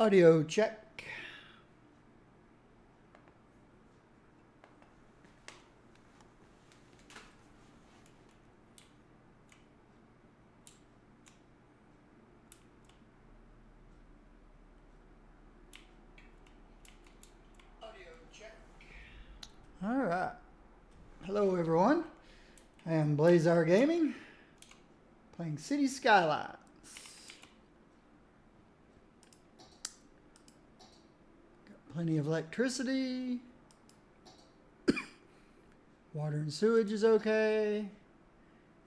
Audio check. All right. Hello, everyone. I am Blazar Gaming, playing City Skylines. Got plenty of electricity. Water and sewage is okay.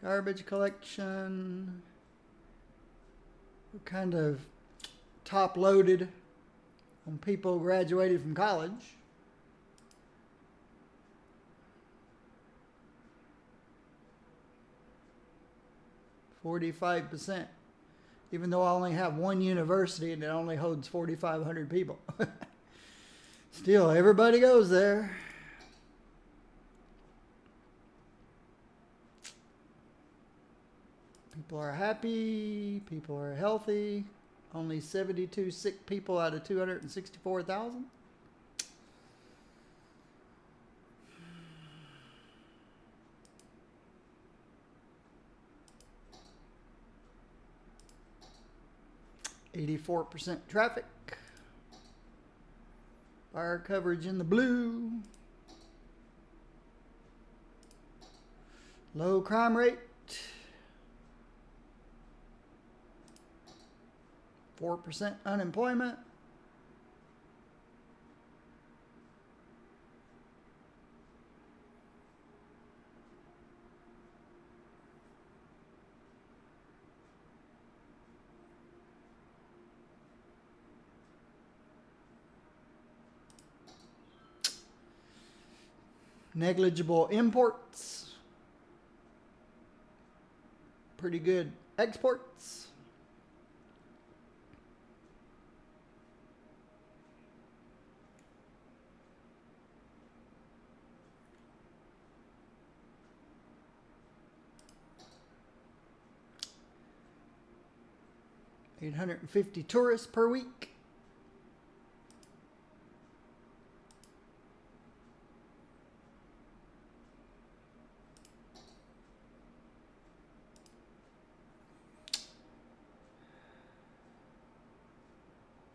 Garbage collection. We're kind of top loaded on people graduated from college. %, even though I only have one university and it only holds 4,500 people. Still, everybody goes there. People are happy. People are healthy. Only 72 sick people out of 264,000. %84 traffic. Fire coverage in the blue. Low crime rate. 4% unemployment. Negligible imports. Pretty good exports. $850 tourists per week.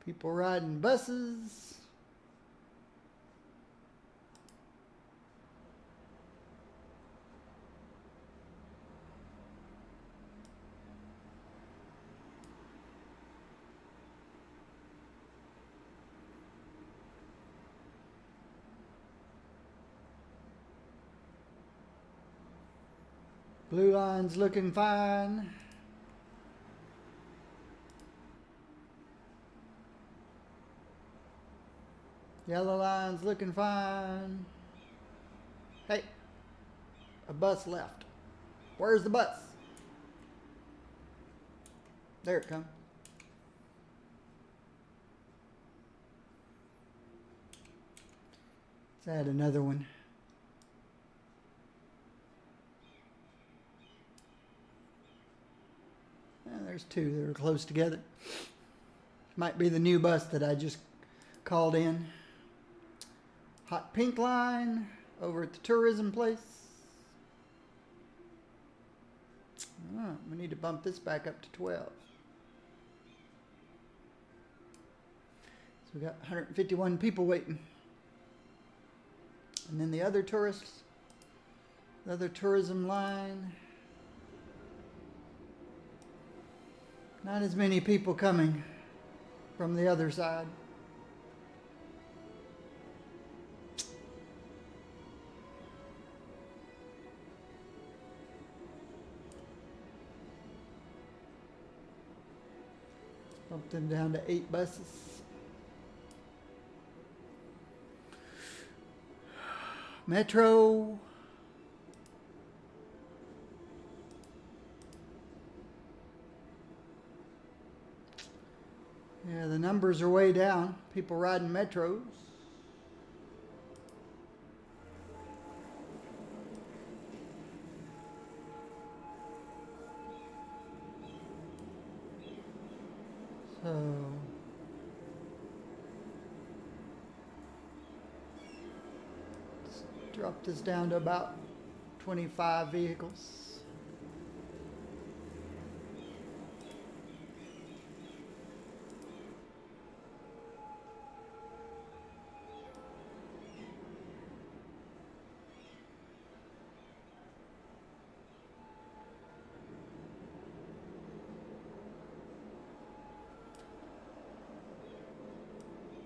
People riding buses. Blue line's looking fine. Yellow line's looking fine. Hey, a bus left. Where's the bus? There it comes. Let's add another one. And there's two that are close together. Might be the new bus that I just called in. Hot pink line over at the tourism place. Oh, we need to bump this back up to 12. So we got 151 people waiting. And then the other tourists, the other tourism line. Not as many people coming from the other side. Bump them down to 8 buses. Metro. Yeah, the numbers are way down. People riding metros. So Drop this down to about 25 vehicles.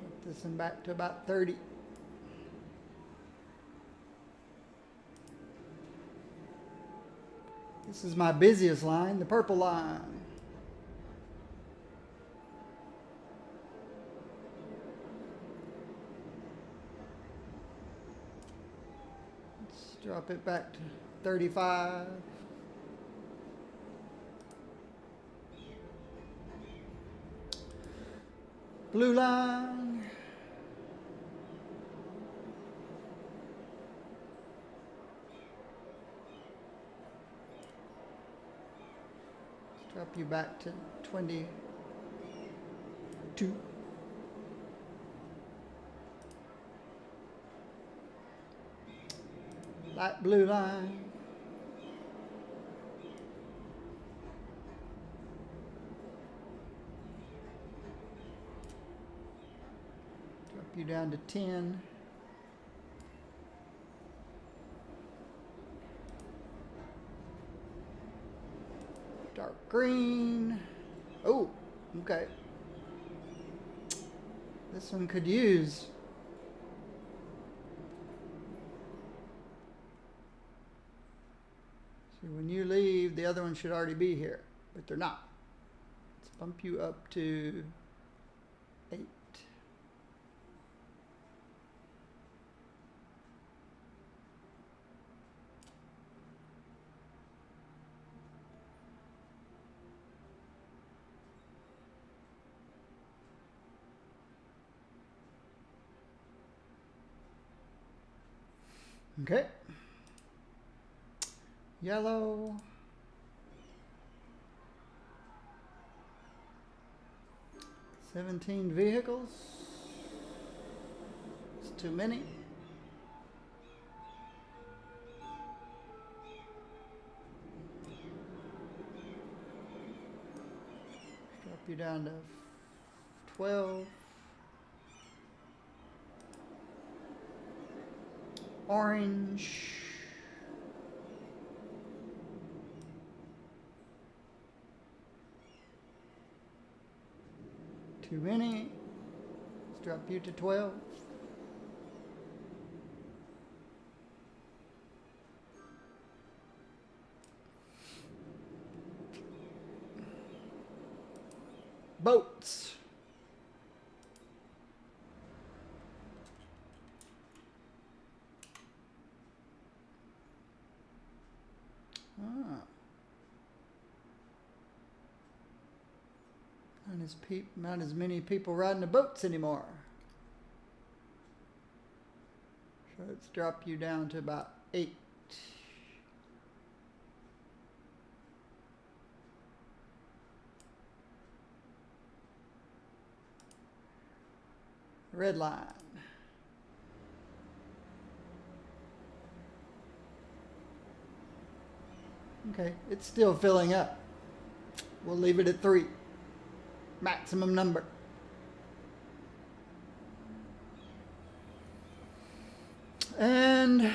Put this one back to about 30. This is my busiest line, the purple line. Let's drop it back to 35. Blue line. Drop you back to 22. Light blue line. Drop you down to 10. Dark green. Oh, okay. This one could use. See, when you leave, the other one should already be here, but they're not. Let's bump you up to 8. Okay. Yellow. $17 vehicles. It's too many. Drop you down to 12. Orange. Too many. Let's drop you to 12. Boats. Not as many people riding the boats anymore. So let's drop you down to about 8. Red line. Okay, it's still filling up. We'll leave it at 3. Maximum number. And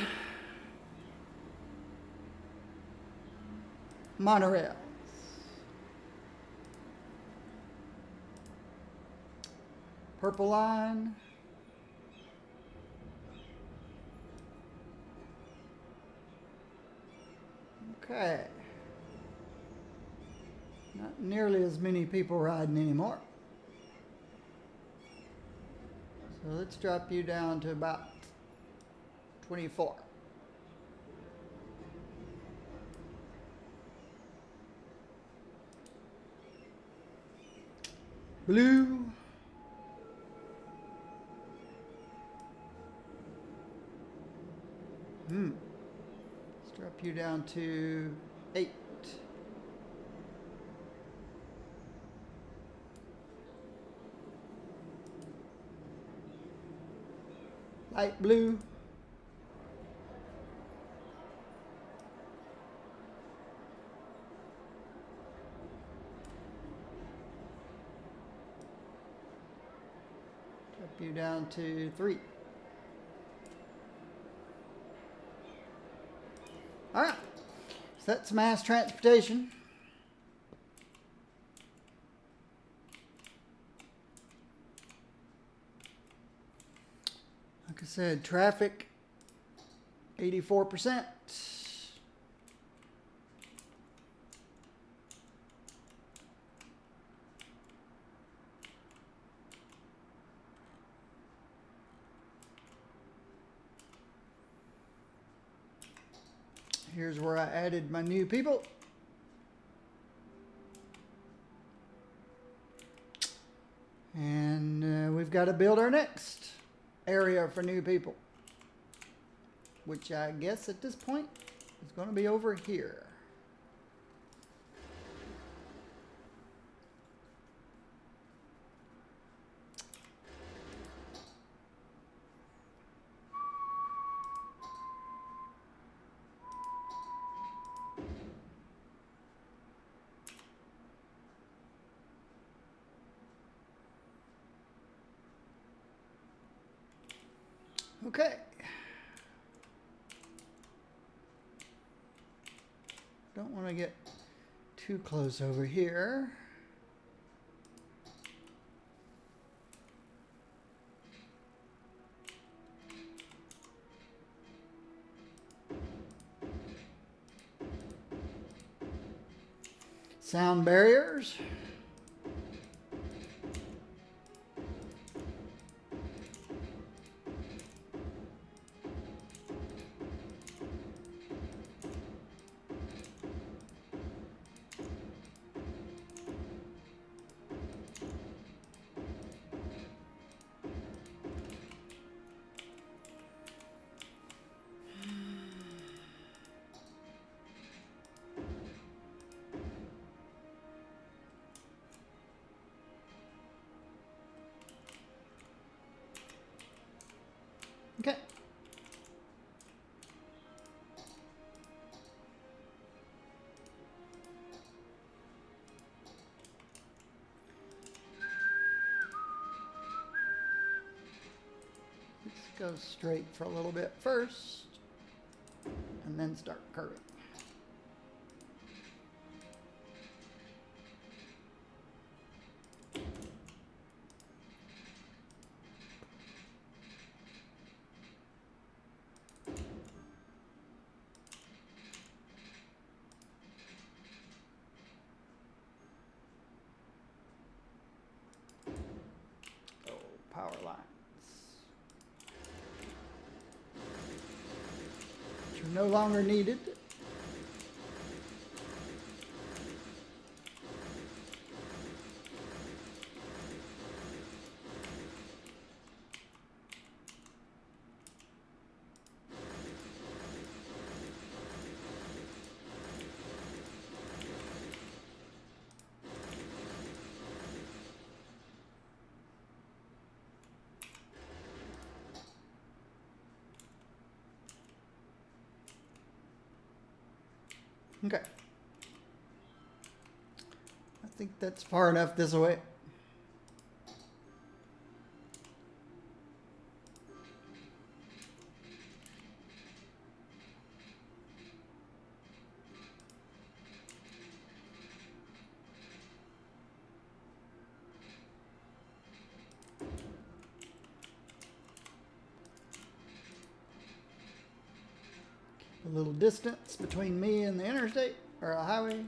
monorails. Purple line. Okay. Not nearly as many people riding anymore. So let's drop you down to about 24. Blue. Let's drop you down to 8. Light blue. you down to 3. All right, so that's mass transportation. Like I said, traffic, 84%. Here's where I added my new people. And we've got to build our next area for new people, which I guess at this point is going to be over here. Okay. Don't want to get too close over here. Sound barriers. Okay. Let's go straight for a little bit first, and then start curving. Power lines, which are no longer needed. Okay. I think that's far enough this way. A little distance between me and the interstate or a highway.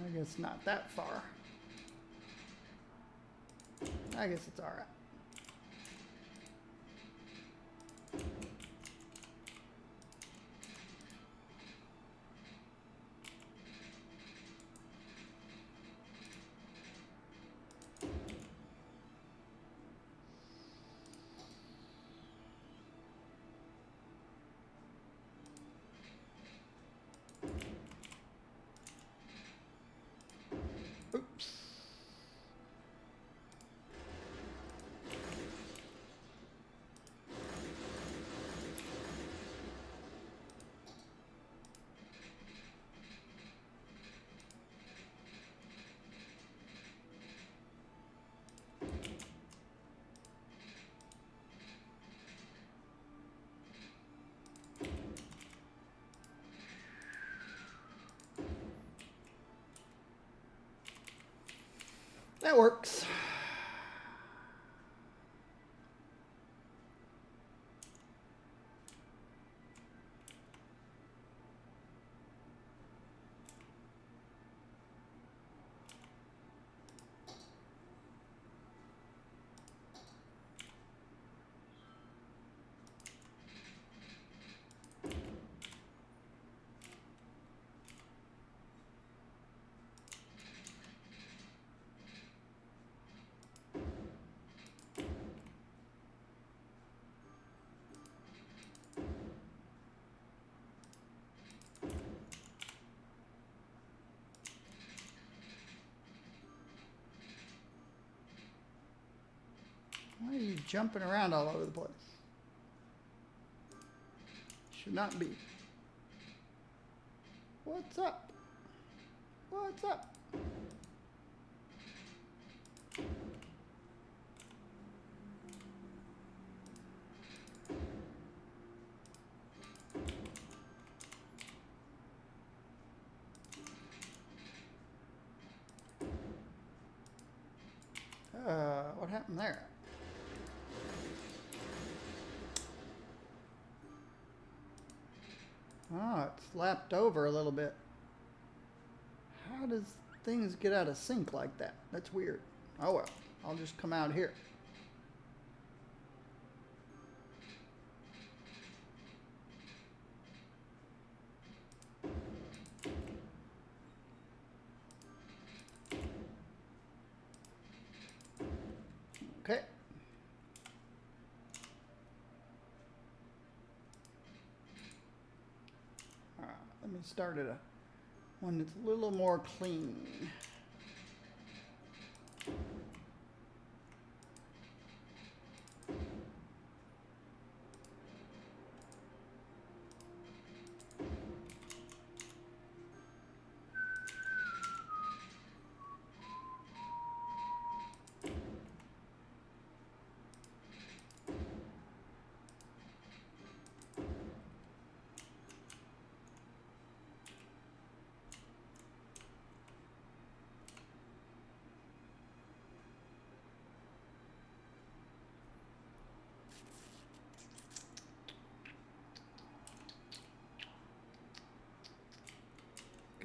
I guess not that far. I guess it's all right. That works. Why are you jumping around all over the place? Should not be. What's up? What's up? What happened there? Oh, it's lapped over a little bit. How does things get out of sync like that? That's weird. Oh well, I'll just come out here. Okay. Let me start at one that's a little more clean.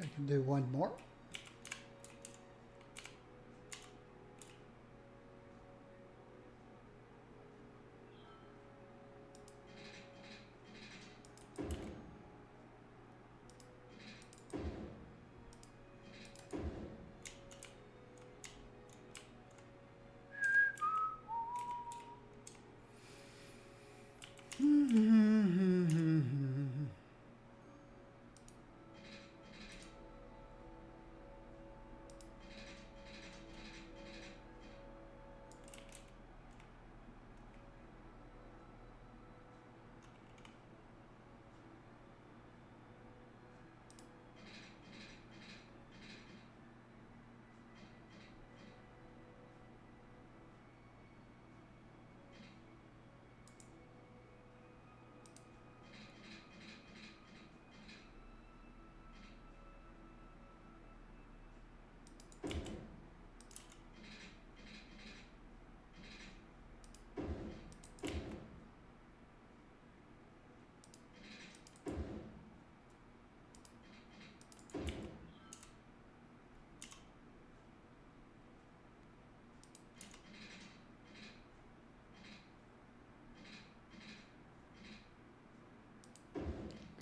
I can do one more.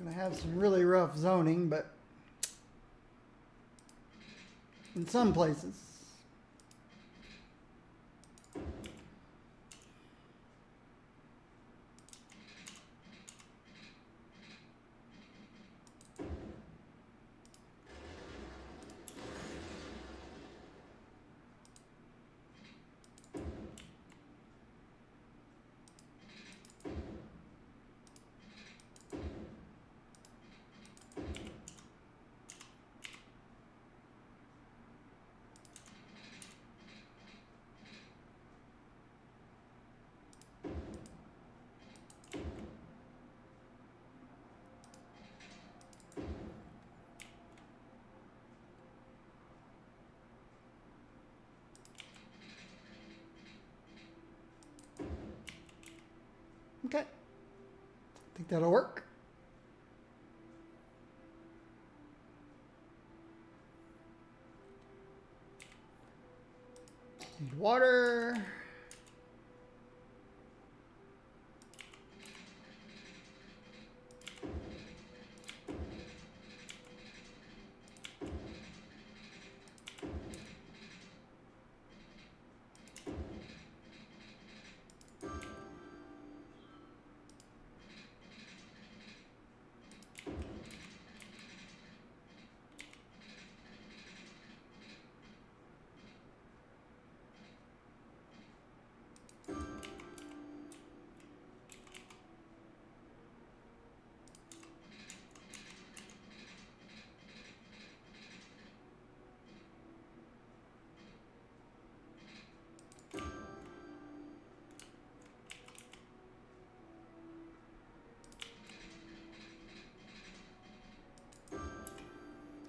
Gonna have some really rough zoning, but in some places. Think that'll work? Need water.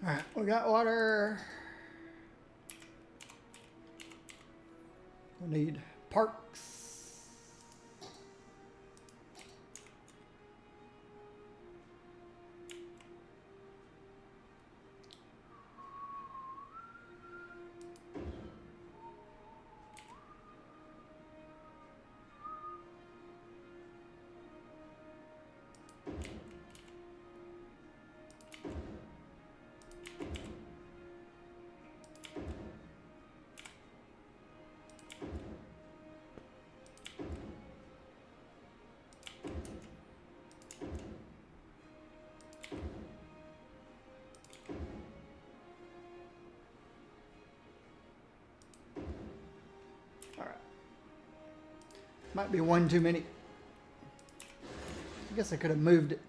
All right, we got water. We need parks. All right. Might be one too many. I guess I could have moved it.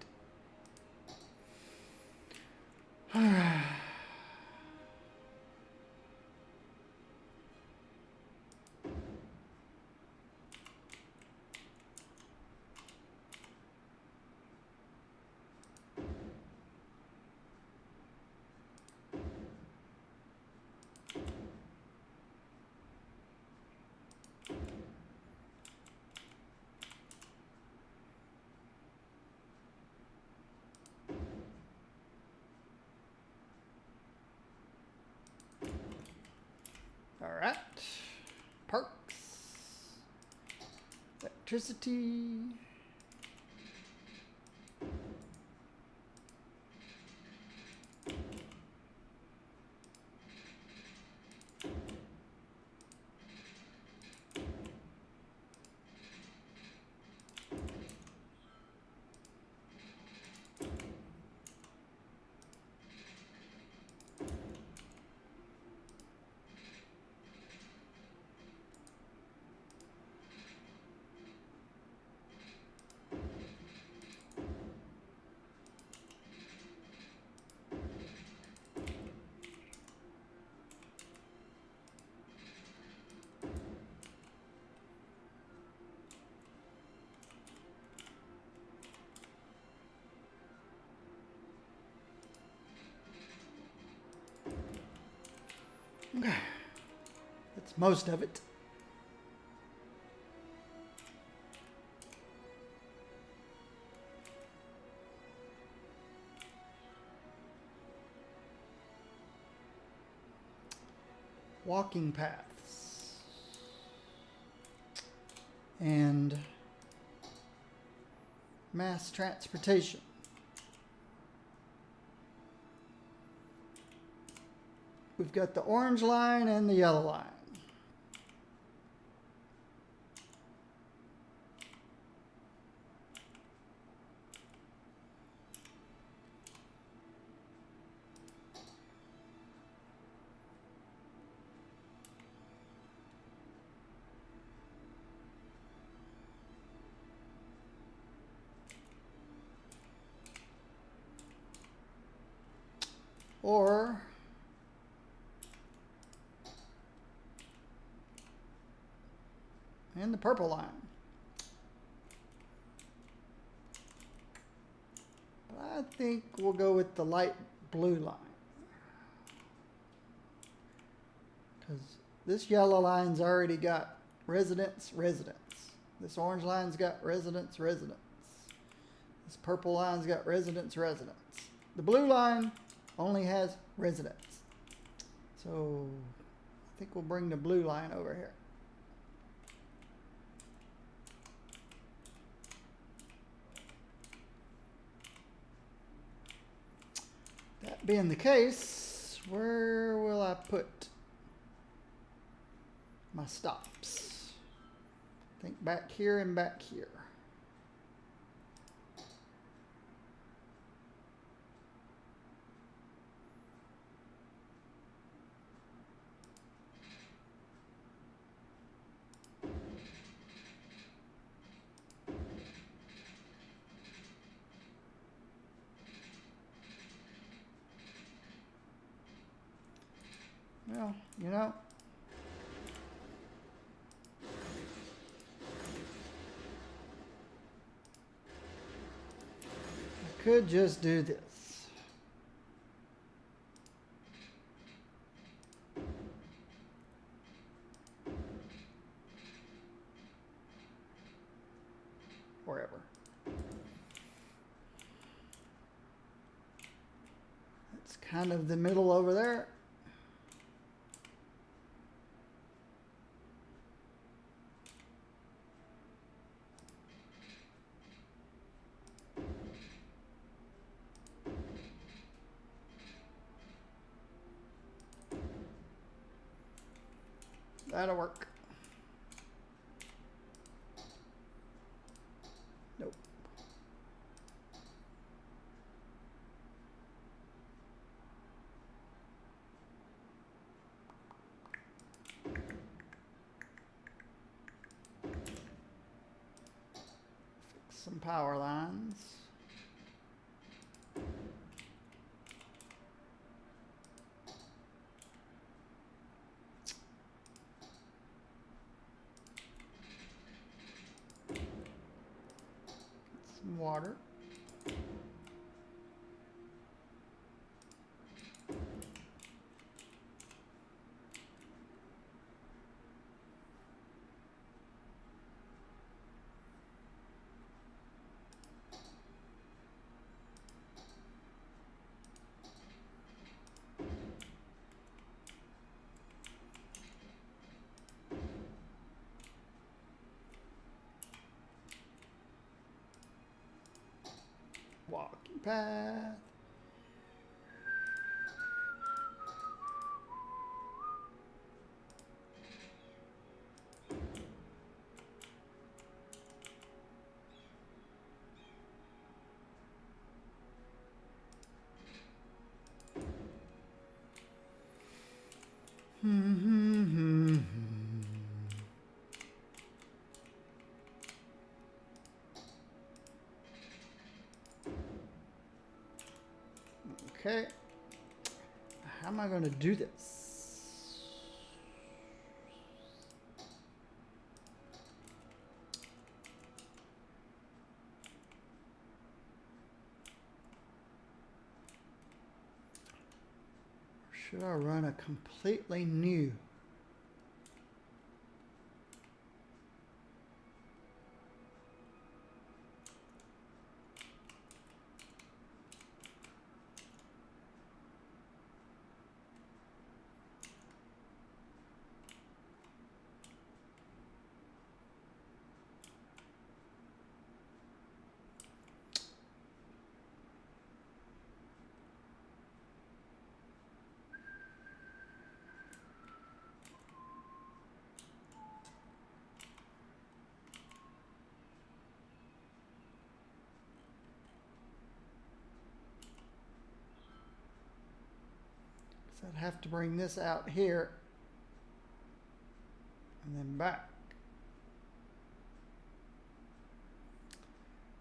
All right. Parks. Electricity. Okay. That's most of it. Walking paths. And mass transportation. We've got the orange line and the yellow line. Or and the purple line. But I think we'll go with the light blue line. Because this yellow line's already got residents, residents. This orange line's got residents, residents. This purple line's got residence. The blue line only has residence. So I think we'll bring the blue line over here. That being the case, where will I put my stops? I think back here and back here. Well, you know, I could just do this. Wherever. It's kind of the middle over there. That'll work. Nope. Fix some power lines. Water. Walking path. Okay. How am I going to do this? Or should I run a completely new? So I'd have to bring this out here and then back.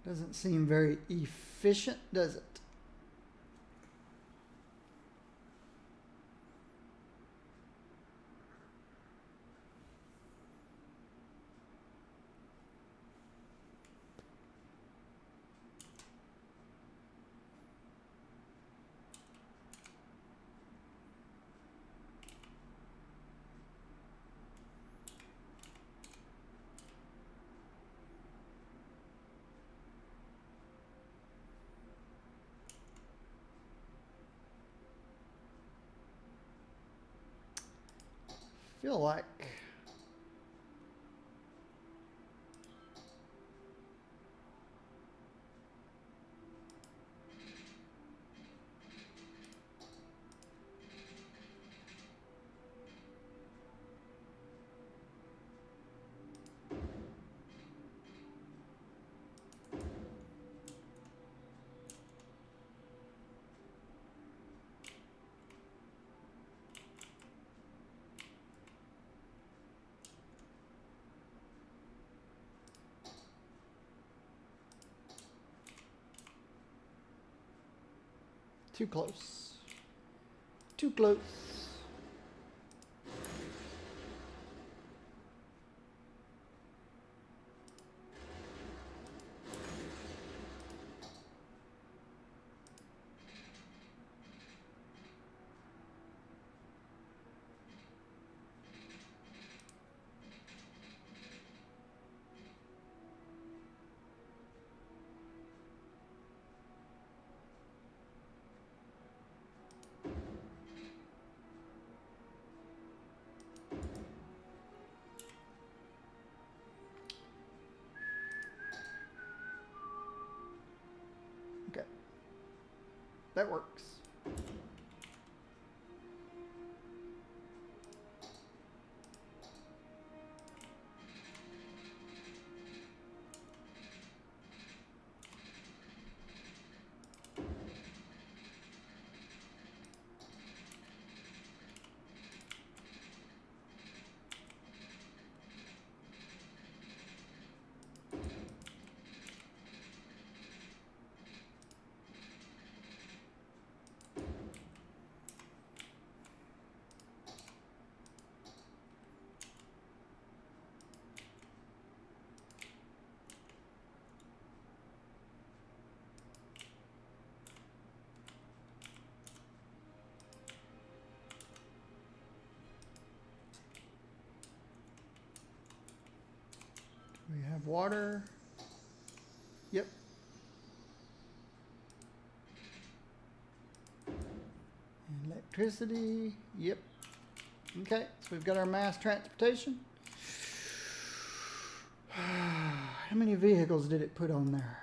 Doesn't seem very efficient, does it? feel like too close. Too close. Okay. That works. We have water. Yep. And electricity. Yep. Okay, so we've got our mass transportation. How many vehicles did it put on there?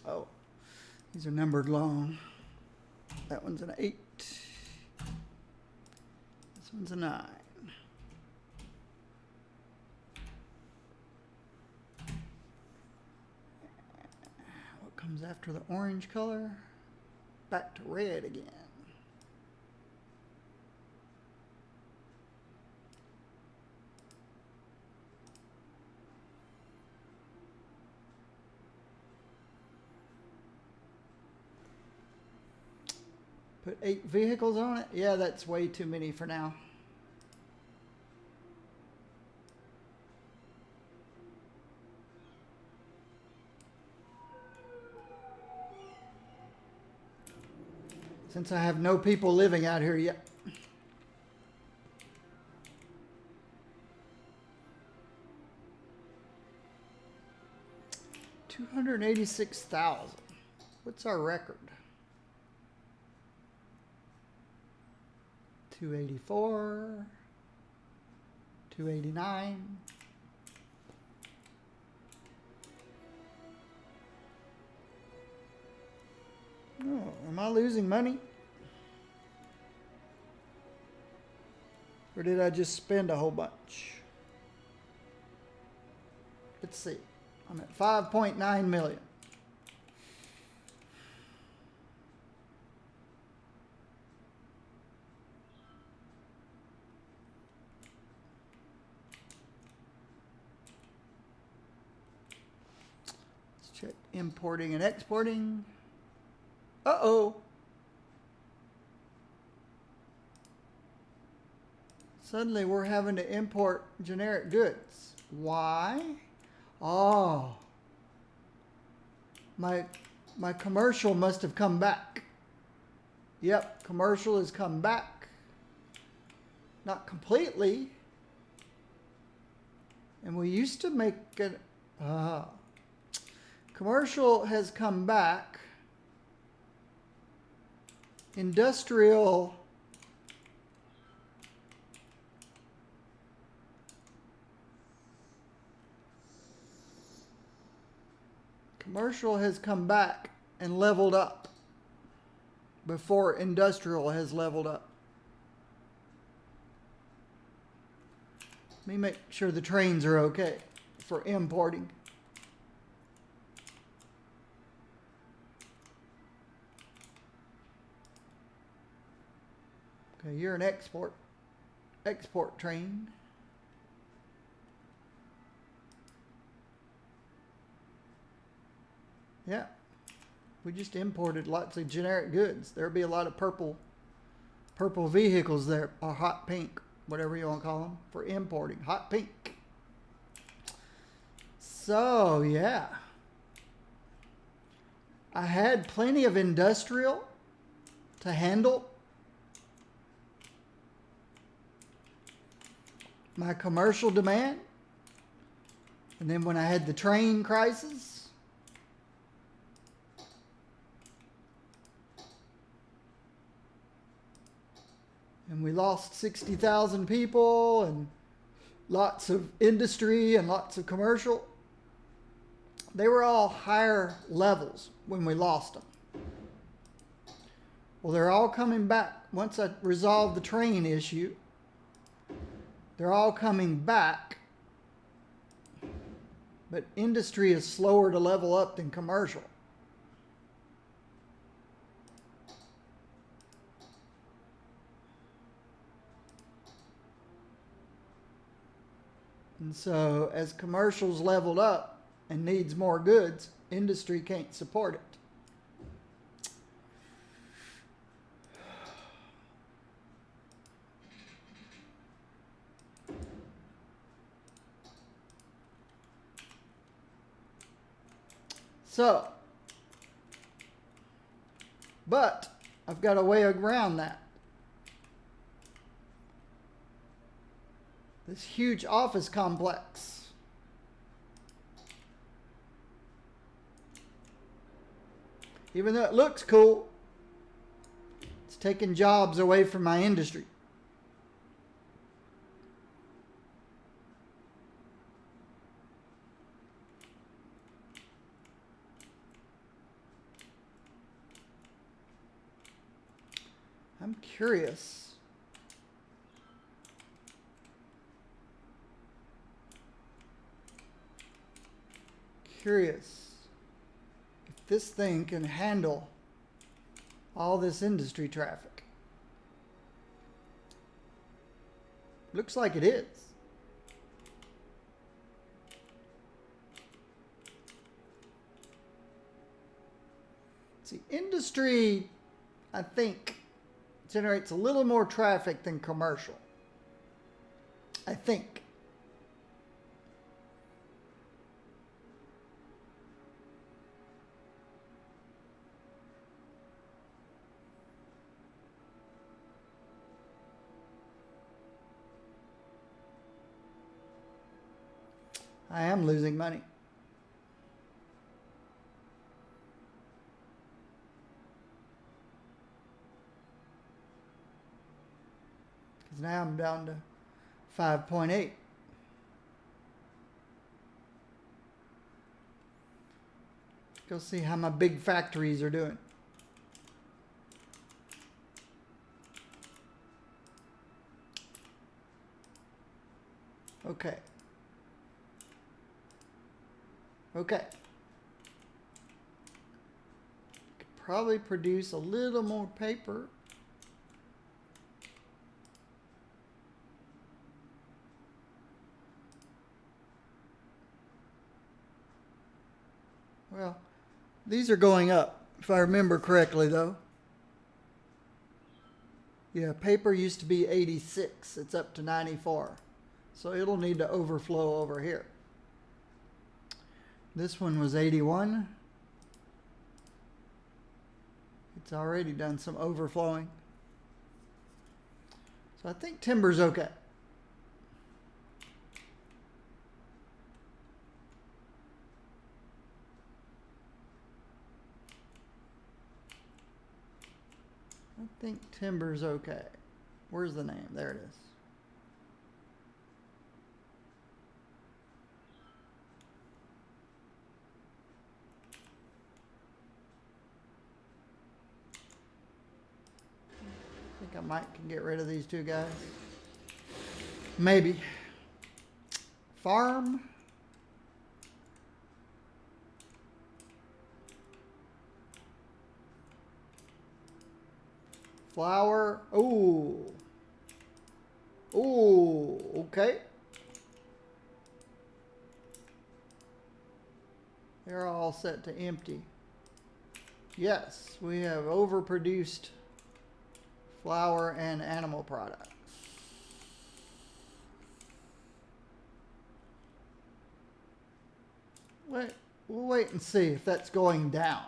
Oh, these are numbered long. That one's an 8. This one's a 9. What comes after the orange color? Back to red again. Put 8 vehicles on it? Yeah, that's way too many for now. Since I have no people living out here yet. $286,000. What's our record? 284, 289. Oh, am I losing money? Or did I just spend a whole bunch? Let's see. I'm at 5.9 million. Check importing and exporting. Uh-oh. Suddenly we're having to import generic goods. Why? Oh. My commercial must have come back. Yep, commercial has come back. Not completely. And we used to make it... Commercial has come back. Industrial has come back and leveled up before industrial has leveled up. Let me make sure the trains are okay for importing. Okay, you're an export train. Yeah, we just imported lots of generic goods. There'll be a lot of purple vehicles there, or hot pink, whatever you want to call them, for importing. Hot pink. So, yeah. I had plenty of industrial to handle my commercial demand. And then when I had the train crisis, and we lost 60,000 people and lots of industry and lots of commercial, they were all higher levels when we lost them. Well, they're all coming back. Once I resolved the train issue, they're all coming back. But industry is slower to level up than commercial. And so as commercial's leveled up and needs more goods, industry can't support it. So, but I've got a way around that. This huge office complex. Even though it looks cool, it's taking jobs away from my industry. I'm curious. If this thing can handle all this industry traffic. Looks like it is. See, industry, I think, generates a little more traffic than commercial. I think. I am losing money. Because now I'm down to 5.8. Go see how my big factories are doing. Okay. Okay. Could probably produce a little more paper. Well, these are going up, if I remember correctly, though. Yeah, paper used to be 86. It's up to 94. So it'll need to overflow over here. This one was 81. It's already done some overflowing. So I think timber's okay. I think timber's okay. Where's the name? There it is. I think I might can get rid of these two guys. Maybe. Farm. Flower. Ooh. Ooh. Okay. They're all set to empty. Yes, we have overproduced flower and animal products. We'll wait and see if that's going down.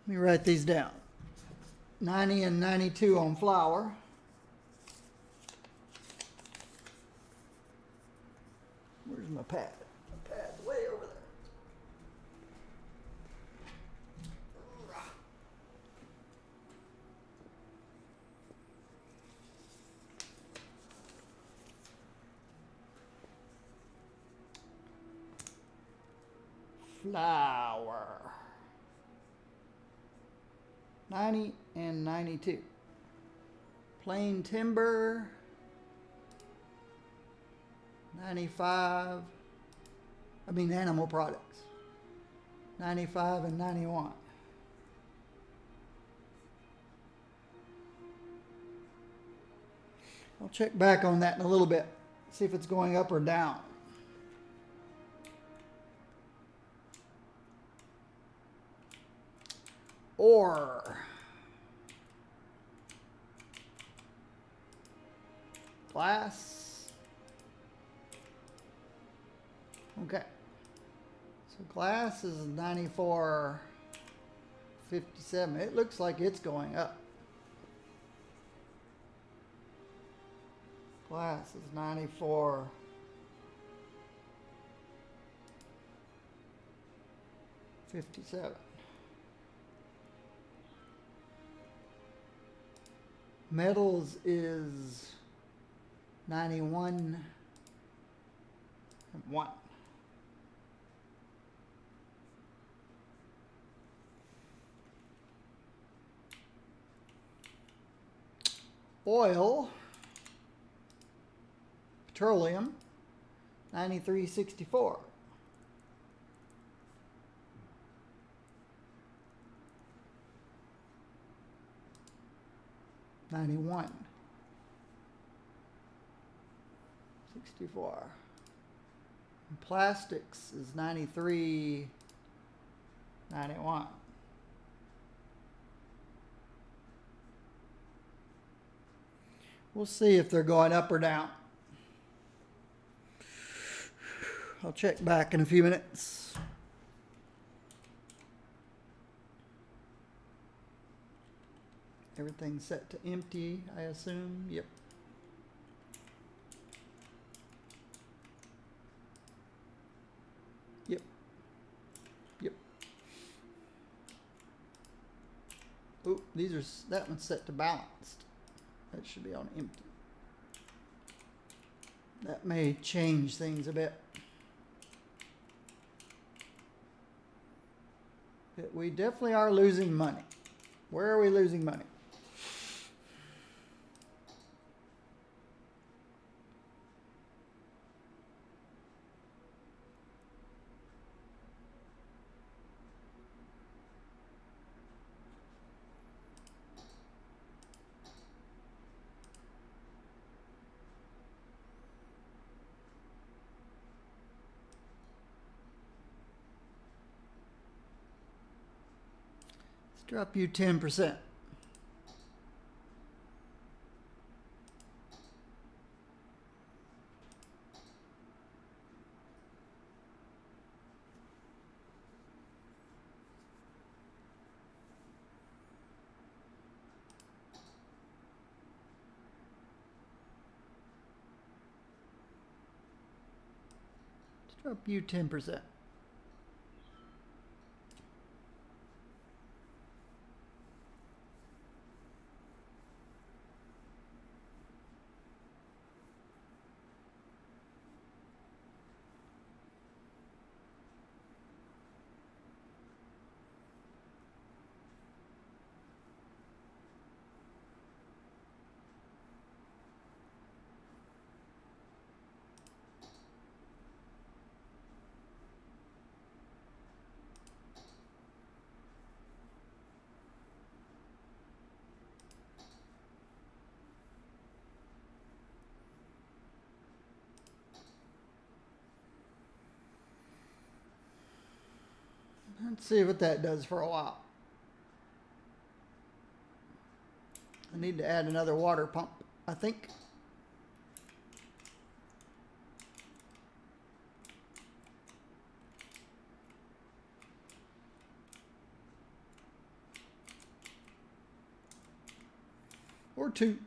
Let me write these down. 90 and 92 on flour. Where's my pad? My pad's way over there. Flour. 90 and 92. Plain timber. 95. I mean animal products. 95 and 91. I'll check back on that in a little bit. See if it's going up or down. Ore. Glass. Okay. So glass is 94.57. It looks like it's going up. Glass is 94.57. Metals is 91.1. Oil, petroleum, 93.64. $91.64. Plastics is 93.91. We'll see if they're going up or down. I'll check back in a few minutes. Everything's set to empty, I assume. Yep. Yep. Yep. Oh, that one's set to balanced. That should be on empty. That may change things a bit. But we definitely are losing money. Where are we losing money? Drop you 10%. Drop you 10%. Let's see what that does for a while. I need to add another water pump, I think. Or two.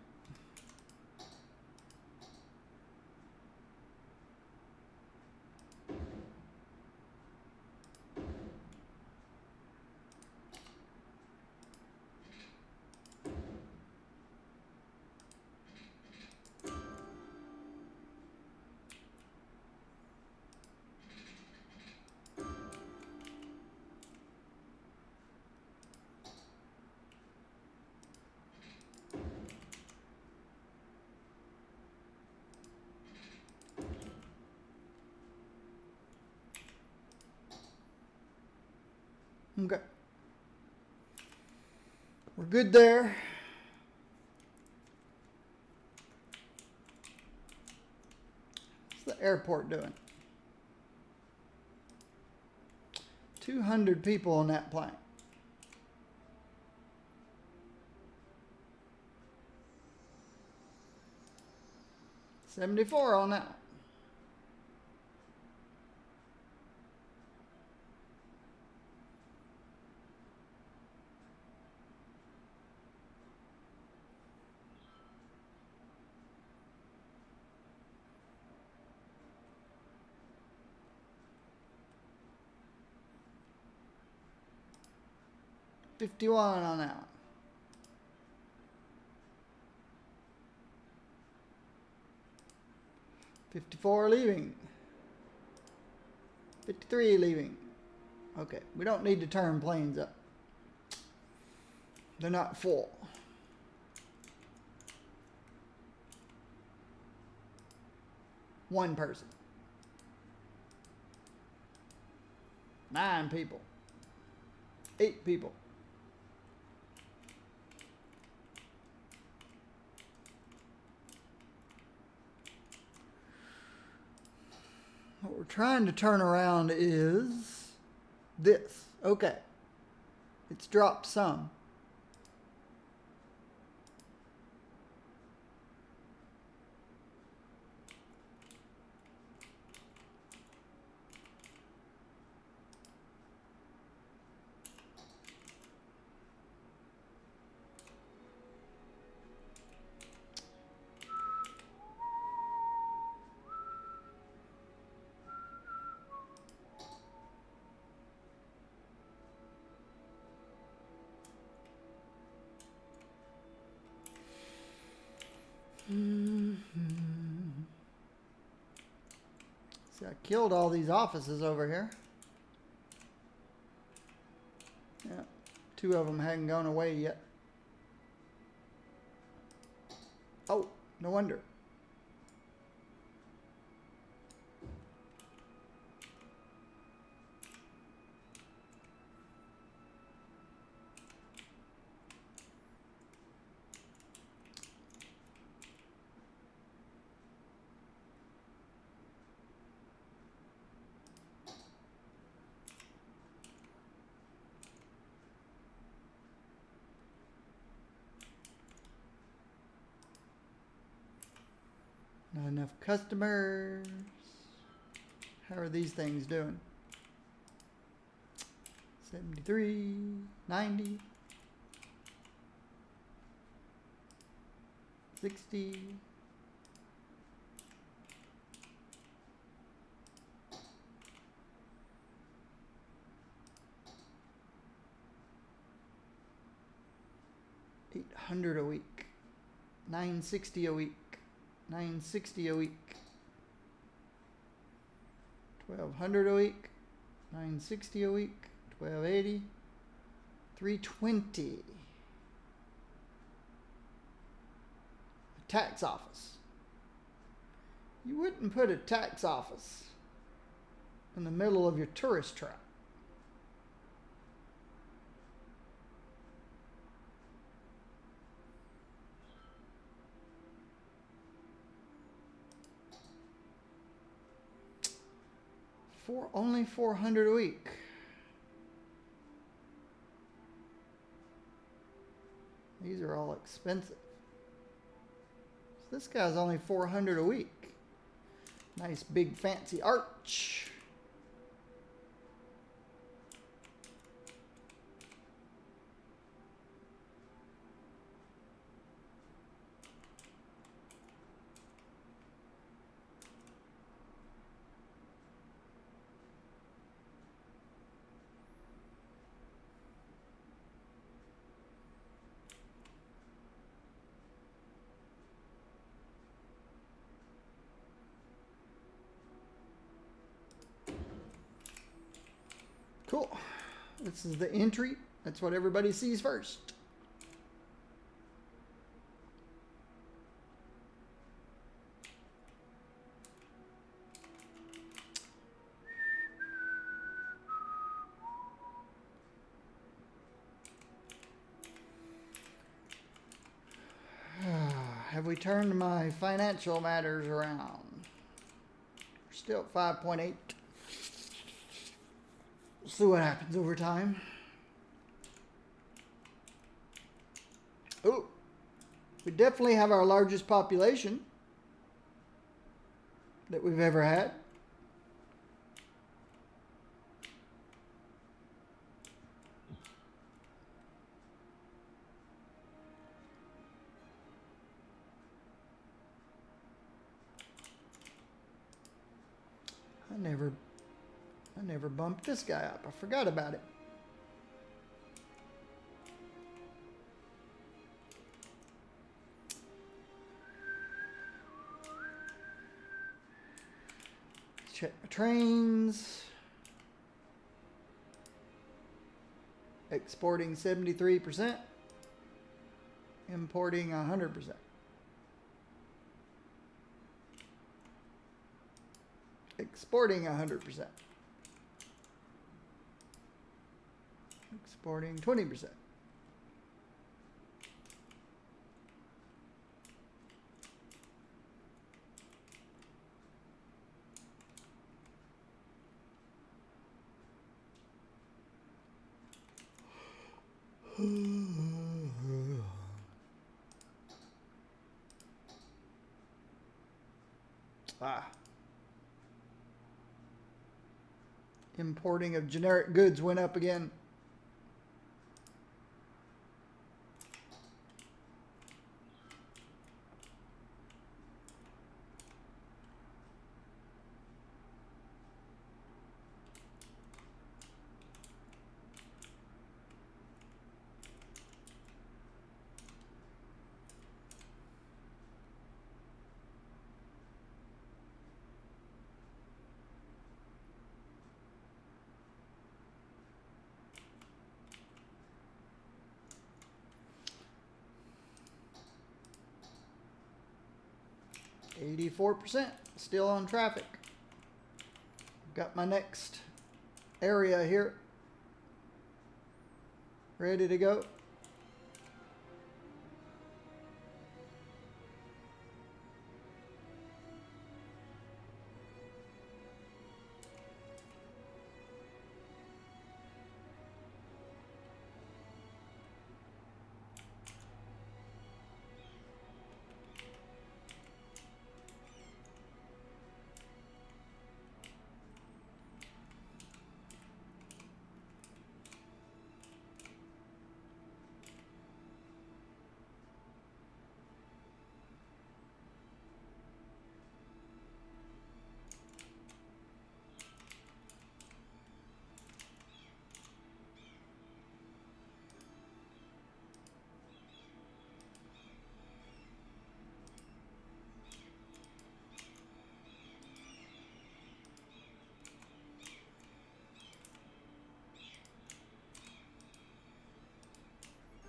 Okay. We're good there. What's the airport doing? 200 people on that plane. $74 on that one. $51 on that one. $54 leaving. $53 leaving. Okay, we don't need to turn planes up. They're not full. One person. 9 people. 8 people. What we're trying to turn around is this. Okay. It's dropped some. See, I killed all these offices over here. Yeah, 2 of them hadn't gone away yet. Oh, no wonder. Not enough customers. How are these things doing? 73, 90, 60. $800 a week. $960 a week. $960 a week. $1,200 a week. $960 a week. $1,280. $320. A tax office. You wouldn't put a tax office in the middle of your tourist trap. For only $400 a week. These are all expensive. So this guy's only 400 a week. Nice big fancy arch. Cool. This is the entry. That's what everybody sees first. Have we turned my financial matters around? We're still at 5.8. We'll see what happens over time. Oh, we definitely have our largest population that we've ever had. I never bumped this guy up. I forgot about it. Check my trains. Exporting 73%. Importing 100%. Exporting 100%. Exporting 20%. Importing of generic goods went up again. %, still on traffic. Got my next area here ready to go.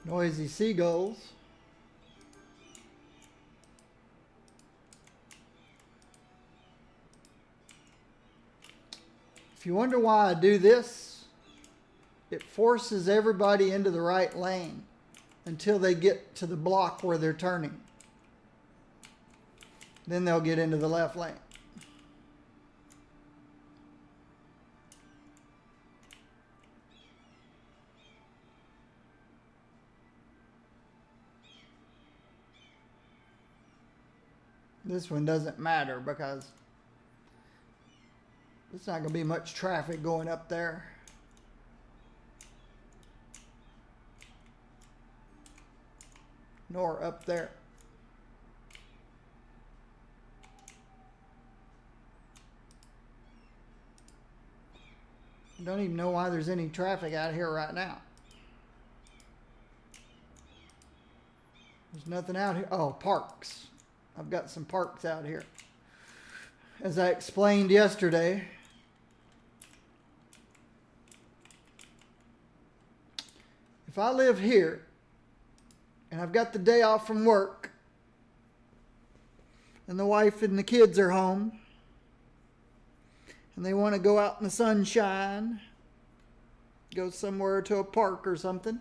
Noisy seagulls. If you wonder why I do this, it forces everybody into the right lane until they get to the block where they're turning. Then they'll get into the left lane. This one doesn't matter because there's not going to be much traffic going up there. Nor up there. I don't even know why there's any traffic out here right now. There's nothing out here. Oh, parks. I've got some parks out here. As I explained yesterday, if I live here and I've got the day off from work and the wife and the kids are home and they want to go out in the sunshine, go somewhere to a park or something,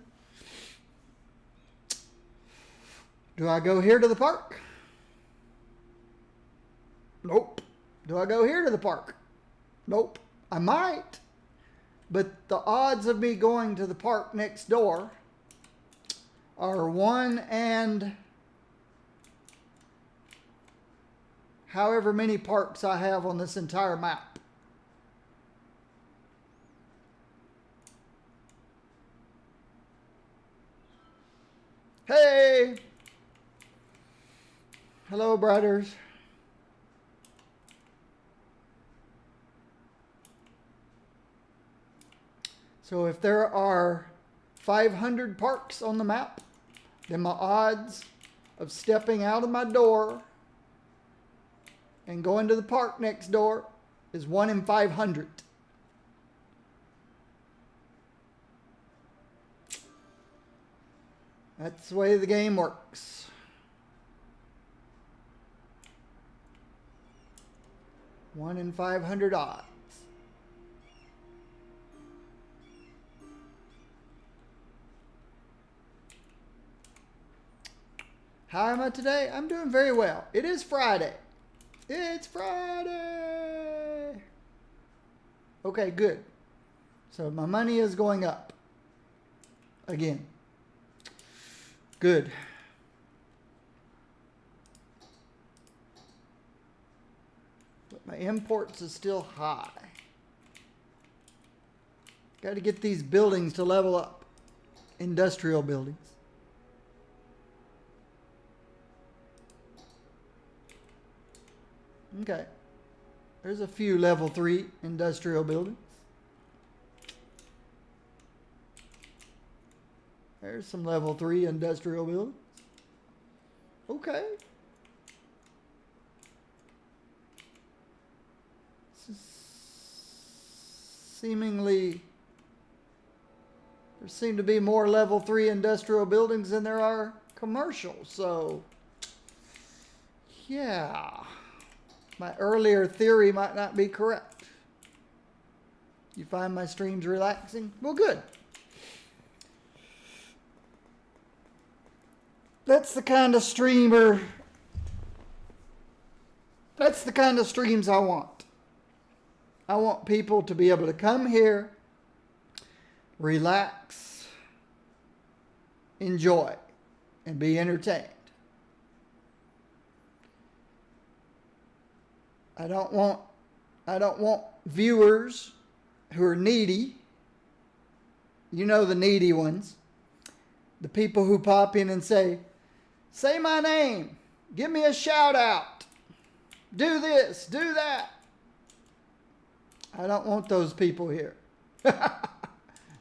do I go here to the park? Nope. Do I go here to the park? Nope. I might. But the odds of me going to the park next door are 1 and however many parks I have on this entire map. Hey! Hello, brothers. So if there are 500 parks on the map, then my odds of stepping out of my door and going to the park next door is 1 in 500. That's the way the game works. One in 500 odds. How am I today? I'm doing very well. It is Friday. It's Friday. Okay, good. So my money is going up. Again. Good. But my imports is still high. Got to get these buildings to level up. Industrial buildings. Okay. There's a few level 3 industrial buildings. There's some level 3 industrial buildings. Okay. Seemingly, there seem to be more level 3 industrial buildings than there are commercial. So, yeah. My earlier theory might not be correct. You find my streams relaxing? Well, good. That's the kind of streams I want. I want people to be able to come here, relax, enjoy, and be entertained. I don't want viewers who are needy. You know the needy ones. The people who pop in and say my name, give me a shout out, do this, do that. I don't want those people here.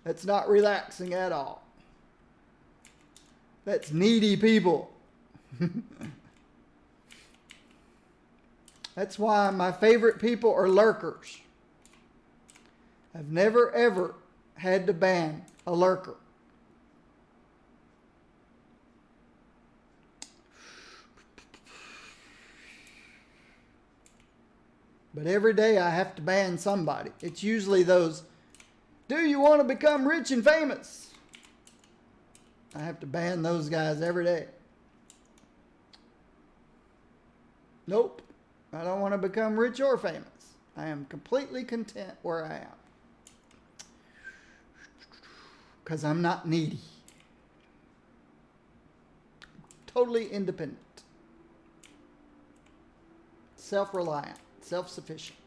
That's not relaxing at all. That's needy people. That's why my favorite people are lurkers. I've never ever had to ban a lurker. But every day I have to ban somebody. It's usually those, do you want to become rich and famous? I have to ban those guys every day. Nope. I don't want to become rich or famous. I am completely content where I am. Because I'm not needy. Totally independent. self-reliant, self-sufficient.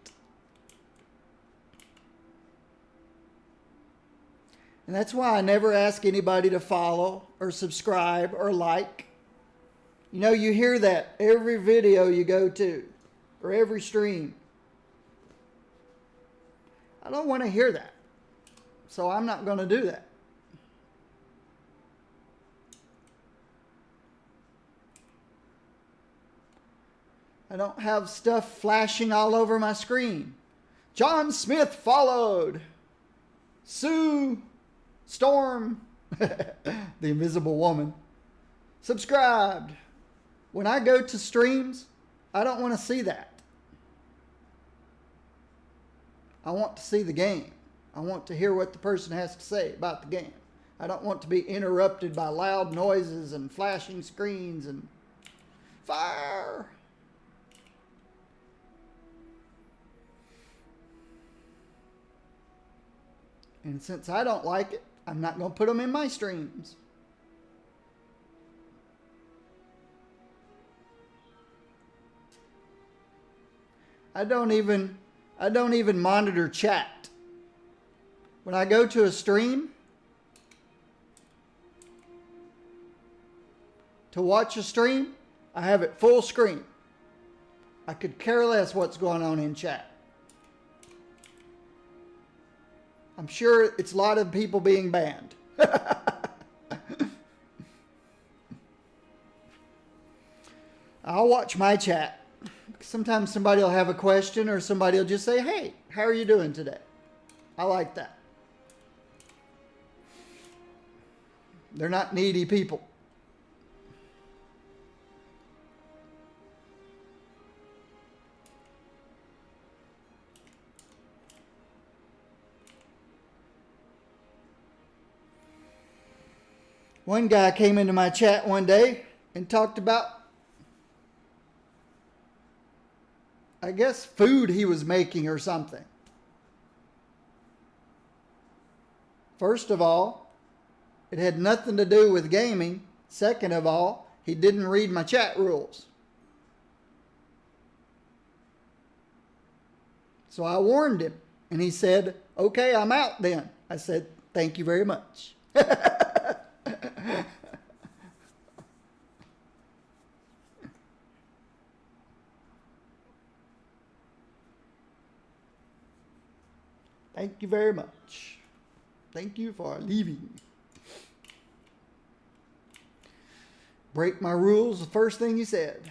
And that's why I never ask anybody to follow or subscribe or like. You know, you hear that every video you go to or every stream. I don't want to hear that. So I'm not going to do that. I don't have stuff flashing all over my screen. John Smith followed. Sue Storm, the invisible woman, subscribed. When I go to streams, I don't want to see that. I want to see the game. I want to hear what the person has to say about the game. I don't want to be interrupted by loud noises and flashing screens and fire. And since I don't like it, I'm not going to put them in my streams. I don't even monitor chat. When I go to a stream to watch a stream, I have it full screen. I could care less what's going on in chat. I'm sure it's a lot of people being banned. I'll watch my chat. Sometimes somebody will have a question or somebody will just say, hey, how are you doing today? I like that. They're not needy people. One guy came into my chat one day and talked about, I guess, food he was making or something. First of all, it had nothing to do with gaming. Second of all, he didn't read my chat rules. So I warned him, and he said, okay, I'm out then. I said, thank you very much. Thank you very much. Thank you for leaving. Break my rules, the first thing he said.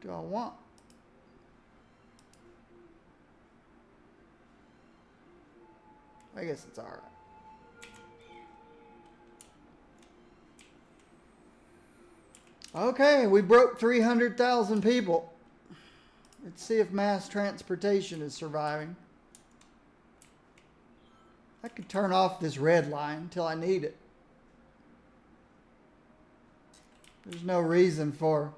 Do I want? I guess it's all right. Okay, we broke 300,000 people. Let's see if mass transportation is surviving. I could turn off this red line until I need it. There's no reason for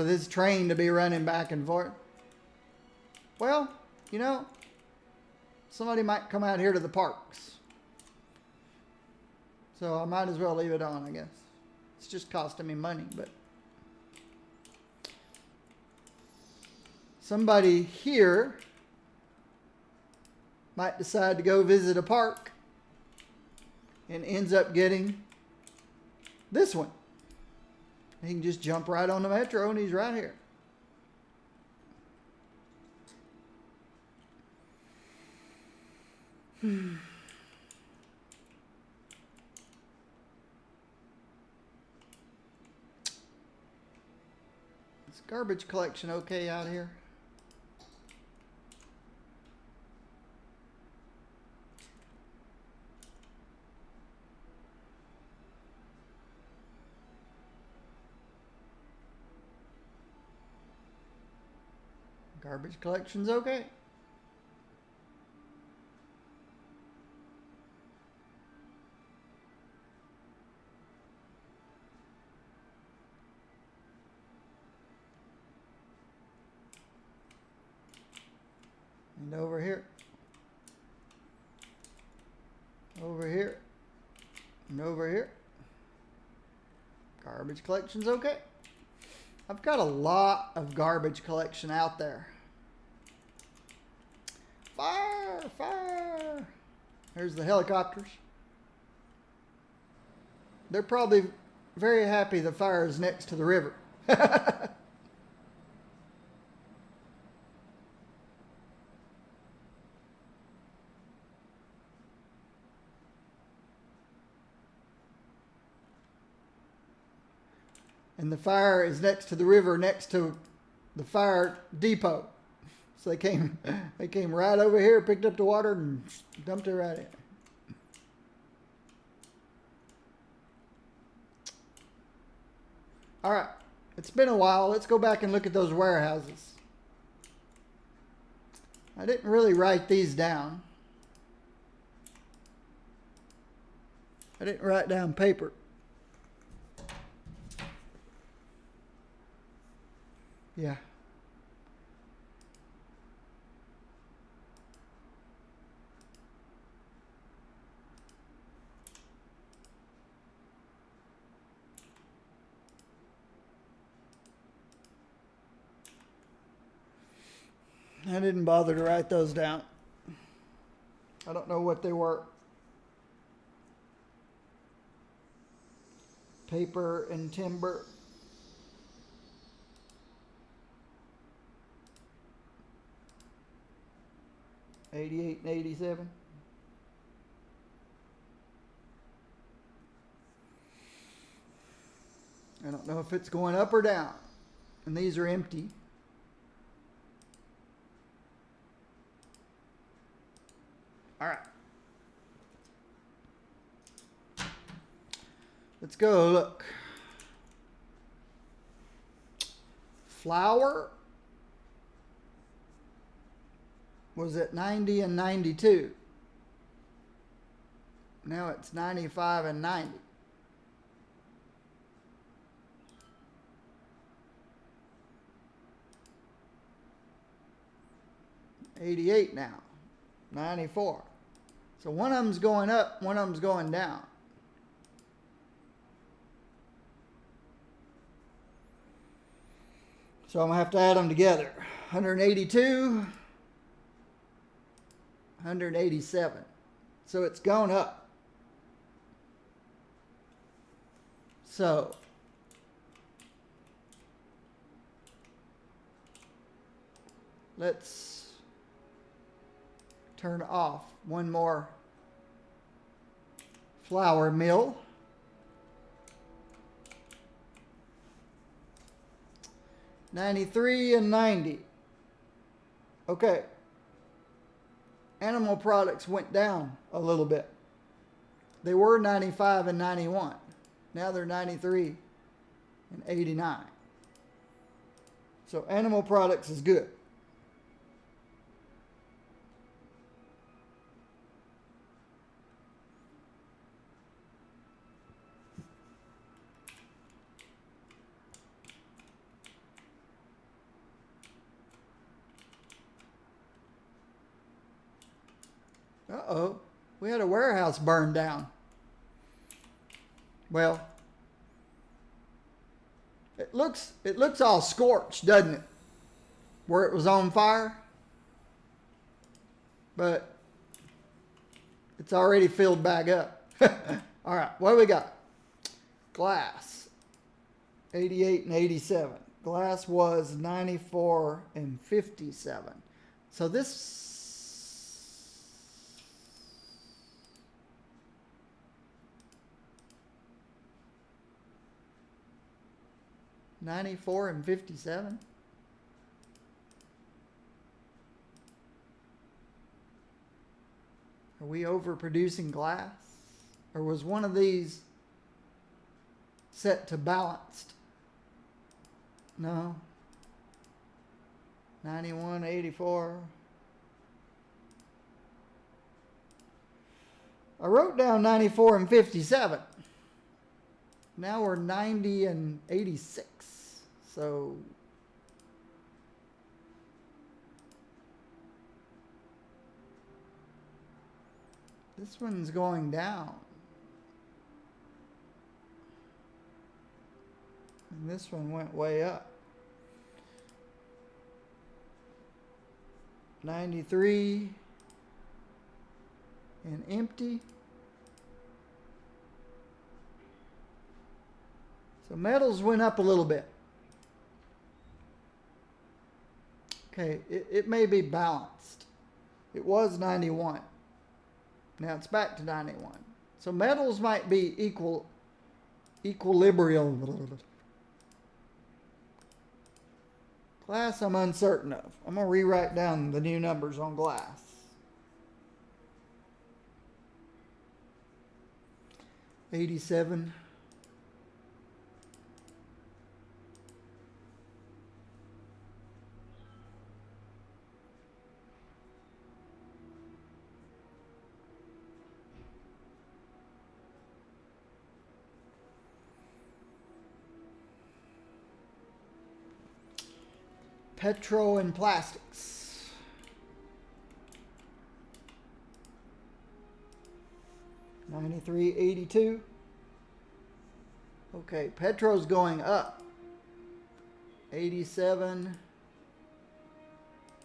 this train to be running back and forth. Well, you know, somebody might come out here to the parks. So I might as well leave it on, I guess. It's just costing me money, but somebody here might decide to go visit a park and ends up getting this one. He can just jump right on the metro and he's right here. Is garbage collection okay out here? Garbage collection's okay. And over here. Over here. And over here. Garbage collection's okay. I've got a lot of garbage collection out there. Fire! Fire! There's the helicopters. They're probably very happy the fire is next to the river. And the fire is next to the river, next to the fire depot. So they came right over here, picked up the water, and dumped it right in. All right, it's been a while. Let's go back and look at those warehouses. I didn't really write these down. I didn't write down paper. Yeah. I didn't bother to write those down. I don't know what they were. Paper and timber. '88 and '87. I don't know if it's going up or down. And these are empty. All right. Let's go look. Flour was at 90 and 92. Now it's 95 and 90. $88 now. 94. So one of them's going up, one of them's going down. So I'm going to have to add them together. 182, 187. So it's gone up. So let's turn off one more flour mill. $93 and $90. Okay. Animal products went down a little bit. They were 95 and 91. Now they're 93 and 89. So animal products is good. Uh-oh, we had a warehouse burned down. Well, it looks all scorched, doesn't it? Where it was on fire. But it's already filled back up. All right, what do we got? Glass, 88 and 87. Glass was 94 and 57. So this 94 and 57. Are we overproducing glass? Or was one of these set to balanced? No. 91, 84. I wrote down 94 and 57. Now we're 90 and 86. So This one's going down. And this one went way up. 93 and empty. So metals went up a little bit. Okay, it may be balanced. It was 91. Now it's back to 91. So metals might be equilibrium. Glass I'm uncertain of. I'm going to rewrite down the new numbers on glass. $87. Petro and plastics. $93.82. Okay, Petro's going up. 87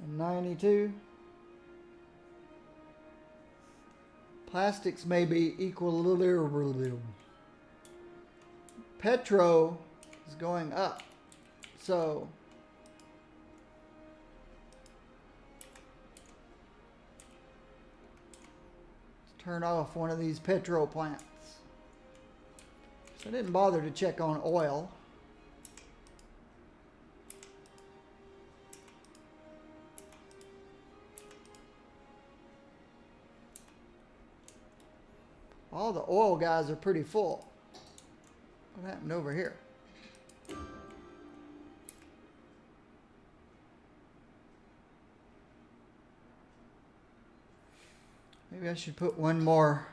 and 92. Plastics may be equilibrium. Petro is going up. So turn off one of these petro plants. So I didn't bother to check on oil. All the oil guys are pretty full. What happened over here? Maybe I should put one more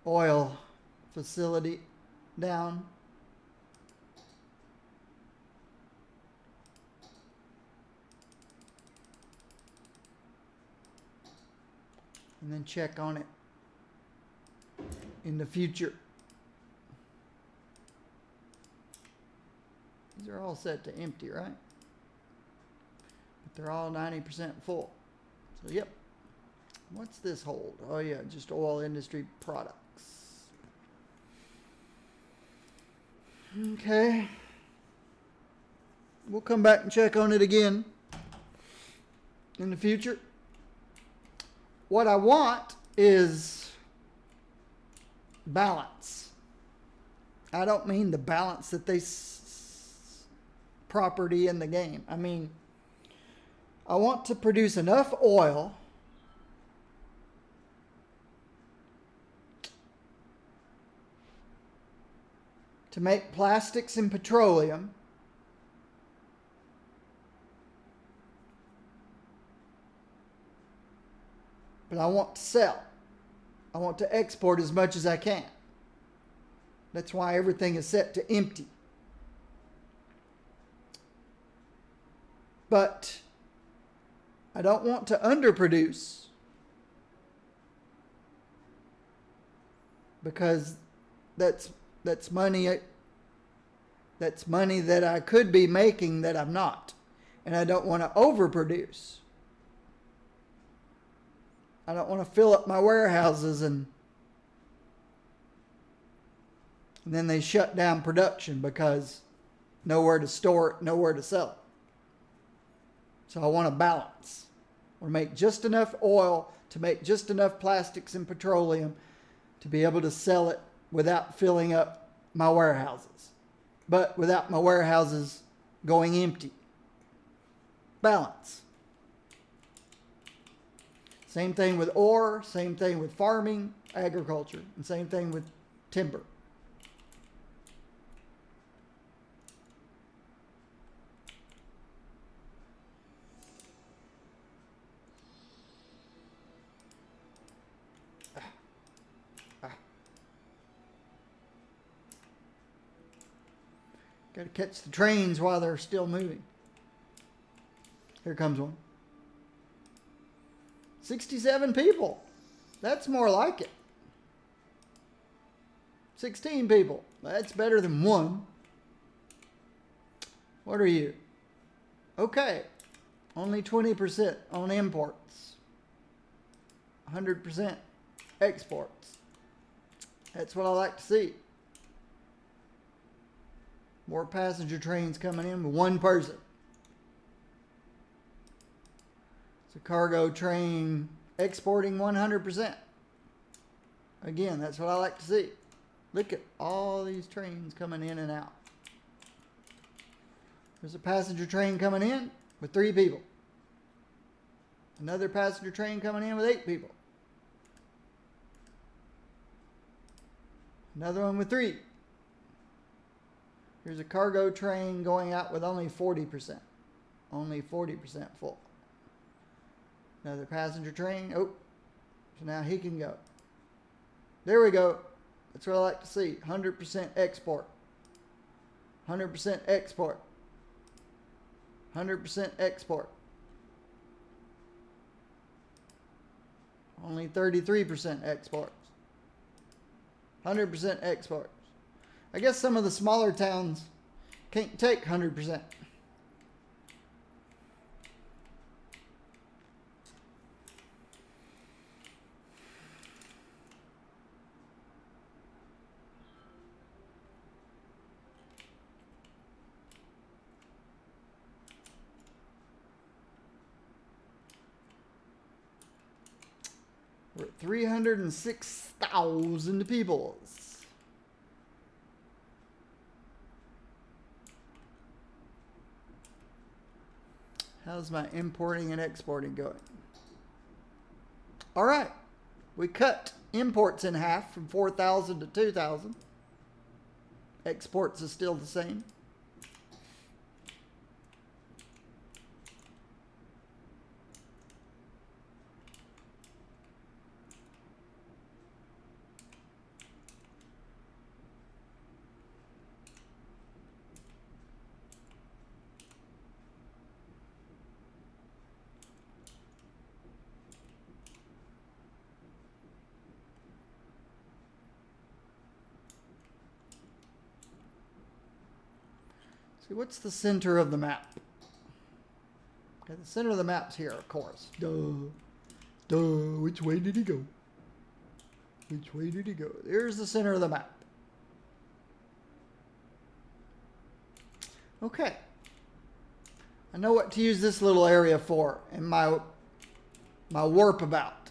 oil facility down. And then check on it in the future. These are all set to empty, right? But they're all 90% full. So, yep. What's this hold? Oh, yeah, just oil industry products. Okay. We'll come back and check on it again in the future. What I want is balance. I don't mean the balance that they property in the game. I mean, I want to produce enough oil to make plastics and petroleum, but I want to sell. I want to export as much as I can. That's why everything is set to empty. But I don't want to underproduce, because that's money that I could be making that I'm not. And I don't want to overproduce. I don't want to fill up my warehouses and then they shut down production because nowhere to store it, nowhere to sell it. So I want a balance. I want to make just enough oil to make just enough plastics and petroleum to be able to sell it without filling up my warehouses, but without my warehouses going empty. Balance. Same thing with ore, same thing with farming, agriculture, and same thing with timber. Got to catch the trains while they're still moving. Here comes one. 67 people. That's more like it. 16 people. That's better than 1. What are you? Okay. Only 20% on imports. 100% exports. That's what I like to see. More passenger trains coming in with 1 person. It's a cargo train exporting 100%. Again, that's what I like to see. Look at all these trains coming in and out. There's a passenger train coming in with 3 people. Another passenger train coming in with 8 people. Another one with 3. Here's a cargo train going out with only 40%. Only 40% full. Another passenger train. Oh, so now he can go. There we go. That's what I like to see. 100% export. 100% export. 100% export. Only 33% exports. 100% exports. I guess some of the smaller towns can't take 100%. We're at 306,000 people. How's my importing and exporting going? All right. We cut imports in half from 4,000 to 2,000. Exports is still the same. See, what's the center of the map? Okay, the center of the map's here, of course. Duh. Which way did he go? Which way did he go? There's the center of the map. Okay. I know what to use this little area for in my warp about.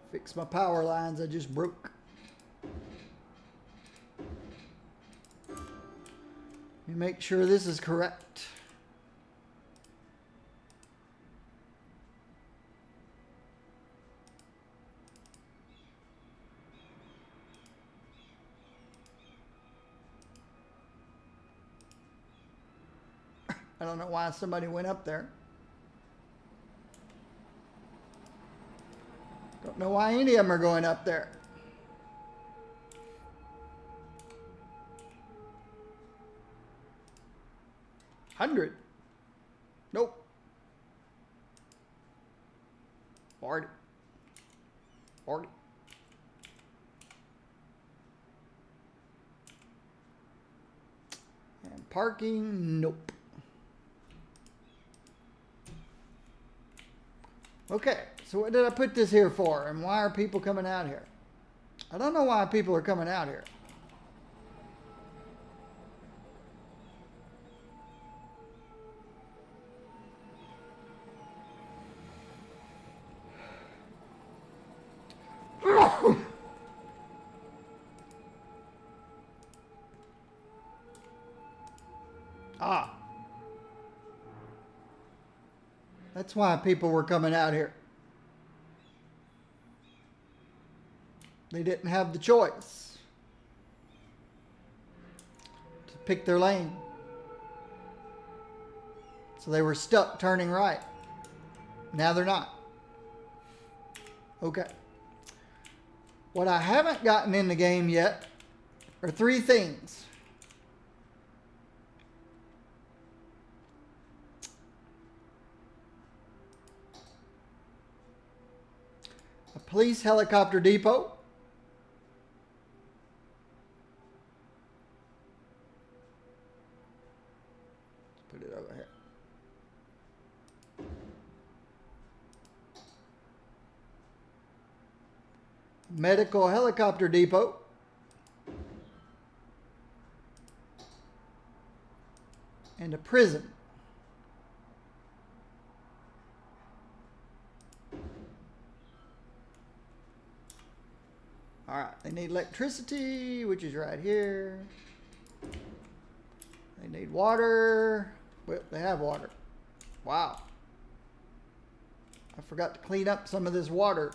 Fix my power lines I just broke. Let me make sure this is correct. I don't know why somebody went up there. Don't know why any of them are going up there. $100. Nope. 40. 40. And parking, nope. Okay, so what did I put this here for? And why are people coming out here? I don't know why people are coming out here. Ah. That's why people were coming out here. They didn't have the choice to pick their lane. So they were stuck turning right. Now they're not. Okay. What I haven't gotten in the game yet are three things. A police helicopter depot. Let's put it over here. Medical helicopter depot. And a prison. All right, they need electricity, which is right here. They need water. Well, they have water. Wow. I forgot to clean up some of this water.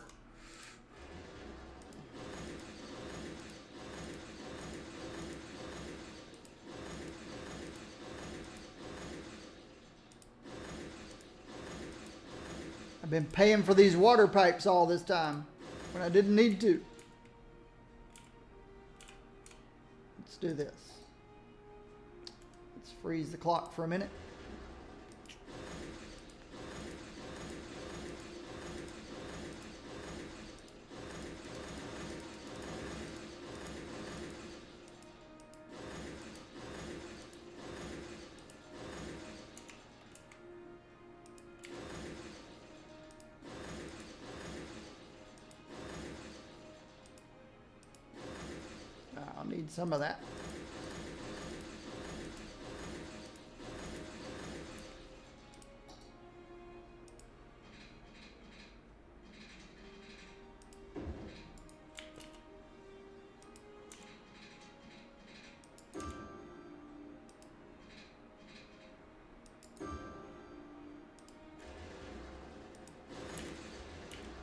I've been paying for these water pipes all this time when I didn't need to. Let's do this. Let's freeze the clock for a minute. I'll need some of that.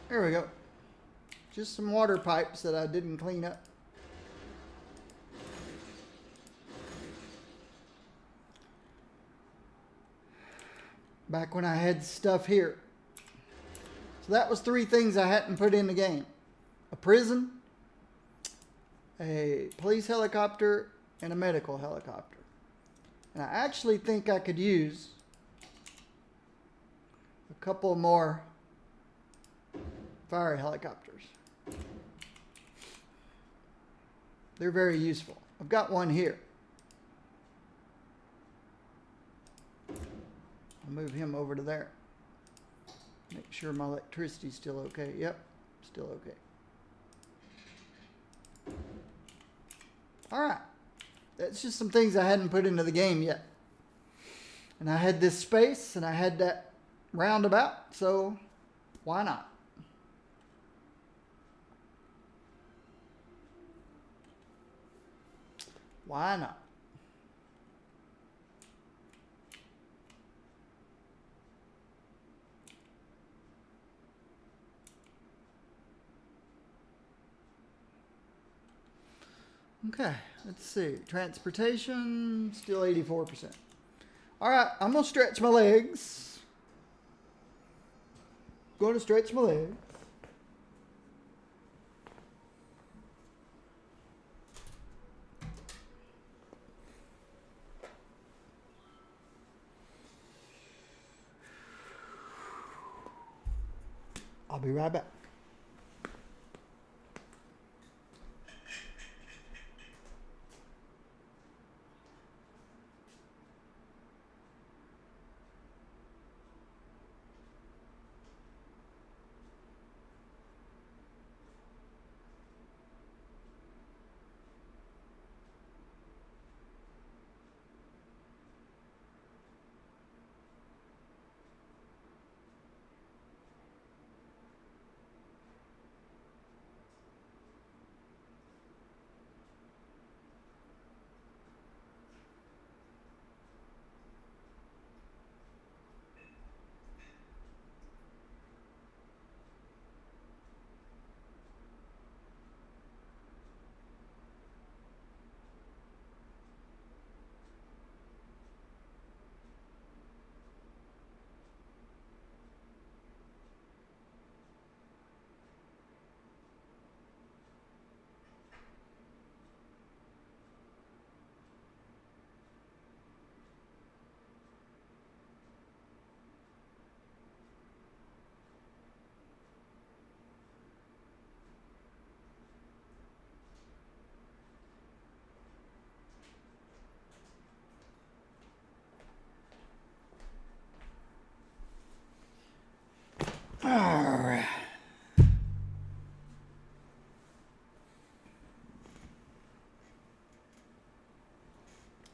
There we go. Just some water pipes that I didn't clean up. Back when I had stuff here. So that was three things I hadn't put in the game. A prison, a police helicopter, and a medical helicopter. And I actually think I could use a couple more fire helicopters. They're very useful. I've got one here. I'll move him over to there. Make sure my electricity's still okay. Yep, still okay. All right. That's just some things I hadn't put into the game yet. And I had this space and I had that roundabout, so why not? Why not? Okay, let's see. Transportation, still 84%. All right, I'm going to stretch my legs. Going to stretch my legs. I'll be right back.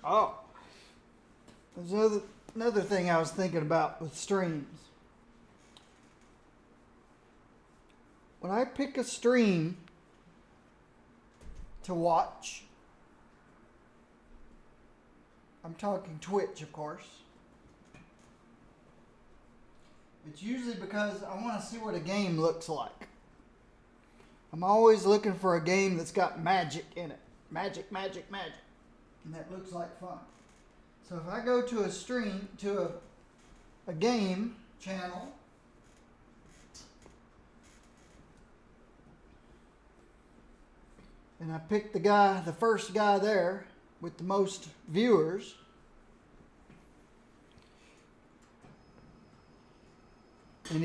Oh, there's another thing I was thinking about with streams. When I pick a stream to watch, I'm talking Twitch, of course. It's usually because I want to see what a game looks like. I'm always looking for a game that's got magic in it. Magic, magic, magic. And that looks like fun. So if I go to a stream, to a game channel, and I pick the first guy there with the most viewers, and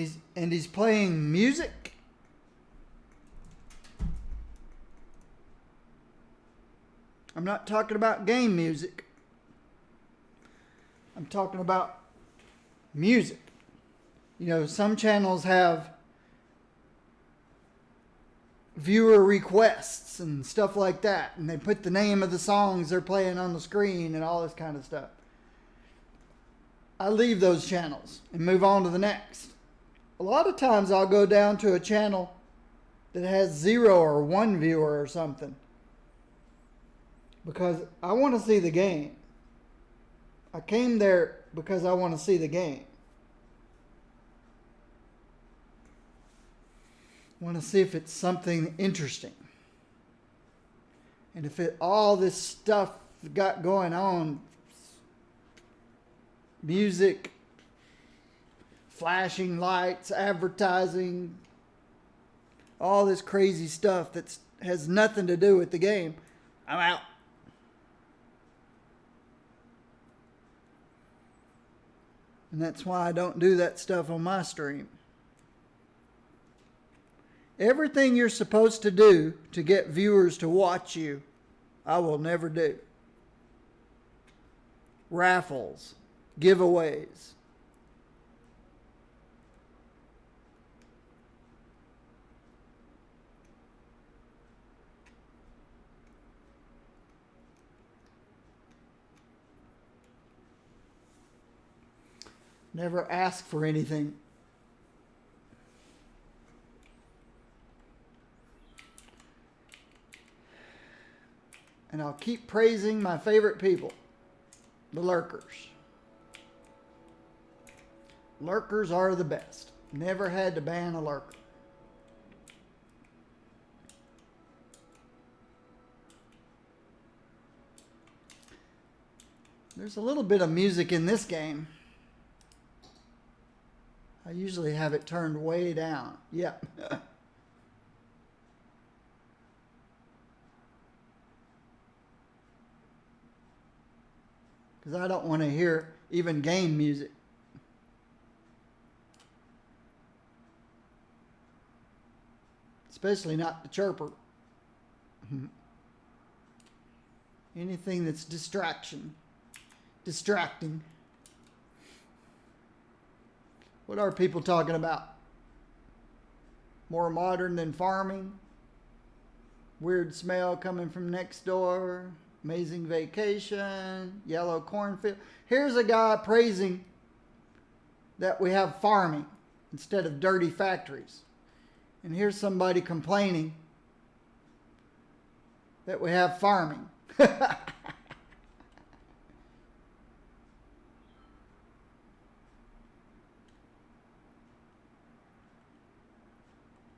he's playing music. I'm not talking about game music. I'm talking about music. You know, some channels have viewer requests and stuff like that, and they put the name of the songs they're playing on the screen and all this kind of stuff. I leave those channels and move on to the next. A lot of times I'll go down to a channel that has 0 or 1 viewer or something, because I want to see the game. I came there because I want to see the game. I want to see if it's something interesting. And if all this stuff got going on, music, flashing lights, advertising, all this crazy stuff that has nothing to do with the game, I'm out. And that's why I don't do that stuff on my stream. Everything you're supposed to do to get viewers to watch you, I will never do. Raffles, giveaways. Never ask for anything. And I'll keep praising my favorite people, the lurkers. Lurkers are the best. Never had to ban a lurker. There's a little bit of music in this game. I usually have it turned way down. Yep. Because I don't want to hear even game music. Especially not the chirper. Anything that's distracting. What are people talking about? More modern than farming? Weird smell coming from next door? Amazing vacation? Yellow cornfield? Here's a guy praising that we have farming instead of dirty factories. And here's somebody complaining that we have farming.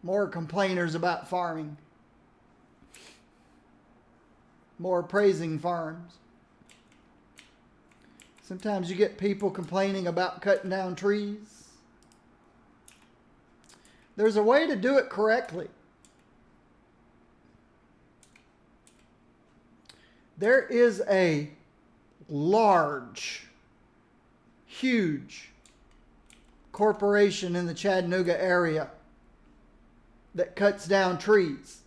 More complainers about farming. More praising farms. Sometimes you get people complaining about cutting down trees. There's a way to do it correctly. There is a large, huge corporation in the Chattanooga area that cuts down trees.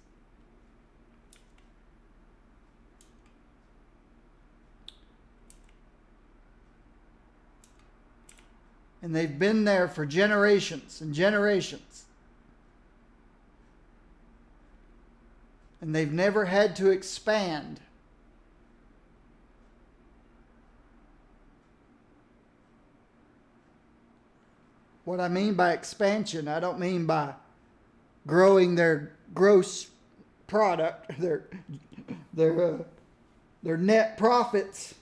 And they've been there for generations and generations. And they've never had to expand. What I mean by expansion, I don't mean by growing their gross product, their net profits.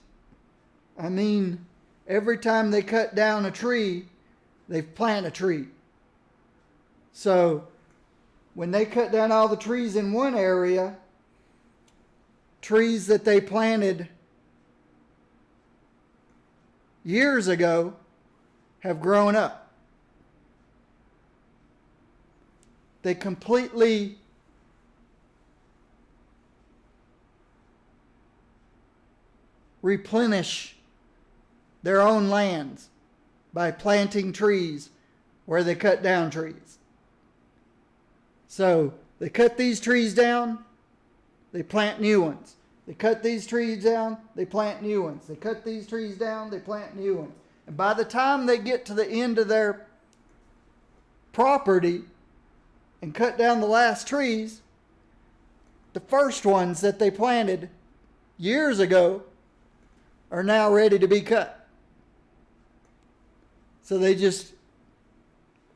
I mean, every time they cut down a tree, they plant a tree. So when they cut down all the trees in one area, trees that they planted years ago have grown up. They completely replenish their own lands by planting trees where they cut down trees. So they cut these trees down, they plant new ones. They cut these trees down, they plant new ones. They cut these trees down, they plant new ones. And by the time they get to the end of their property and cut down the last trees, the first ones that they planted years ago are now ready to be cut. So they just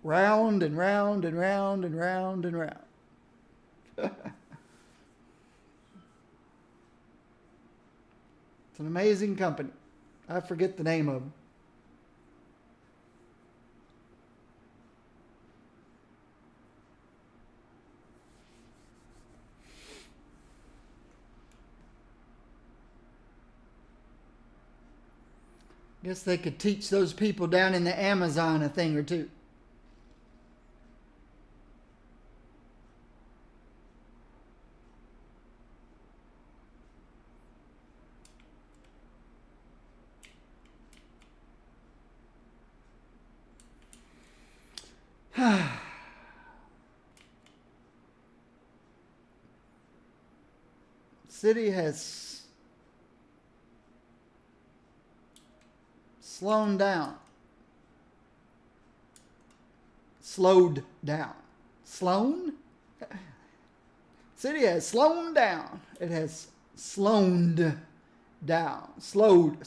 round and round and round and round and round. It's an amazing company. I forget the name of them. Guess they could teach those people down in the Amazon a thing or two. City has slowed down. Slowed down. Slown? City has slowed down. It has slowed down. Slowed.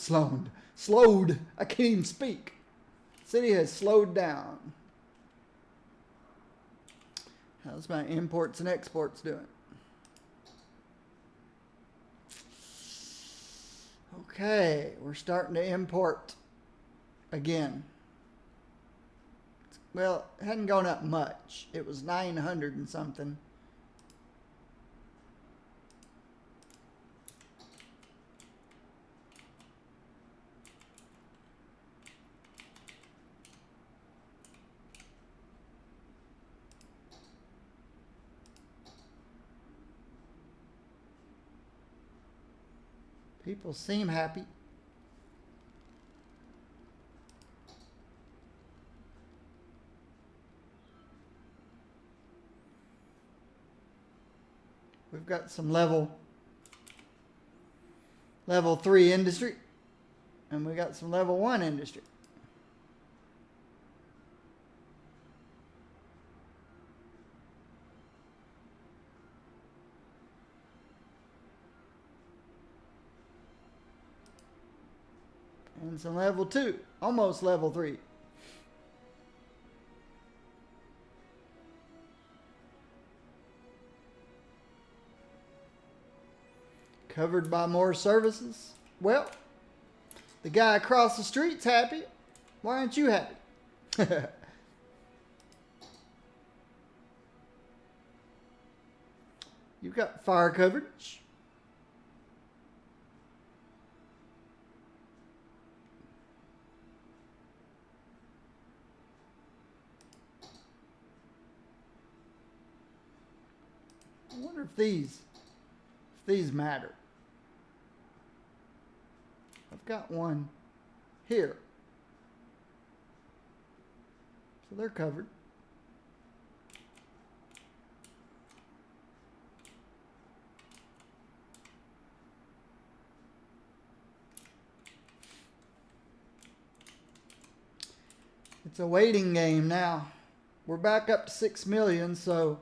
I can't even speak. City has slowed down. How's my imports and exports doing? Okay, we're starting to import again. Well, it hadn't gone up much. It was 900 and something. People seem happy. We've got some level 3 industry, and we got some level 1 industry. And some level 2, almost level 3. Covered by more services? Well, the guy across the street's happy. Why aren't you happy? You've got fire coverage. I wonder if these matter. I've got one here. So they're covered. It's a waiting game now. We're back up to 6 million, so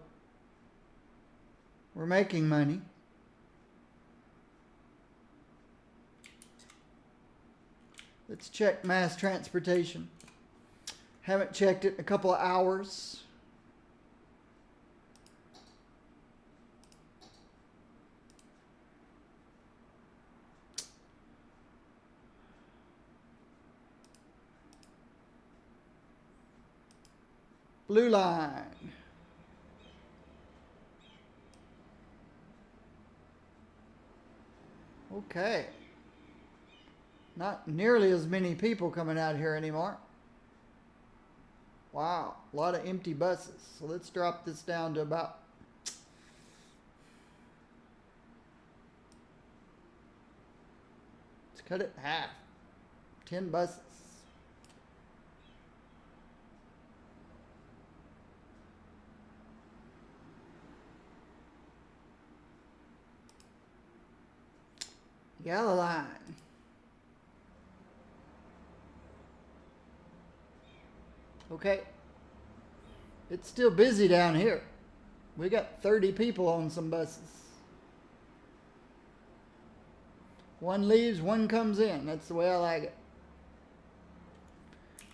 we're making money. Let's check mass transportation. Haven't checked it in a couple of hours. Blue line. Okay. Not nearly as many people coming out here anymore. Wow, a lot of empty buses. So let's drop this down to about cut it in half. 10 buses. Yellow line. Okay. It's still busy down here. We got 30 people on some buses. One leaves, one comes in. That's the way I like it.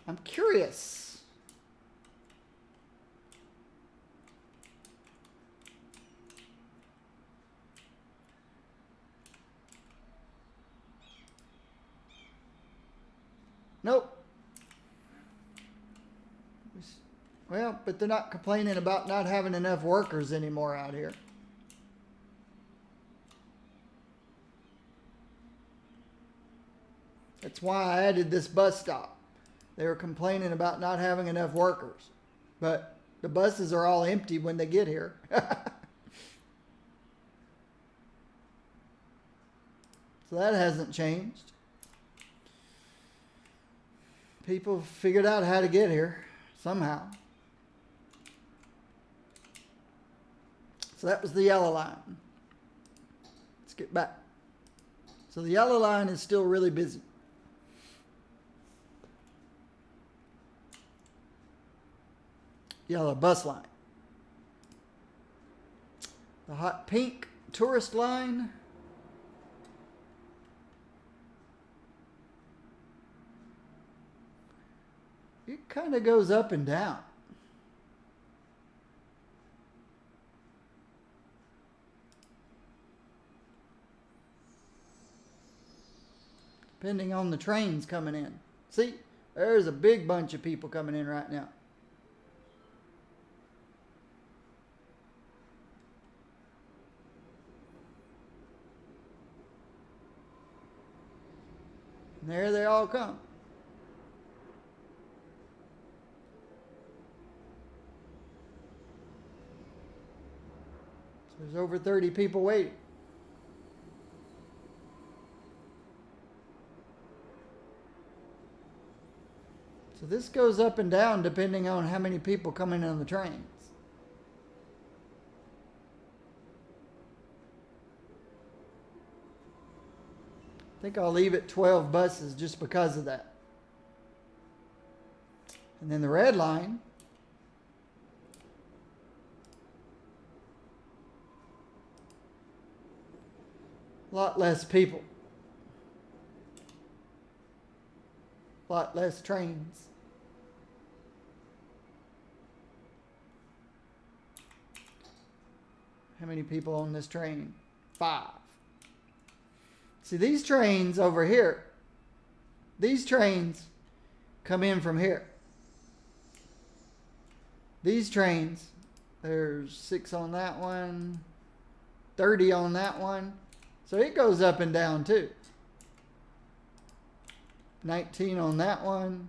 I'm curious. Nope. Well, but they're not complaining about not having enough workers anymore out here. That's why I added this bus stop. They were complaining about not having enough workers. But the buses are all empty when they get here. So that hasn't changed. People figured out how to get here somehow. So that was the yellow line. Let's get back. So the yellow line is still really busy. Yellow bus line. The hot pink tourist line. It kind of goes up and down. Depending on the trains coming in. See, there's a big bunch of people coming in right now. And there they all come. So there's over 30 people waiting. So this goes up and down depending on how many people come in on the trains. I think I'll leave it 12 buses just because of that. And then the red line. A lot less people. A lot less trains. How many people on this train? 5. See, these trains over here, these trains come in from here. These trains, there's 6 on that one, 30 on that one. So it goes up and down too. 19 on that one.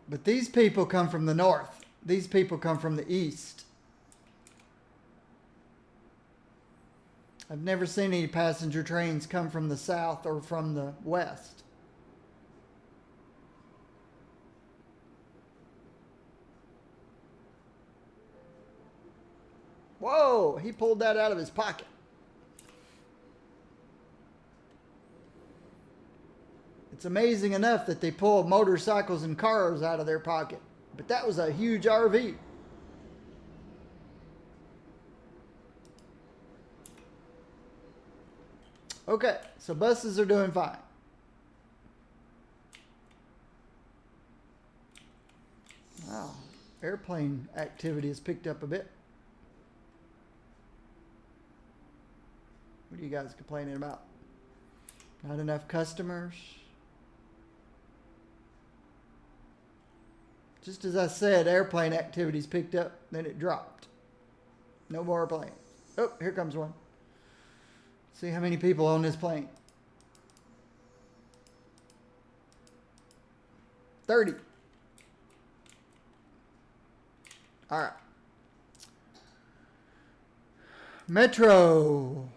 But these people come from the north. These people come from the east. I've never seen any passenger trains come from the south or from the west. Whoa, he pulled that out of his pocket. It's amazing enough that they pull motorcycles and cars out of their pocket. But that was a huge RV. Okay, so buses are doing fine. Wow, airplane activity has picked up a bit. What are you guys complaining about? Not enough customers? Just as I said, airplane activity's picked up, then it dropped. No more planes. Oh, here comes one. See how many people on this plane. 30. All right. Metro.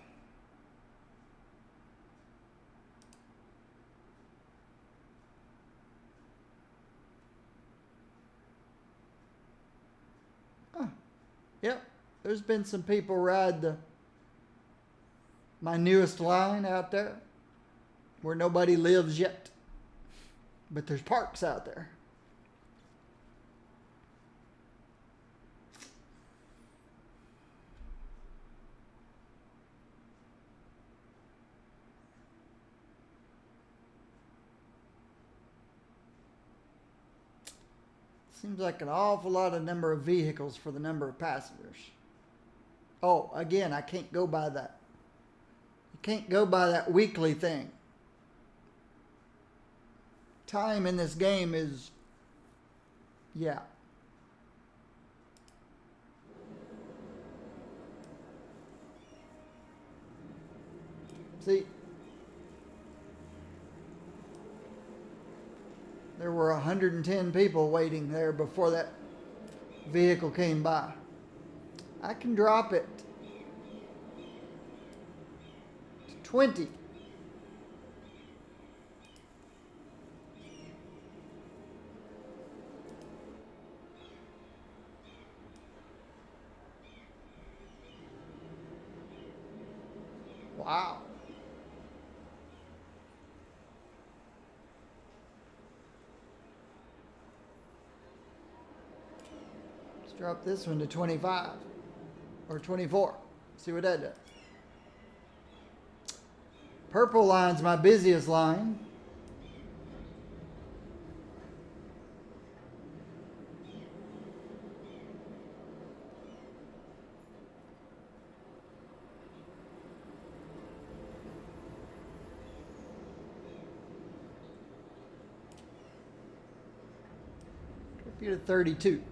Yep. There's been some people ride my newest line out there where nobody lives yet. But there's parks out there. Seems like an awful lot of number of vehicles for the number of passengers. Oh, again, I can't go by that. You can't go by that weekly thing. Time in this game is, yeah. See, there were 110 people waiting there before that vehicle came by. I can drop it to 20. Wow. Let's drop this one to 25 or 24. See what that does. Purple line's my busiest line. Drop you to 32.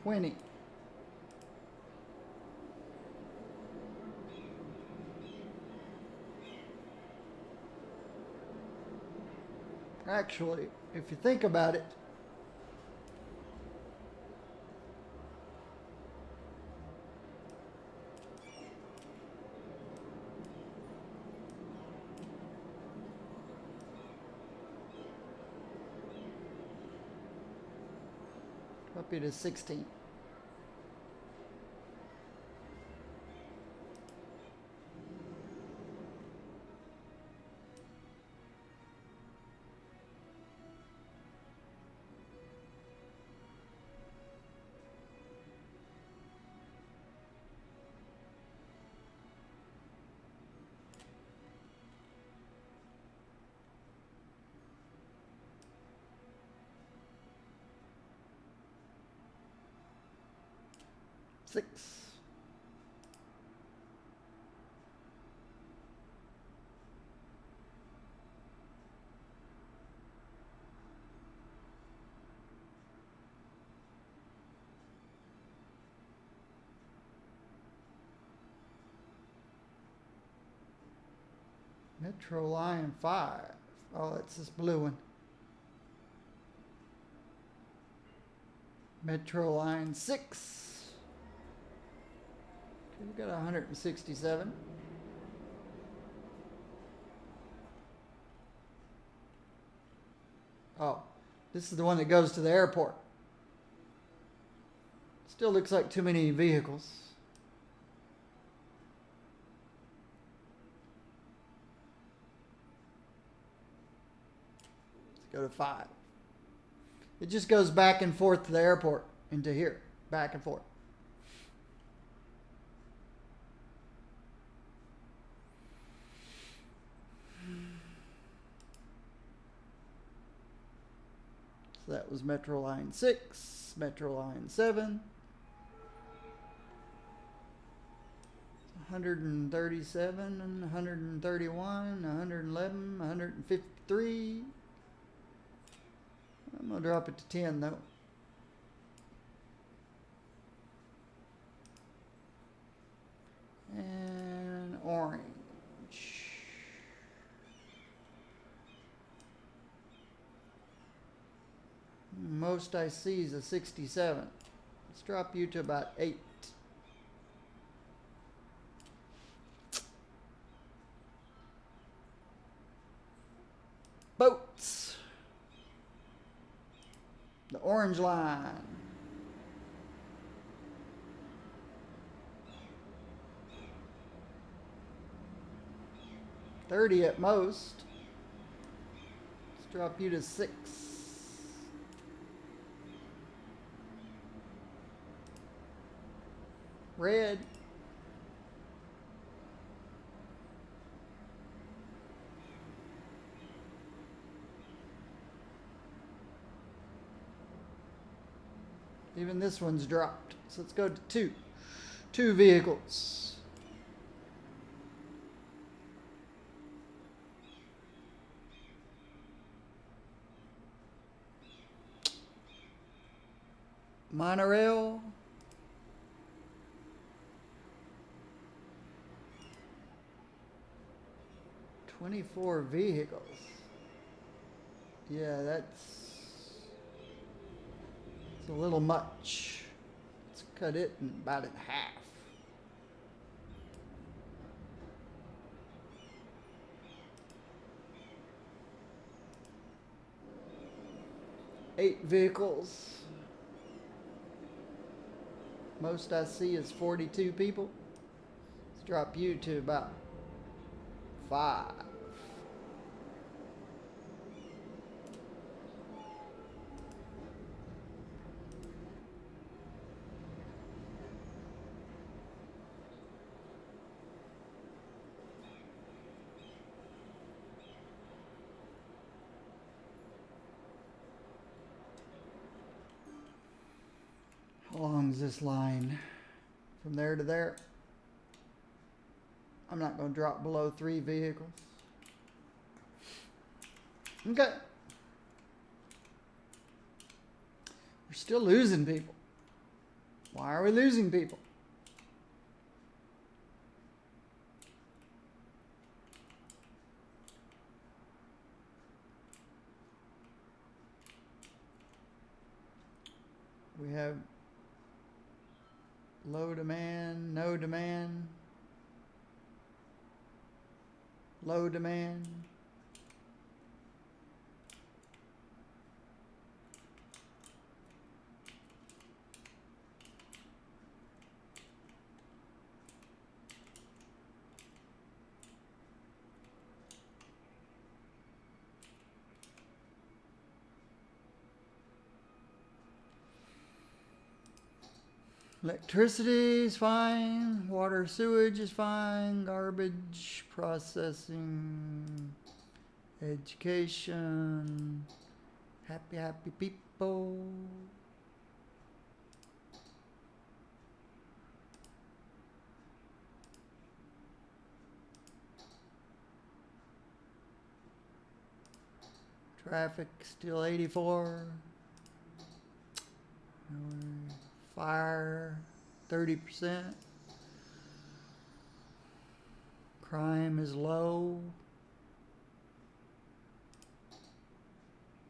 $20. Actually, if you think about it, up it is 16. Six. Metro Line 5. Oh, it's this blue one. Metro Line 6. Okay, we've got 167. Oh, This is the one that goes to the airport. Still looks like too many vehicles. Let's go to 5. It just goes back and forth to the airport into here. Back and forth. So that was Metro Line 6, Metro Line 7. 137, 131, 111, 153. I'm going to drop it to 10 though. And orange. Most I see is a 67. Let's drop you to about 8. Boats. The orange line. $30 at most. Let's drop you to 6. Red. Even this one's dropped. So let's go to 2. 2 vehicles. Monorail. $24 vehicles. Yeah, that's a little much. Let's cut it in about in half. Eight vehicles. Most I see is 42 people. Let's drop you to about 5. How long is this line? From there to there? I'm not going to drop below 3 vehicles. Okay. We're still losing people. Why are we losing people? We have low demand, no demand, low demand. Electricity is fine, water sewage is fine, garbage processing, education, happy people. Traffic still 84. Fire 30%. Crime is low.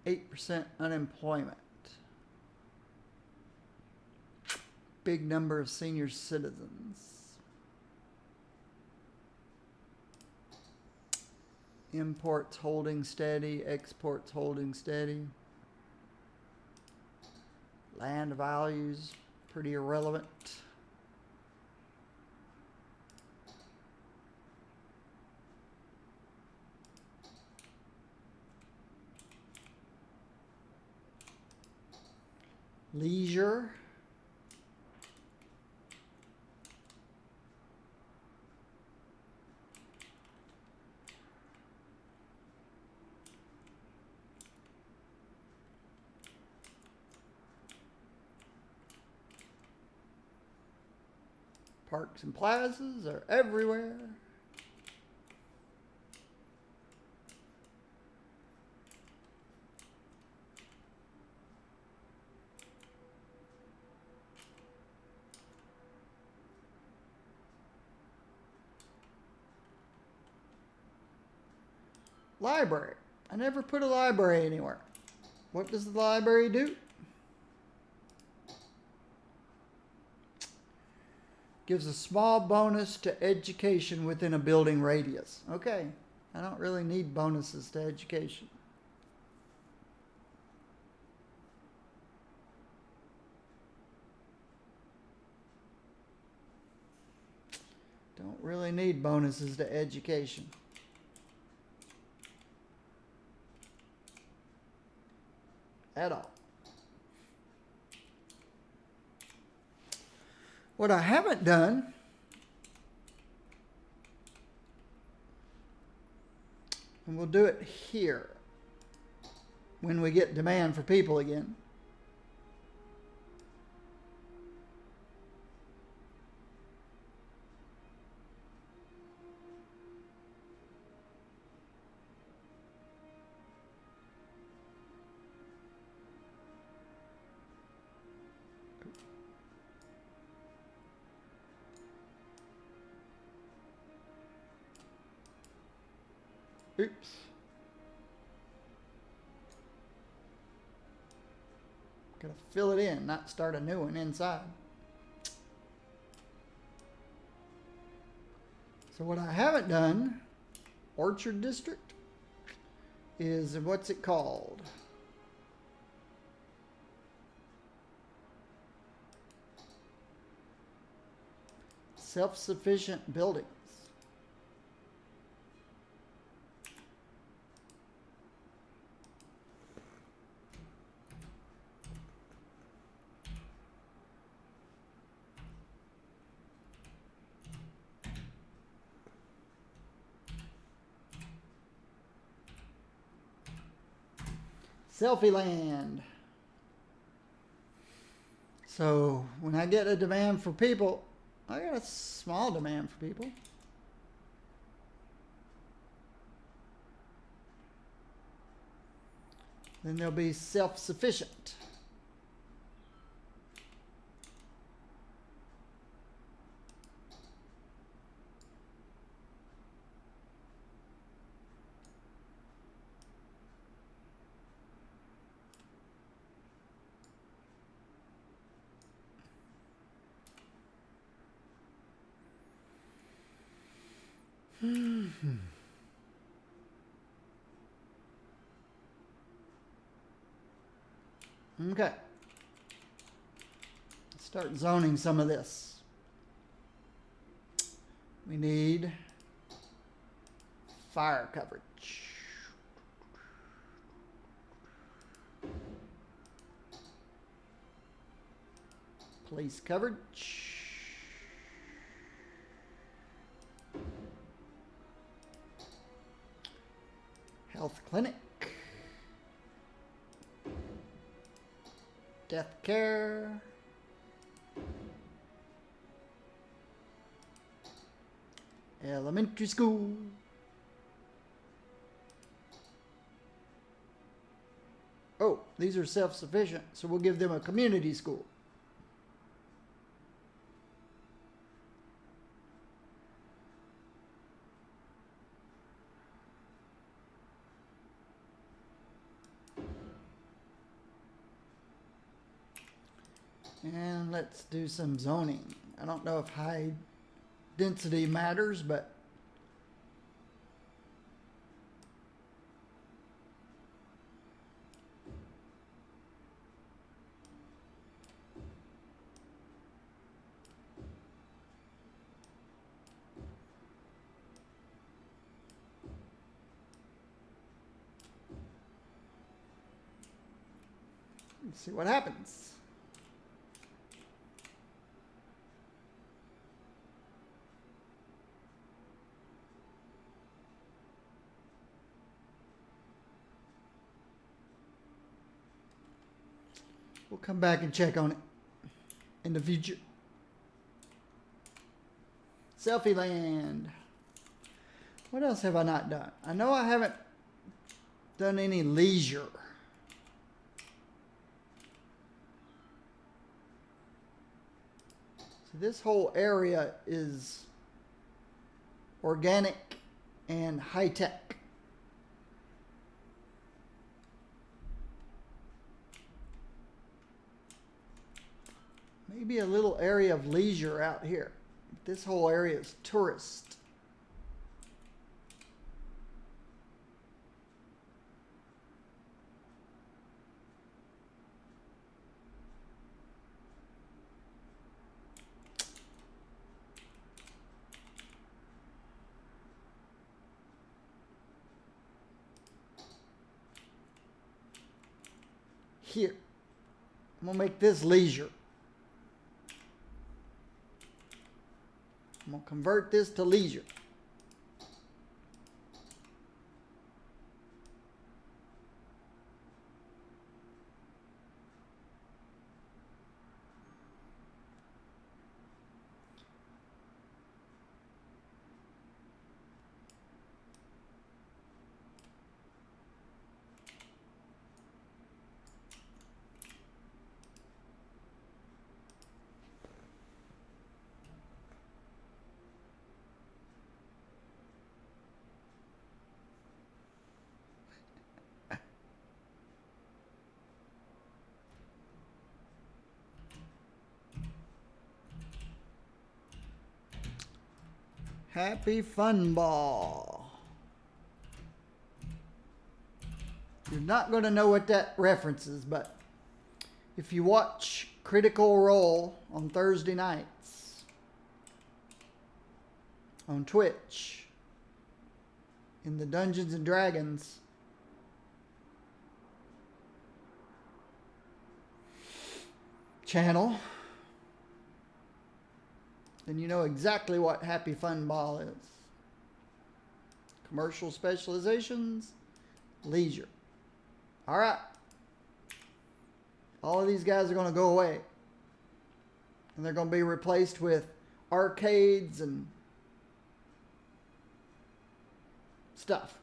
8% unemployment. Big number of senior citizens. Imports holding steady, exports holding steady. Land values, pretty irrelevant. Leisure. Parks and plazas are everywhere. Library. I never put a library anywhere. What does the library do? Gives a small bonus to education within a building radius. Okay, I don't really need bonuses to education. Don't really need bonuses to education. At all. What I haven't done and we'll do it here when we get demand for people again. Oops. Gotta fill it in, not start a new one inside. So what I haven't done, Orchard District, is what's it called? Self-sufficient buildings. Selfie land. So when I get a demand for people, I got a small demand for people. Then they'll be self-sufficient. Okay. Let's start zoning some of this. We need fire coverage. Police coverage. Health clinic. Death care. Elementary school. Oh, these are self-sufficient, so we'll give them a community school. And let's do some zoning. I don't know if high density matters, but Let's see what happens. We'll come back and check on it in the future. Selfie land. What else have I not done? I know I haven't done any leisure. So this whole area is organic and high tech. Maybe a little area of leisure out here. This whole area is tourist. Here. I'm going to make this leisure. I'm going to convert this to leisure. Happy Fun Ball. You're not going to know what that references, but if you watch Critical Role on Thursday nights on Twitch in the Dungeons and Dragons channel, then you know exactly what Happy Fun Ball is. Commercial specializations, leisure. All right. All of these guys are going to go away. And they're going to be replaced with arcades and stuff.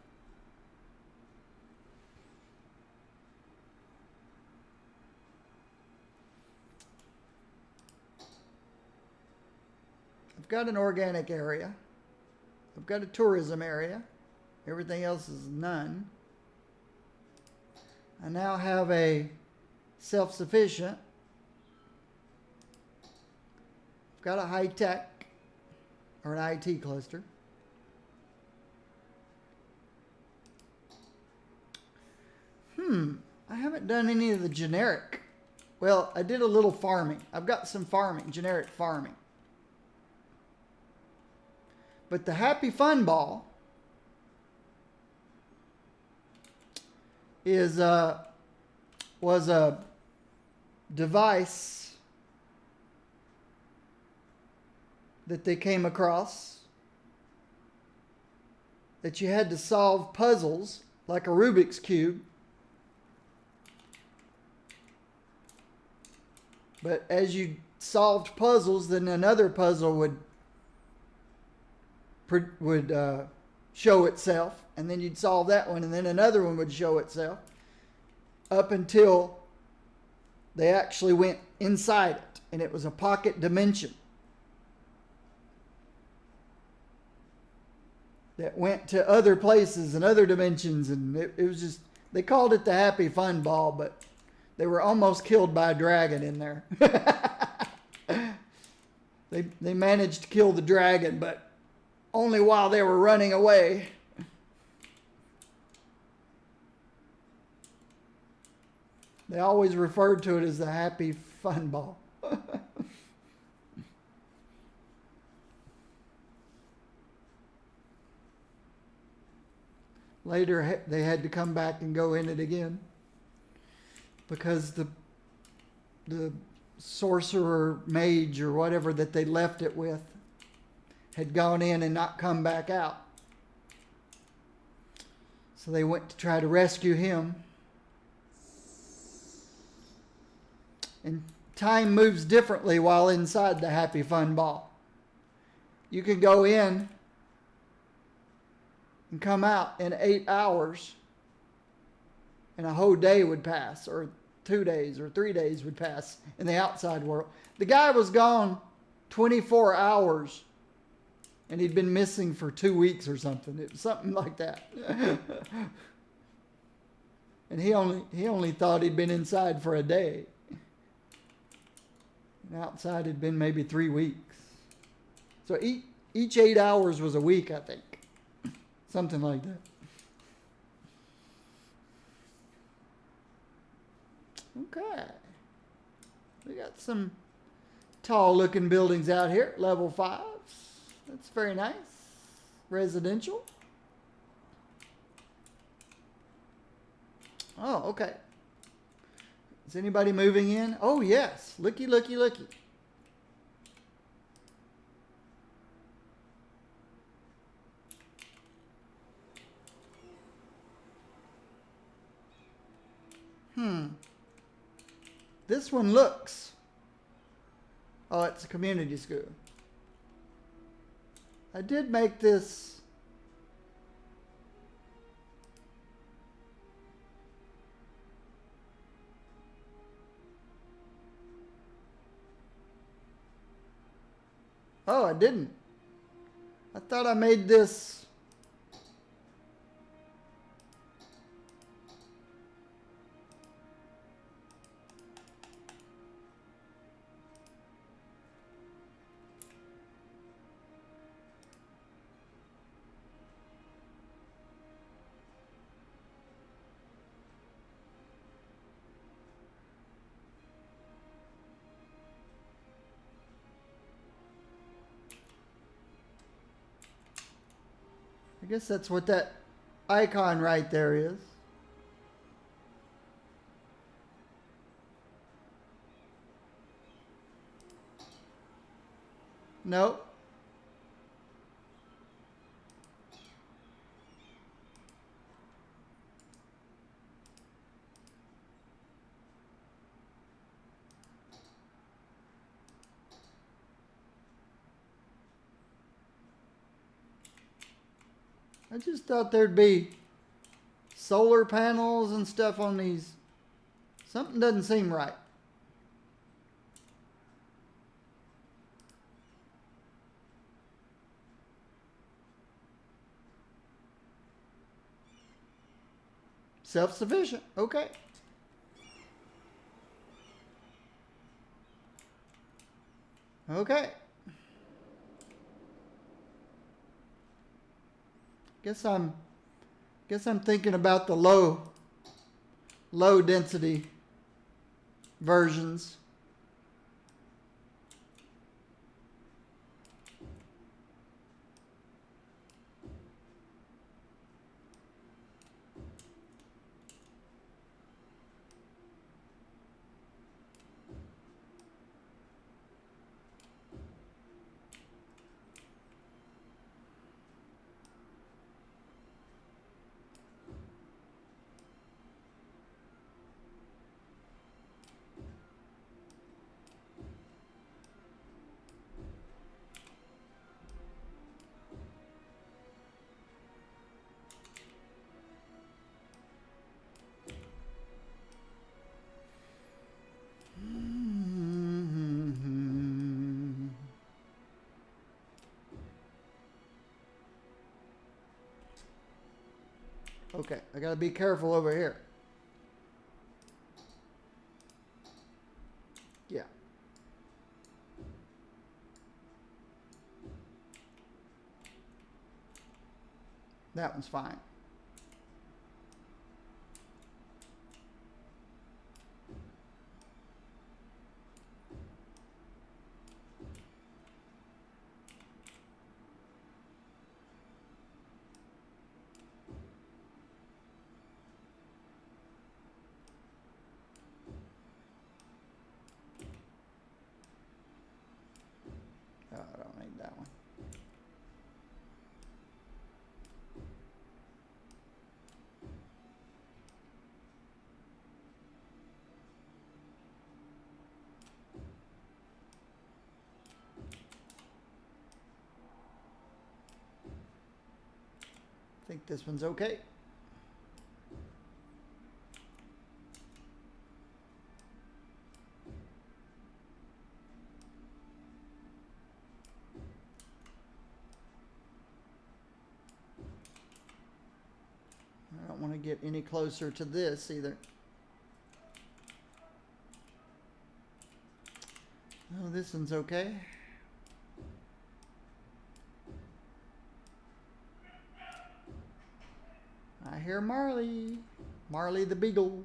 I've got an organic area. I've got a tourism area. Everything else is none. I now have a self-sufficient. I've got a high-tech or an IT cluster. I haven't done any of the generic. Well, I did a little farming. I've got some farming, generic farming. But the Happy Fun Ball was a device that they came across that you had to solve puzzles like a Rubik's Cube. But as you solved puzzles, then another puzzle would show itself, and then you'd solve that one, and then another one would show itself, up until they actually went inside it, and it was a pocket dimension that went to other places and other dimensions, and it was just, they called it the Happy Fun Ball, but they were almost killed by a dragon in there. They managed to kill the dragon, but only while they were running away. They always referred to it as the Happy Fun Ball. Later, they had to come back and go in it again because the the sorcerer mage or whatever that they left it with had gone in and not come back out. So they went to try to rescue him. And time moves differently while inside the Happy Fun Ball. You can go in and come out in 8 hours, and a whole day would pass, or 2 days or 3 days would pass in the outside world. The guy was gone 24 hours, and he'd been missing for 2 weeks or something. It was something like that. And he only thought he'd been inside for a day. And outside had been maybe 3 weeks. So each 8 hours was a week, I think. Something like that. Okay. We got some tall looking buildings out here, level 5s. That's very nice. Residential. Oh, okay. Is anybody moving in? Oh, yes. Looky, looky, looky. This one looks. Oh, it's a community school. I did make this. Oh, I didn't. I thought I made this. I guess that's what that icon right there is. No. I just thought there'd be solar panels and stuff on these. Something doesn't seem right. Self-sufficient. Okay. Okay. Guess I'm thinking about the low density versions. Okay, I gotta be careful over here. Yeah. That one's fine. think this one's okay. I don't want to get any closer to this either. Oh, this one's okay. I hear Marley. Marley the Beagle.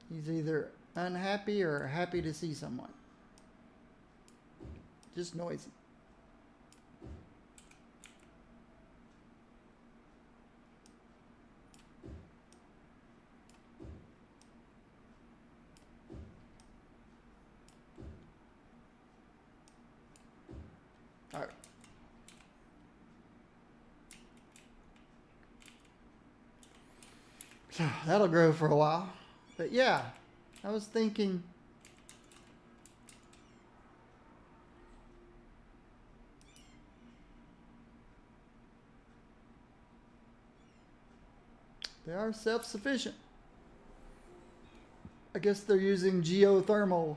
He's either unhappy or happy to see someone. Just noisy. All right. So that'll grow for a while. But yeah, I was thinking they are self-sufficient. I guess they're using geothermal.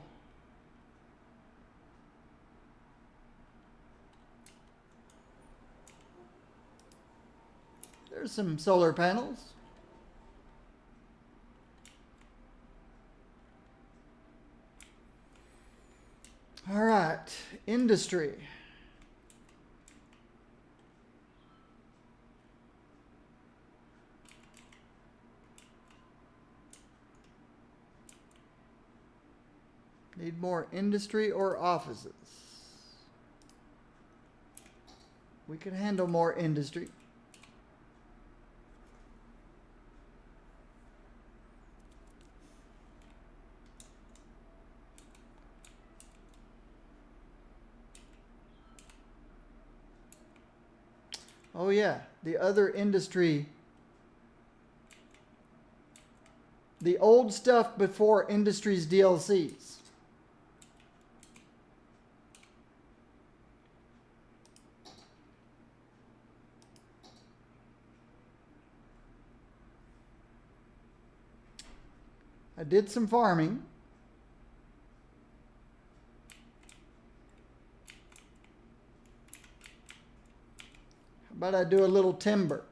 There's some solar panels. All right, industry. Need more industry or offices? We could handle more industry. Oh yeah, the other industry, the old stuff before Industries DLCs. I did some farming. How about I do a little timber?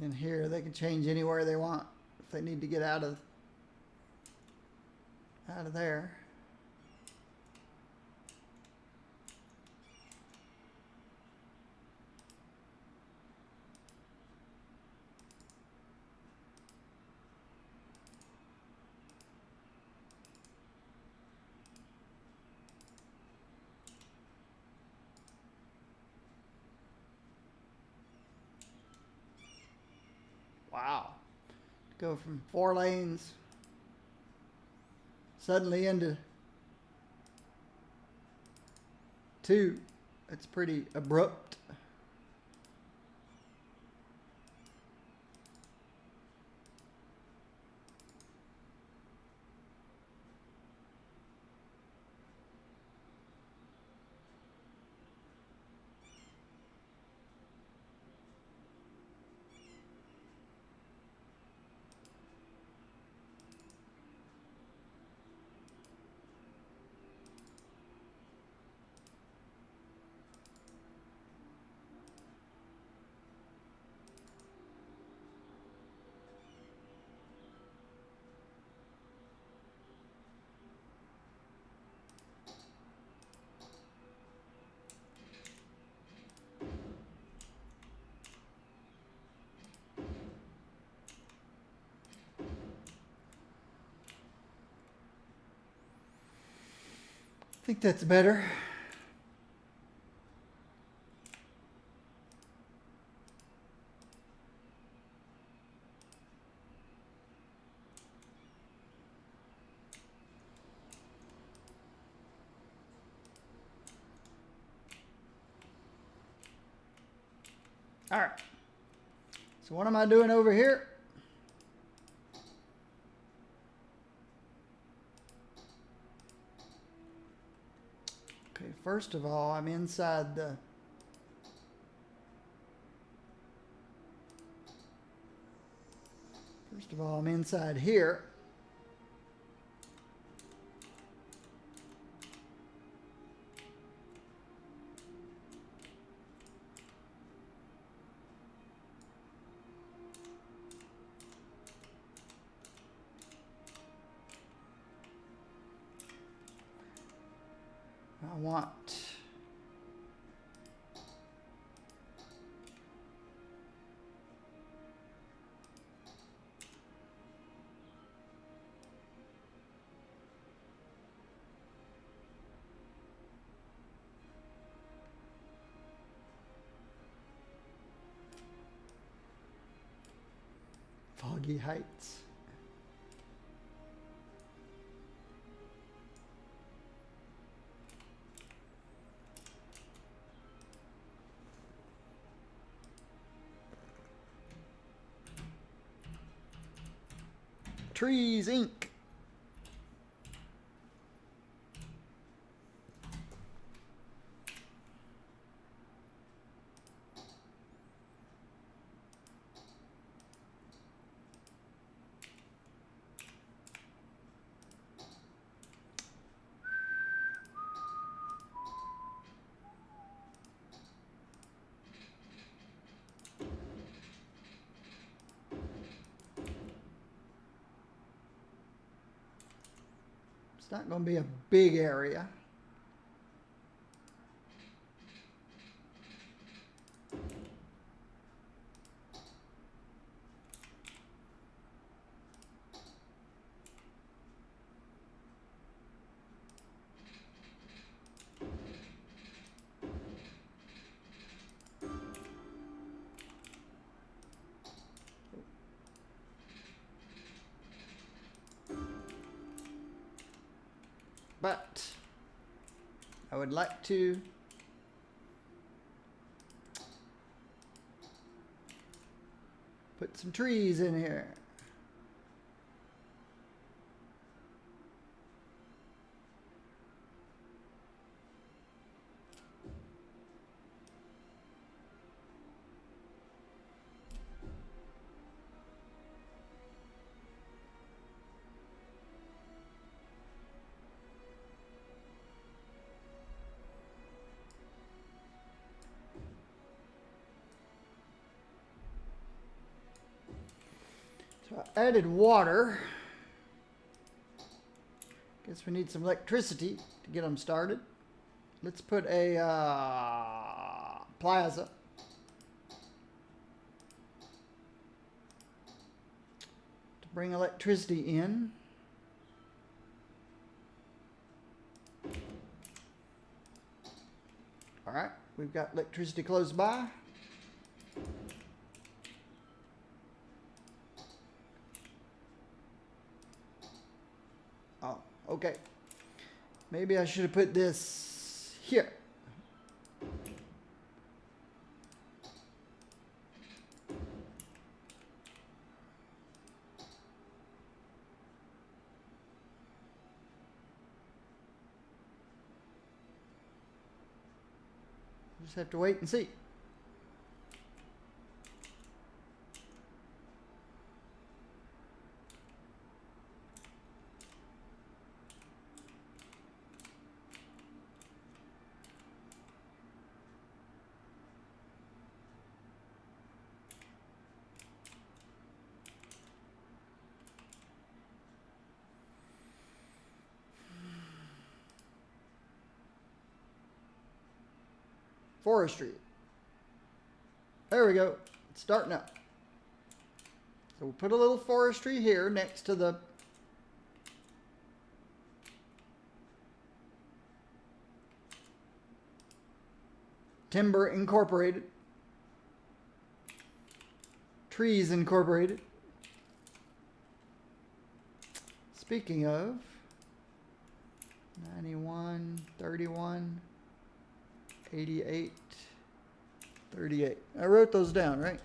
And here they can change anywhere they want if they need to get out of there. Wow. Go from 4 lanes suddenly into 2. It's pretty abrupt. think that's better. All right. So what am I doing over here? Okay, first of all, I'm inside the here. I want Foggy Heights. Trees Inc. It's not going to be a big area. But I would like to put some trees in here. So I added water. Guess we need some electricity to get them started. Let's put a plaza. To bring electricity in. All right, we've got electricity close by. Oh, okay. Maybe I should have put this here. Just have to wait and see. Forestry. There we go. It's starting up. So we'll put a little forestry here next to the Timber Incorporated. Trees Incorporated. Speaking of, 91, 31, 88, 38. I wrote those down, right?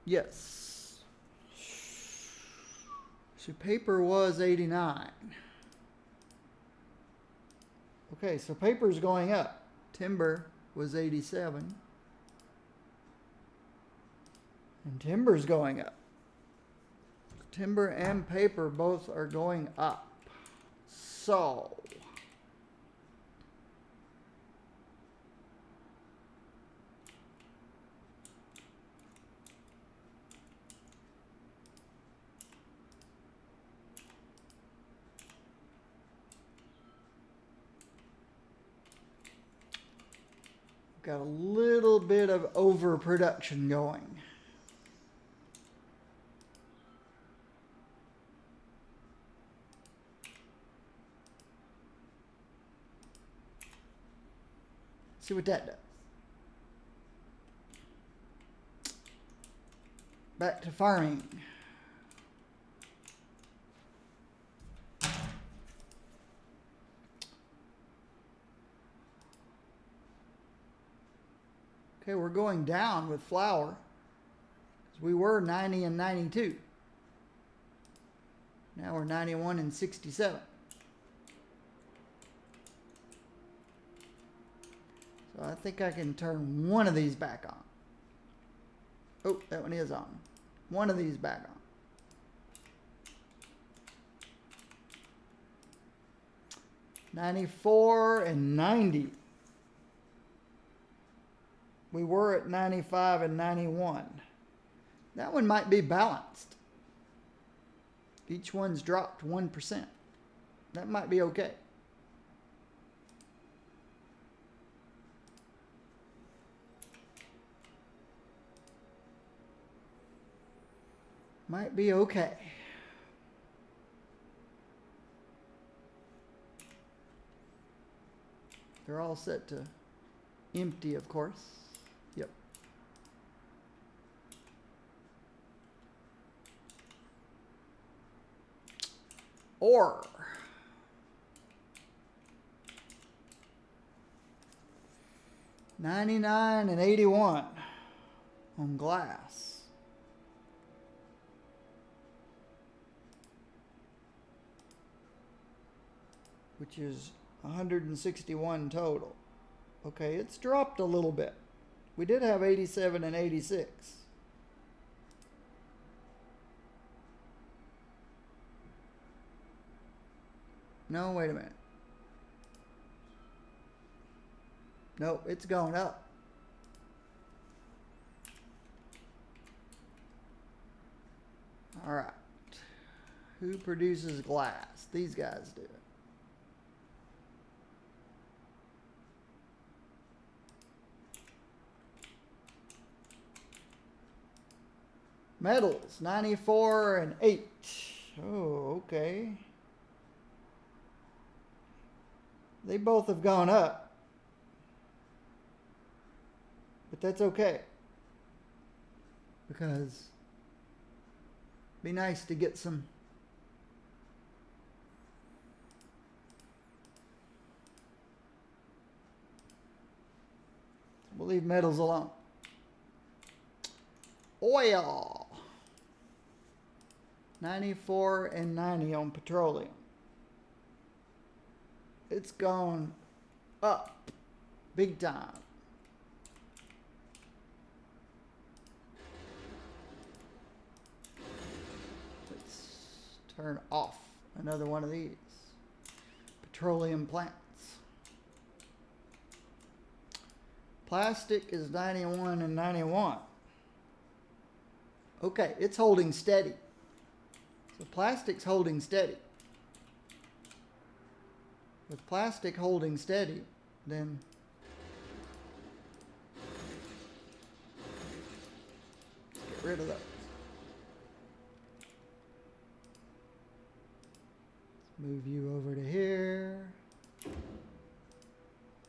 Yes. So paper was 89. Okay, so paper's going up. Timber was 87. And timber's going up. Timber and paper both are going up. So got a little bit of overproduction going. See what that does. Back to farming. Okay, we're going down with flour. We were 90 and 92. Now we're 91 and 67. So I think I can turn one of these back on. Oh, that one is on. One of these back on. $94 and 90. We were at 95 and 91. That one might be balanced. Each one's dropped 1%. That might be okay. Might be okay. They're all set to empty, of course. Yep. Ore. $99 and 81 on glass. Which is 161 total. Okay, it's dropped a little bit. We did have 87 and 86. No, wait a minute. Nope, it's going up. All right. Who produces glass? These guys do. Metals, 94 and 8. Oh, okay. They both have gone up. But that's okay. Because it'd be nice to get some we'll leave metals alone. Oil. 94 and 90 on petroleum. It's gone up big time. Let's turn off another one of these petroleum plants. Plastic is 91 and 91. Okay, it's holding steady. So plastic's holding steady. With plastic holding steady, then let's get rid of those. Let's move you over to here.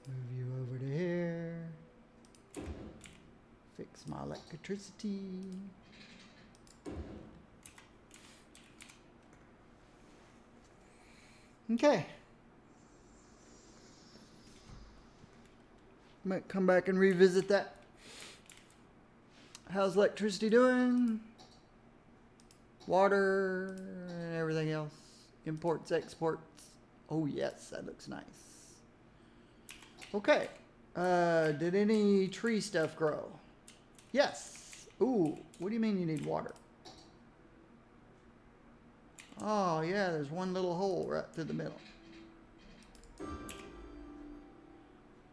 Move you over to here. That's my electricity. Okay. Might come back and revisit that. How's electricity doing? Water and everything else. Imports, exports. Oh yes, that looks nice. Okay. Did any tree stuff grow? Yes. Ooh, what do you mean you need water? Oh yeah, there's one little hole right through the middle.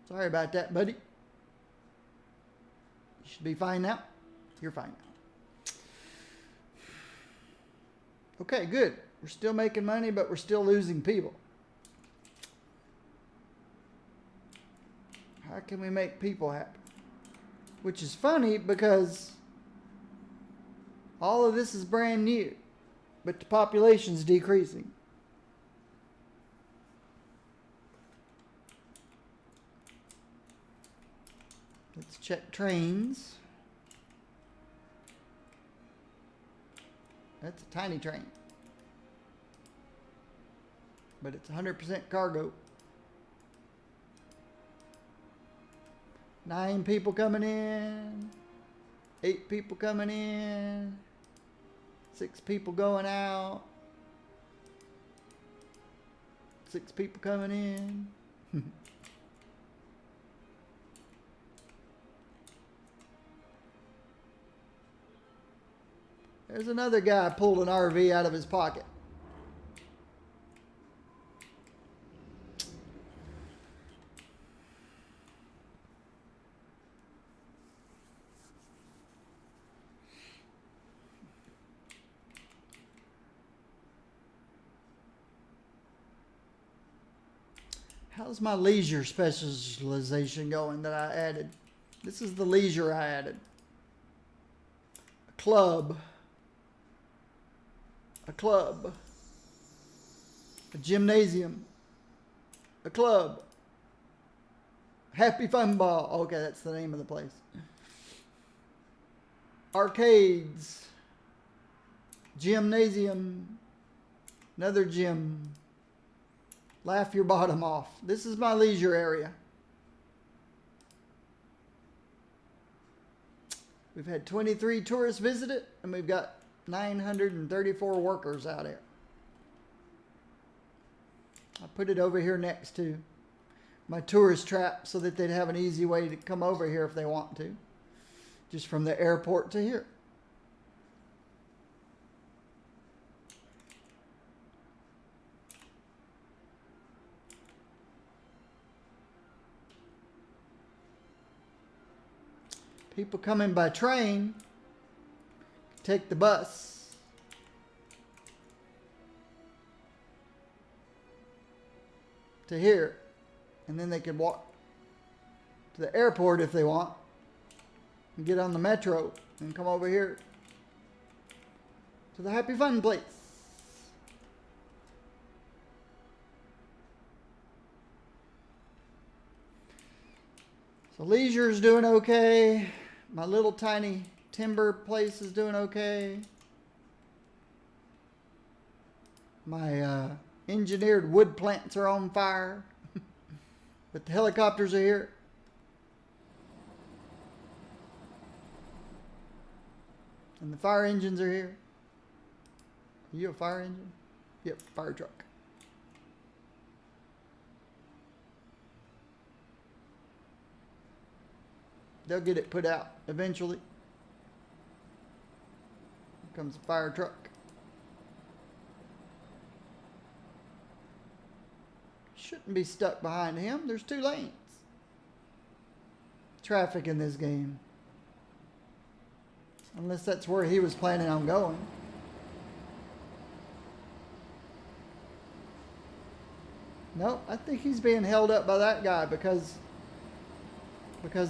Sorry about that, buddy. You should be fine now. You're fine now. Okay, good. We're still making money, but we're still losing people. How can we make people happy? Which is funny because all of this is brand new, but the population's decreasing. Let's check trains. That's a tiny train. But it's 100% cargo. 9 people coming in. 8 people coming in. 6 people going out. 6 people coming in. There's another guy pulled an RV out of his pocket. How's my leisure specialization going that I added? This is the leisure I added. A club. A club. A gymnasium. A club. Happy Fun Ball. Okay, that's the name of the place. Arcades. Gymnasium. Another gym. Laugh your bottom off. This is my leisure area. We've had 23 tourists visit it, and we've got 934 workers out here. I put it over here next to my tourist trap so that they'd have an easy way to come over here if they want to. Just from the airport to here. People coming by train take the bus. To here. And then they can walk to the airport if they want. And get on the metro and come over here to the Happy Fun place. So leisure's doing okay. My little tiny timber place is doing okay. My engineered wood plants are on fire. But the helicopters are here. And the fire engines are here. Are you a fire engine? Yep, fire truck. They'll get it put out eventually. Here comes the fire truck. Shouldn't be stuck behind him. There's 2 lanes. Traffic in this game. Unless that's where he was planning on going. Nope, I think he's being held up by that guy because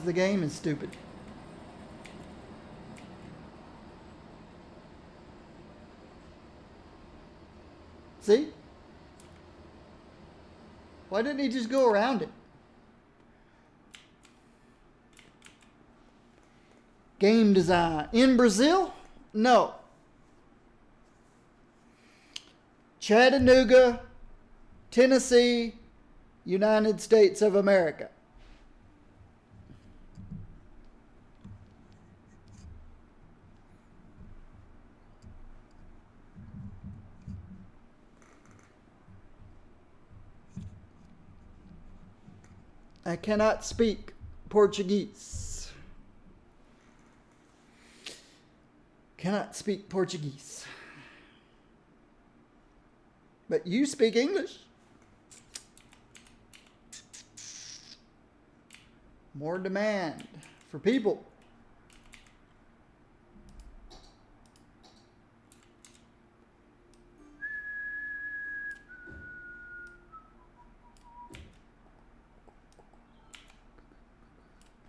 the game is stupid. See? Why didn't he just go around it? Game design. In Brazil? No. Chattanooga, Tennessee, United States of America. I cannot speak Portuguese. Cannot speak Portuguese. But you speak English. More demand for people.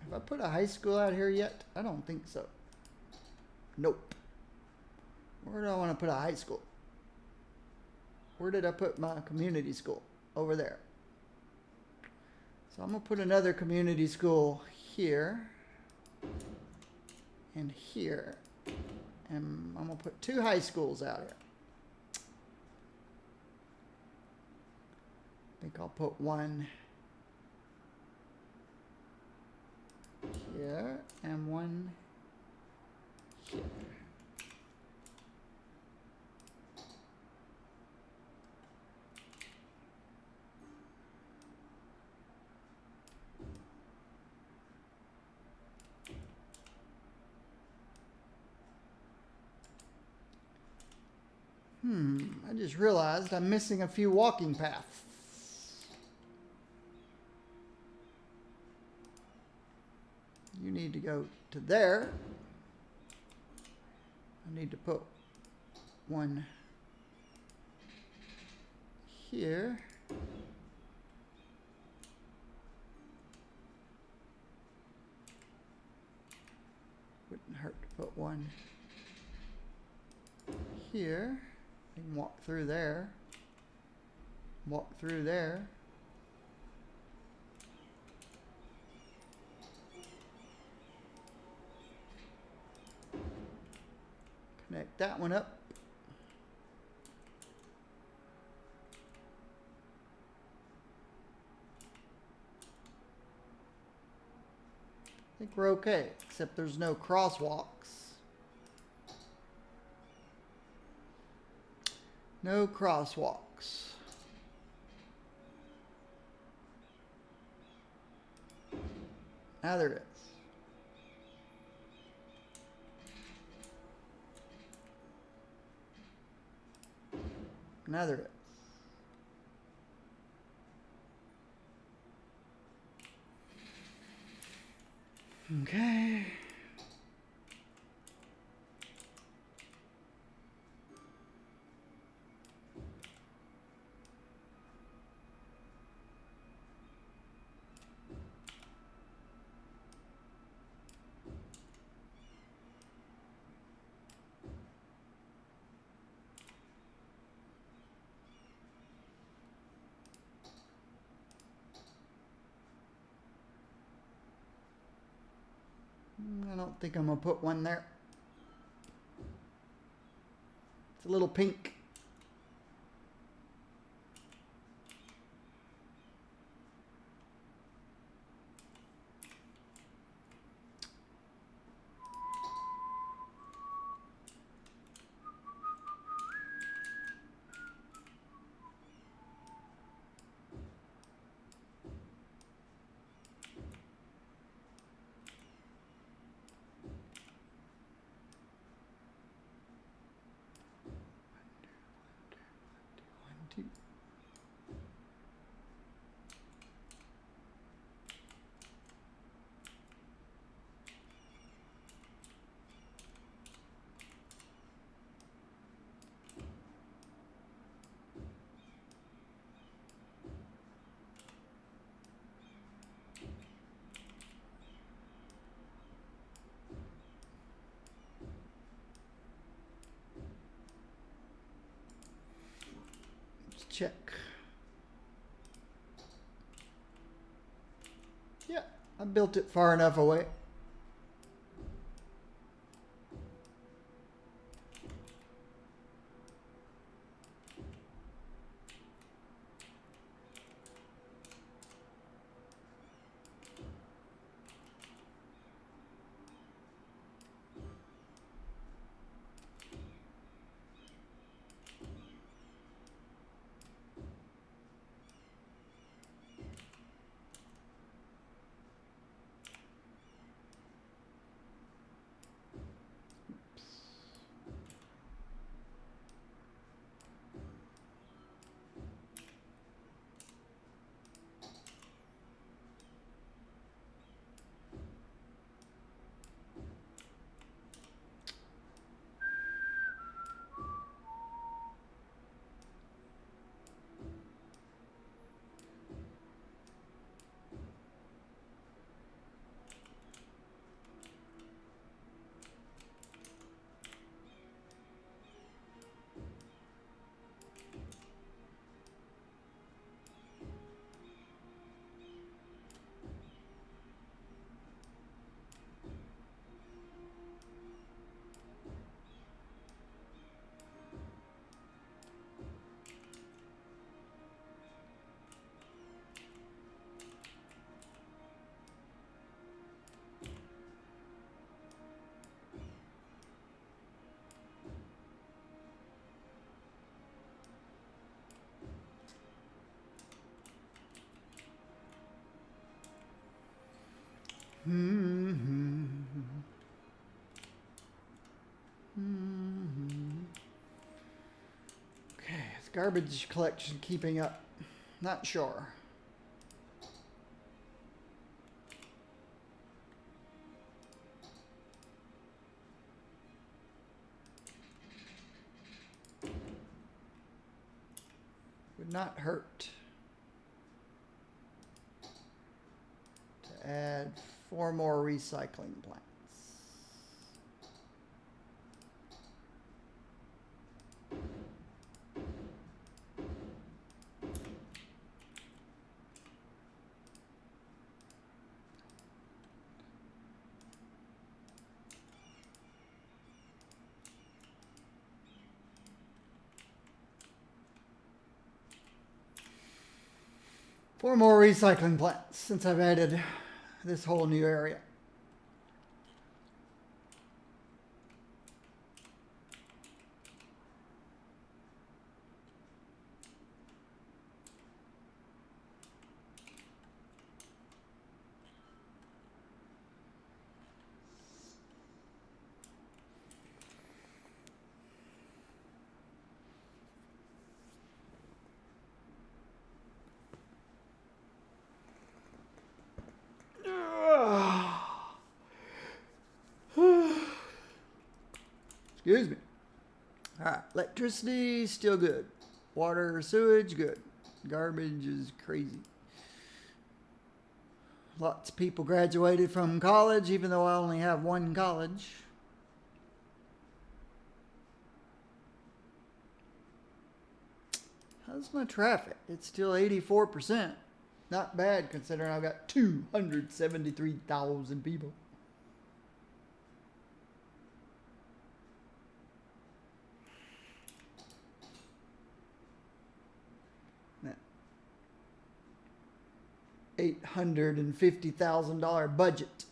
Have I put a high school out here yet? I don't think so. Nope. Where do I want to put a high school? Where did I put my community school? Over there. So I'm going to put another community school here. And here. And I'm going to put 2 high schools out here. I think I'll put one here and one here. I just realized I'm missing a few walking paths. You need to go to there. I need to put one here. Wouldn't hurt to put one here. You can walk through there. Walk through there. Connect that one up. I think we're okay, except there's no crosswalks. No crosswalks. Now there is. Now there is. Okay. I don't think I'm going to put one there. It's a little pink. Check. Yeah, I built it far enough away. Okay, is garbage collection keeping up? Not sure. Would not hurt to add 4 more recycling plants. Four more recycling plants since I've added this whole new area. Excuse me. All right, electricity, still good. Water, sewage, good. Garbage is crazy. Lots of people graduated from college, even though I only have one college. How's my traffic? It's still 84%. Not bad considering I've got 273,000 people. $850,000 budget.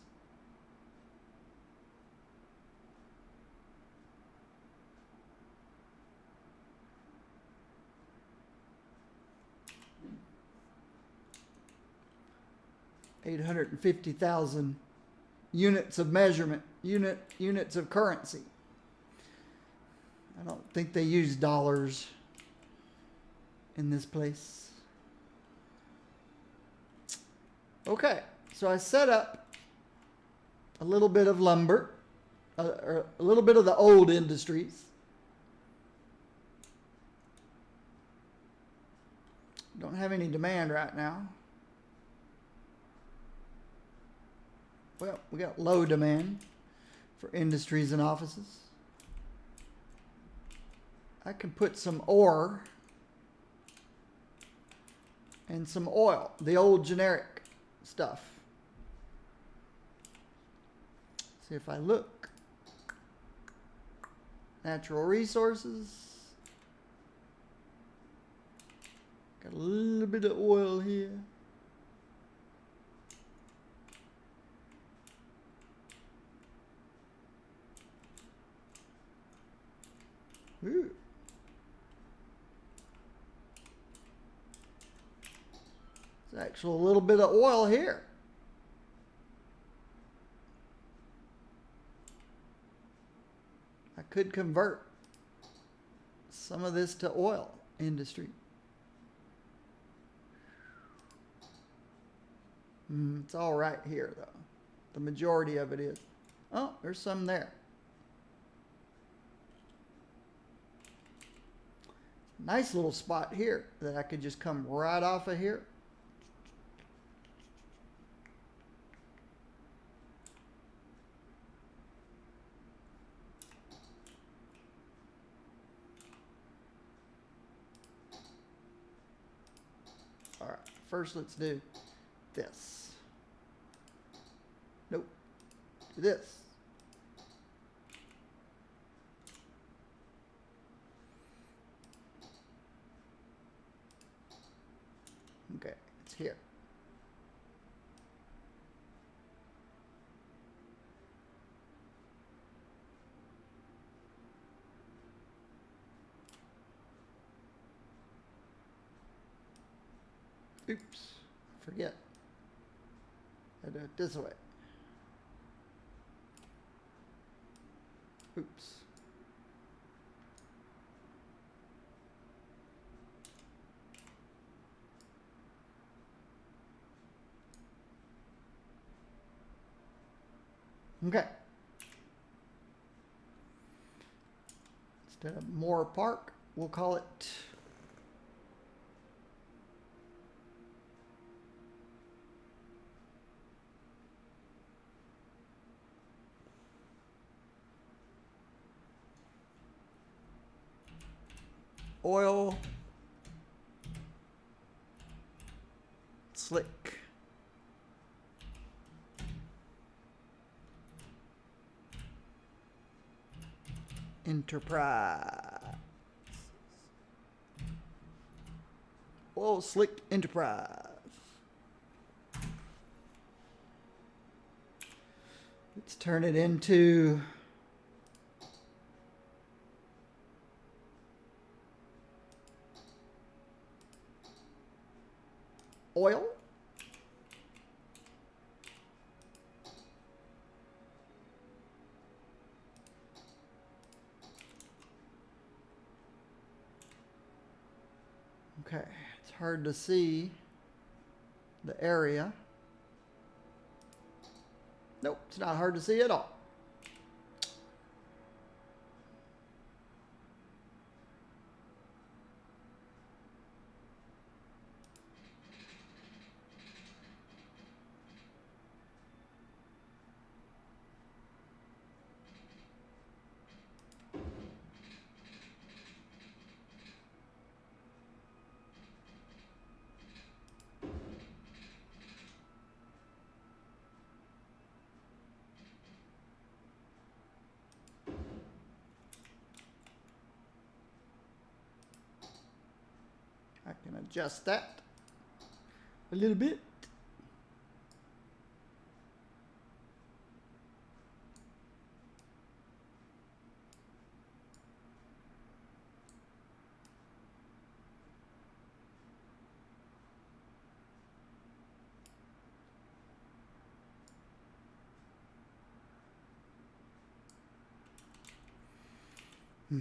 $850,000 units of measurement, units of currency. I don't think they use dollars in this place. Okay, so I set up a little bit of lumber, or a little bit of the old industries. Don't have any demand right now. Well, we got low demand for industries and offices. I can put some ore and some oil, the old generic stuff. See if I look. Natural resources. Got a little bit of oil here. Ooh. There's actually a little bit of oil here. I could convert some of this to oil industry. It's all right here, though. The majority of it is. Oh, there's some there. Nice little spot here that I could just come right off of here. All right, first let's do this. Nope, do this. Okay, it's here. Oops, forget. I do it this way. Oops. Okay. Instead of Moore Park, we'll call it Oil Slick Enterprise. Oil Slick Enterprise. Let's turn it into oil. Okay, it's hard to see the area. Nope, it's not hard to see at all. I can adjust that a little bit.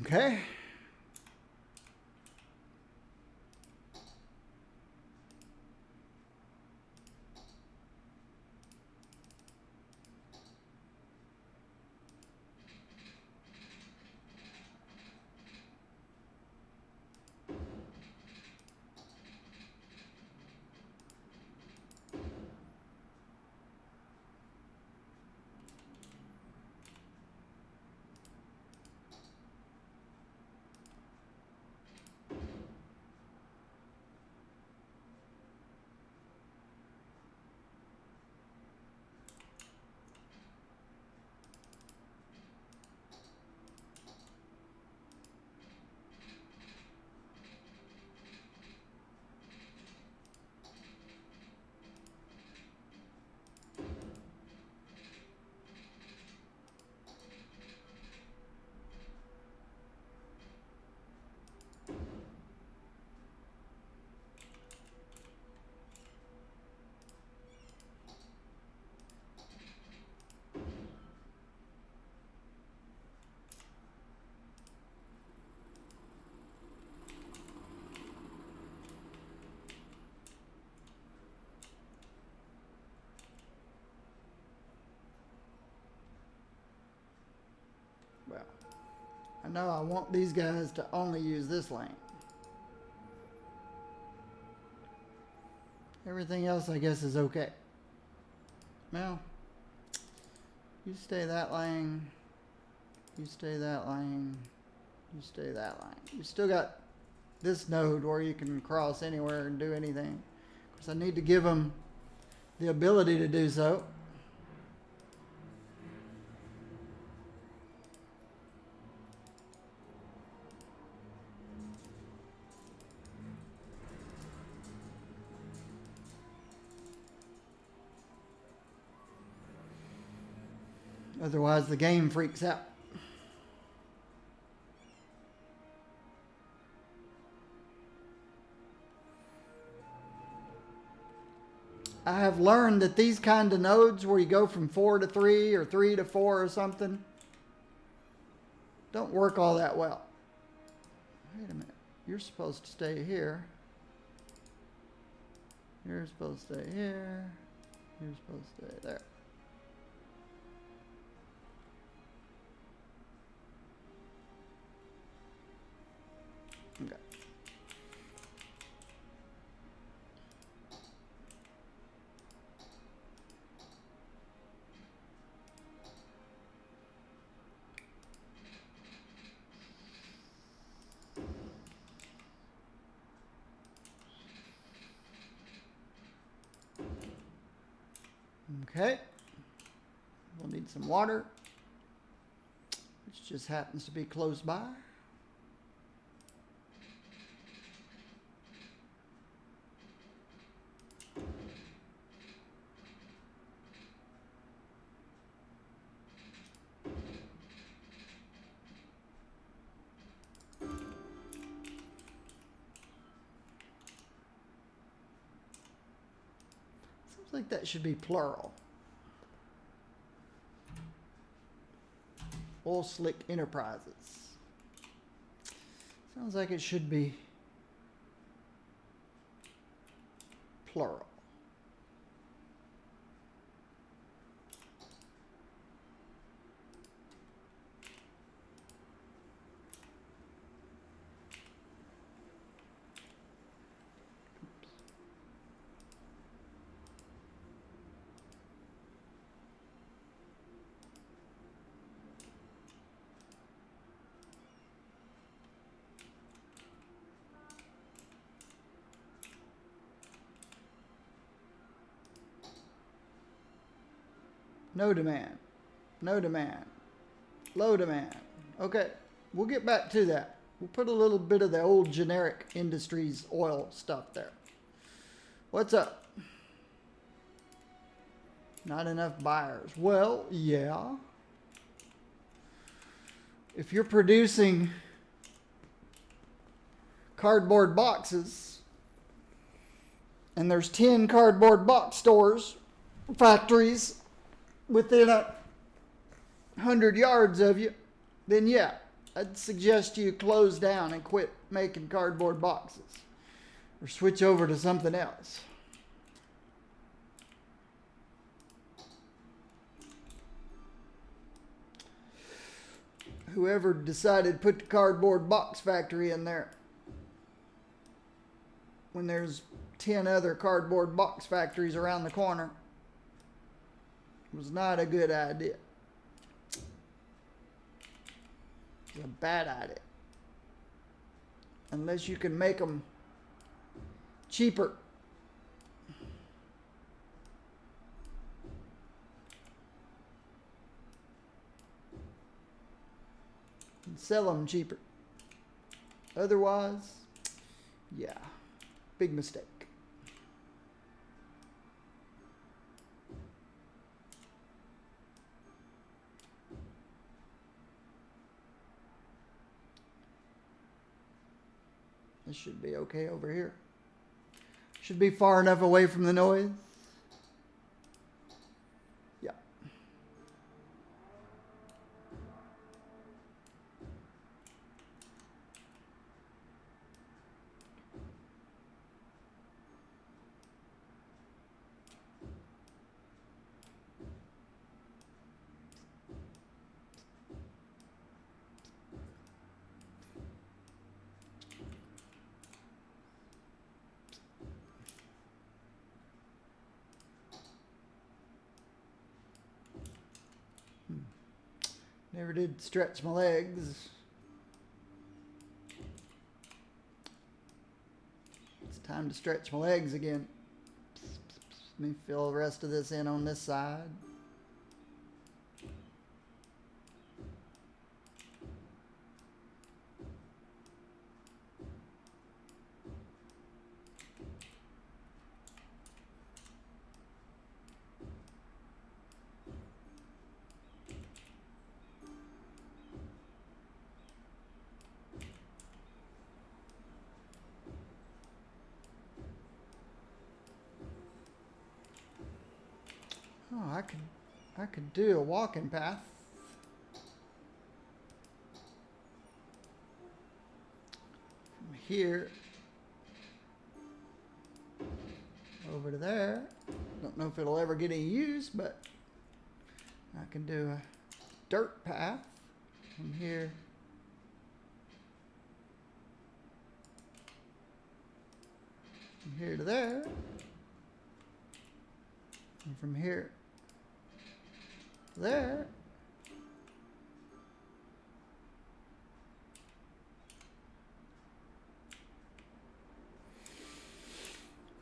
Okay. Well, I know I want these guys to only use this lane. Everything else, I guess, is okay. Well, you stay that lane. You stay that lane. You stay that lane. You still got this node where you can cross anywhere and do anything. Of course, I need to give them the ability to do so. Otherwise, the game freaks out. I have learned that these kind of nodes where you go from 4 to 3 or 3 to 4 or something, don't work all that well. Wait a minute. You're supposed to stay here. You're supposed to stay here. You're supposed to stay there. Okay. Okay. We'll need some water, which just happens to be close by. Seems like that should be plural. Oil Slick Enterprises. Sounds like it should be plural. No demand. No demand. Low demand. Okay, we'll get back to that. We'll put a little bit of the old generic industries oil stuff there. What's up? Not enough buyers. Well, yeah. If you're producing cardboard boxes and there's 10 cardboard box stores, factories, within 100 yards of you, then yeah, I'd suggest you close down and quit making cardboard boxes or switch over to something else. Whoever decided to put the cardboard box factory in there when there's 10 other cardboard box factories around the corner was not a good idea. It's a bad idea. Unless you can make them cheaper. And sell them cheaper. Otherwise, yeah, big mistake. This should be okay over here. Should be far enough away from the noise. Yeah. Never did stretch my legs. It's time to stretch my legs again. Let me fill the rest of this in on this side. Oh, I could do a walking path. here over to there. Don't know if it'll ever get any use, but I can do a dirt path from here to there, and from here to there.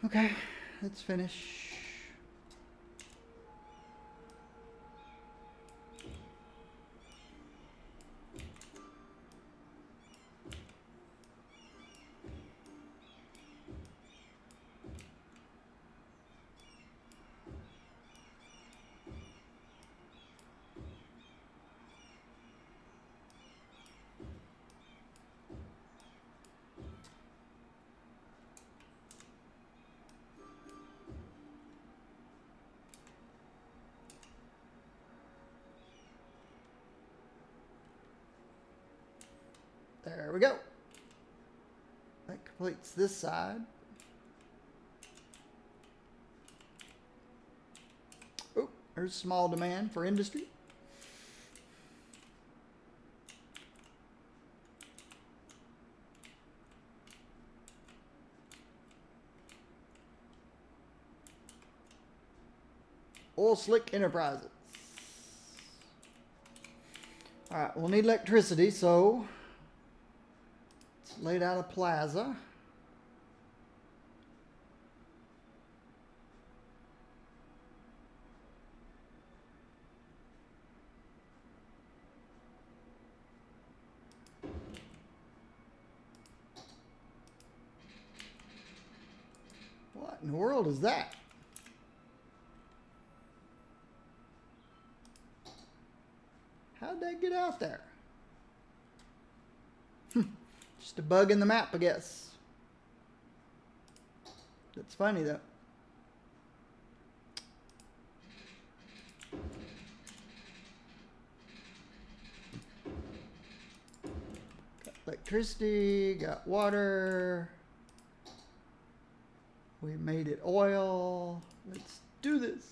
Okay, let's finish. There we go. That completes this side. Oh, there's small demand for industry. Oil Slick Enterprises. All right, we'll need electricity, so let's lay down a plaza. What in the world is that? How'd that get out there? Just a bug in the map, I guess. That's funny, though. Got electricity, got water. We made it oil. Let's do this.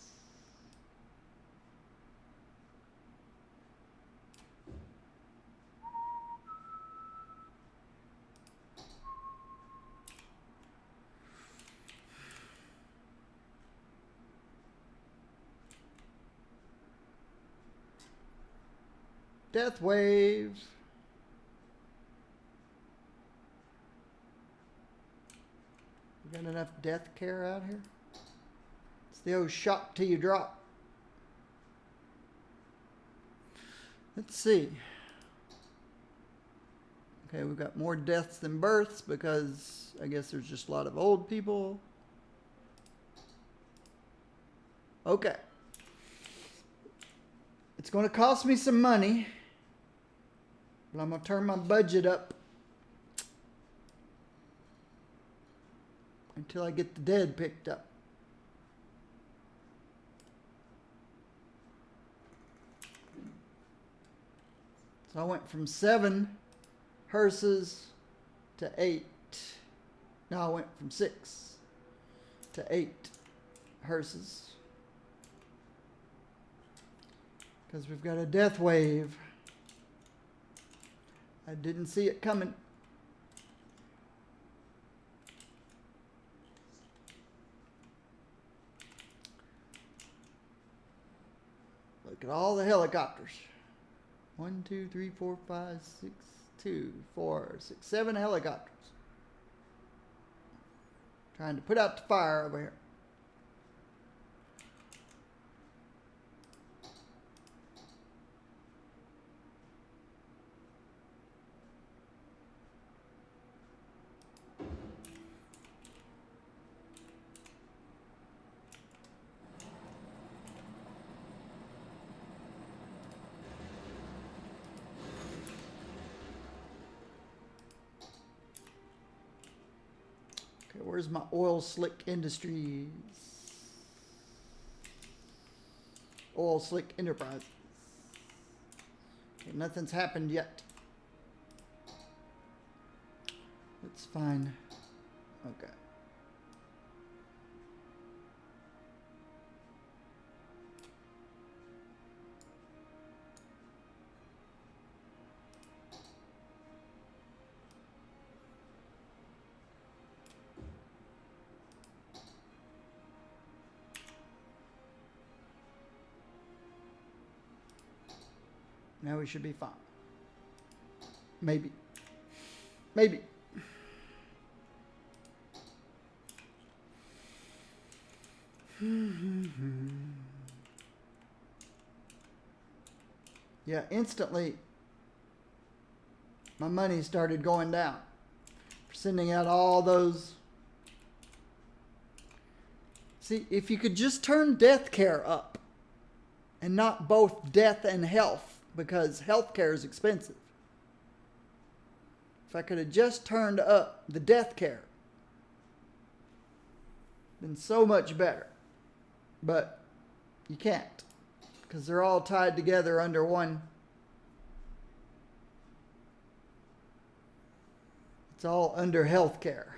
Death waves. We got enough death care out here? It's the old shock till you drop. Let's see. Okay, we've got more deaths than births because I guess there's just a lot of old people. Okay. It's going to cost me some money, but I'm going to turn my budget up until I get the dead picked up. So I went from 7 hearses to 8. No, I went from 6 to 8 hearses. Because we've got a death wave. I didn't see it coming. Look at all the helicopters. 1, 2, 3, 4, 5, 6, 2, 4, 6, 7 helicopters. Trying to put out the fire over here. Okay, where's my Oil Slick Industries? Oil Slick Enterprises. Okay, nothing's happened yet. Let's find. Okay. Now we should be fine. Maybe. Maybe. Yeah, instantly my money started going down for sending out all those. See, if you could just turn death care up and not both death and health, because health care is expensive. If I could have just turned up the death care, been so much better. But you can't, because they're all tied together under one. It's all under health care.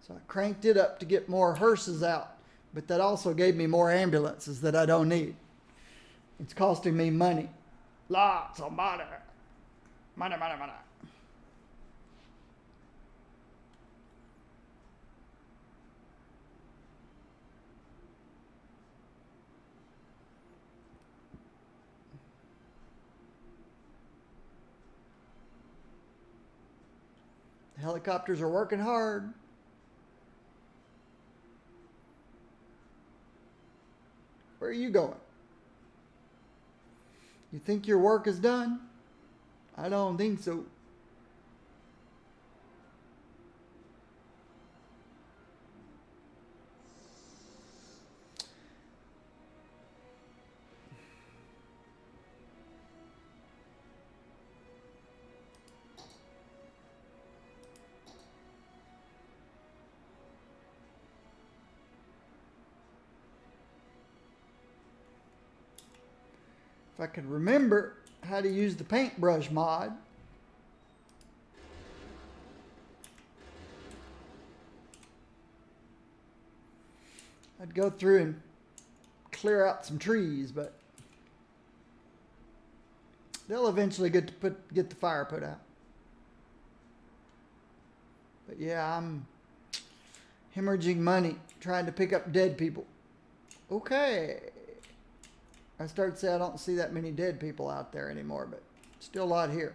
So I cranked it up to get more hearses out, but that also gave me more ambulances that I don't need. It's costing me money. Lots of money. Money, money, money. The helicopters are working hard. Where are you going? You think your work is done? I don't think so. If I could remember how to use the paintbrush mod. I'd go through and clear out some trees, but they'll eventually get the fire put out. But yeah, I'm hemorrhaging money trying to pick up dead people. Okay. I start to say I don't see that many dead people out there anymore, but still a lot here.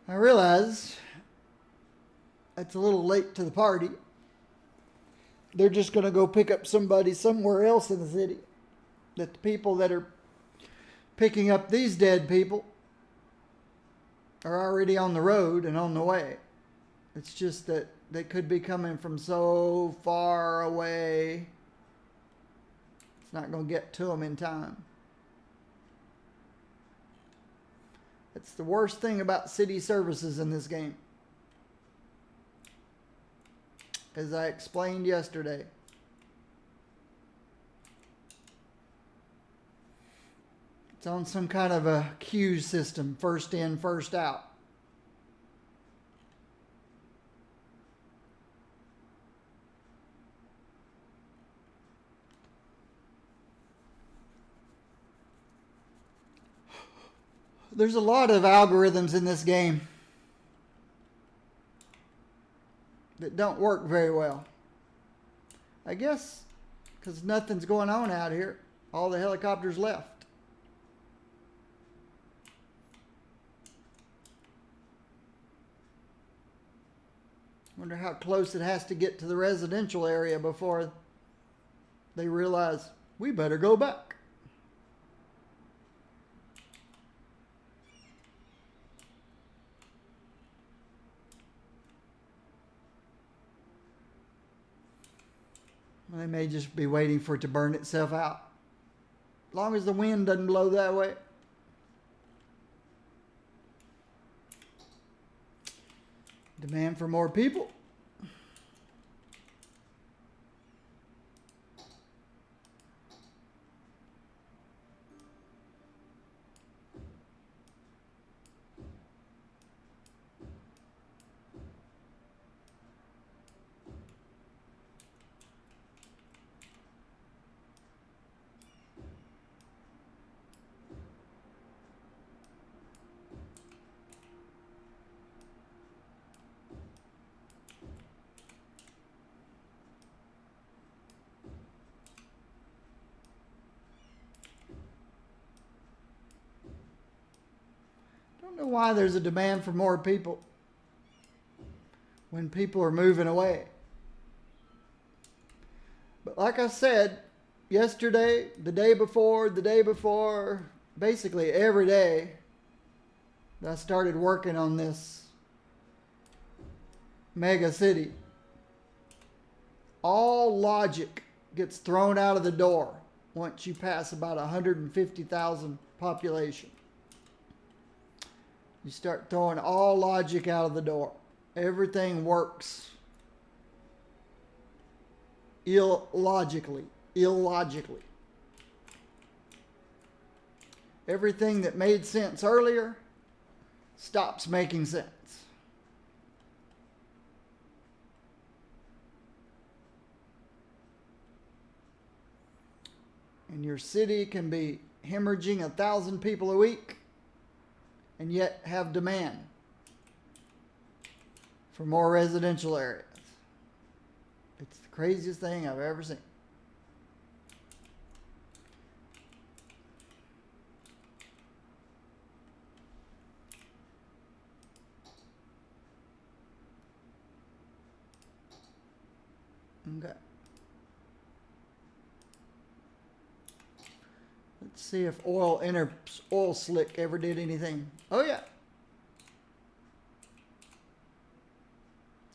I realize it's a little late to the party. They're just going to go pick up somebody somewhere else in the city. That the people that are picking up these dead people are already on the road and on the way. It's just that they could be coming from so far away. It's not going to get to them in time. It's the worst thing about city services in this game. As I explained yesterday. It's on some kind of a queue system. First in, first out. There's a lot of algorithms in this game that don't work very well. I guess because nothing's going on out here. All the helicopters left. Wonder how close it has to get to the residential area before they realize we better go back. They may just be waiting for it to burn itself out. As long as the wind doesn't blow that way. Demand for more people. I don't know why there's a demand for more people when people are moving away. But like I said, yesterday, the day before, basically every day that I started working on this mega city, all logic gets thrown out of the door once you pass about 150,000 population. You start throwing all logic out of the door. Everything works illogically. Everything that made sense earlier stops making sense. And your city can be hemorrhaging 1,000 people a week and yet have demand for more residential areas. It's the craziest thing I've ever seen. Okay. Let's see if oil slick ever did anything. Oh yeah.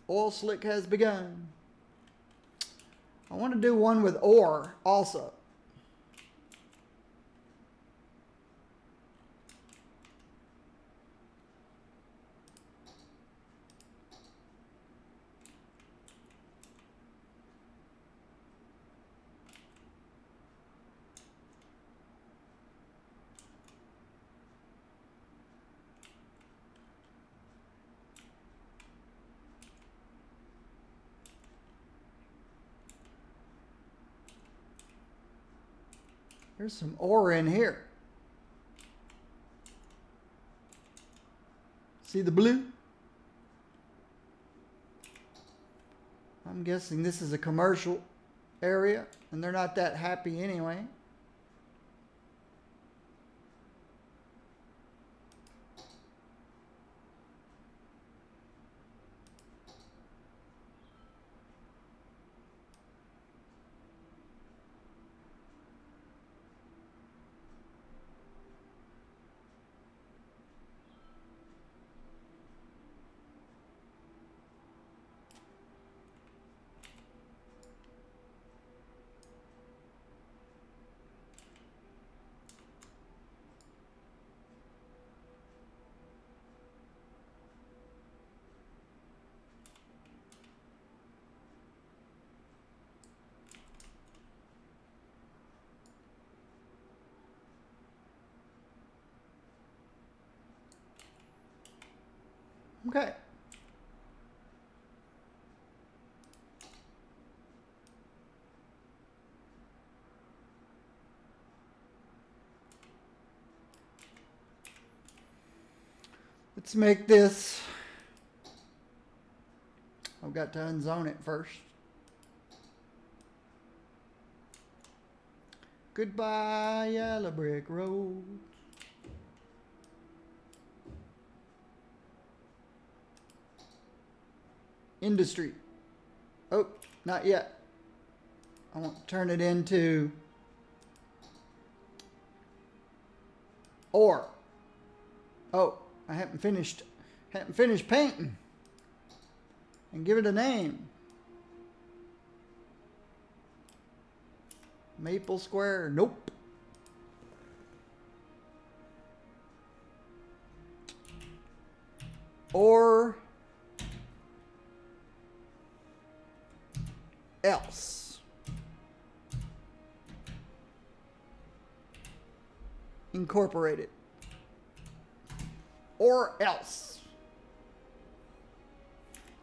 Oil slick has begun. I want to do one with ore also. There's some ore in here. See the blue? I'm guessing this is a commercial area, and they're not that happy anyway. Okay. Let's make this. I've got to unzone it first. Goodbye, yellow brick road. Industry. Oh, not yet. I want to turn it into ore. Oh, I haven't finished painting. And give it a name. Maple Square, nope. Or else. Incorporated. Or else.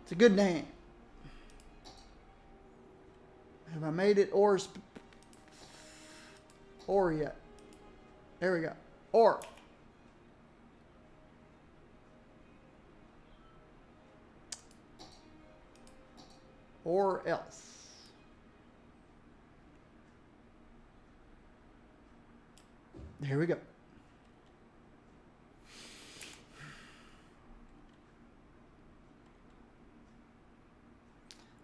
It's a good name. Have I made it or yet? There we go. Or else. There we go.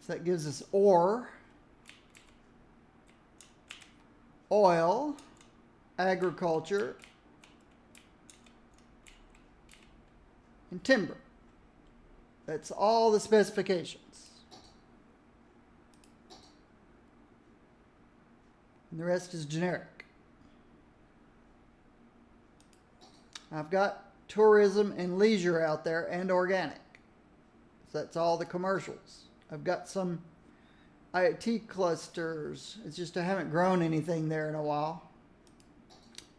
So that gives us ore, oil, agriculture, and timber. That's all the specifications. And the rest is generic. I've got tourism and leisure out there and organic. So that's all the commercials. I've got some IT clusters. It's just I haven't grown anything there in a while.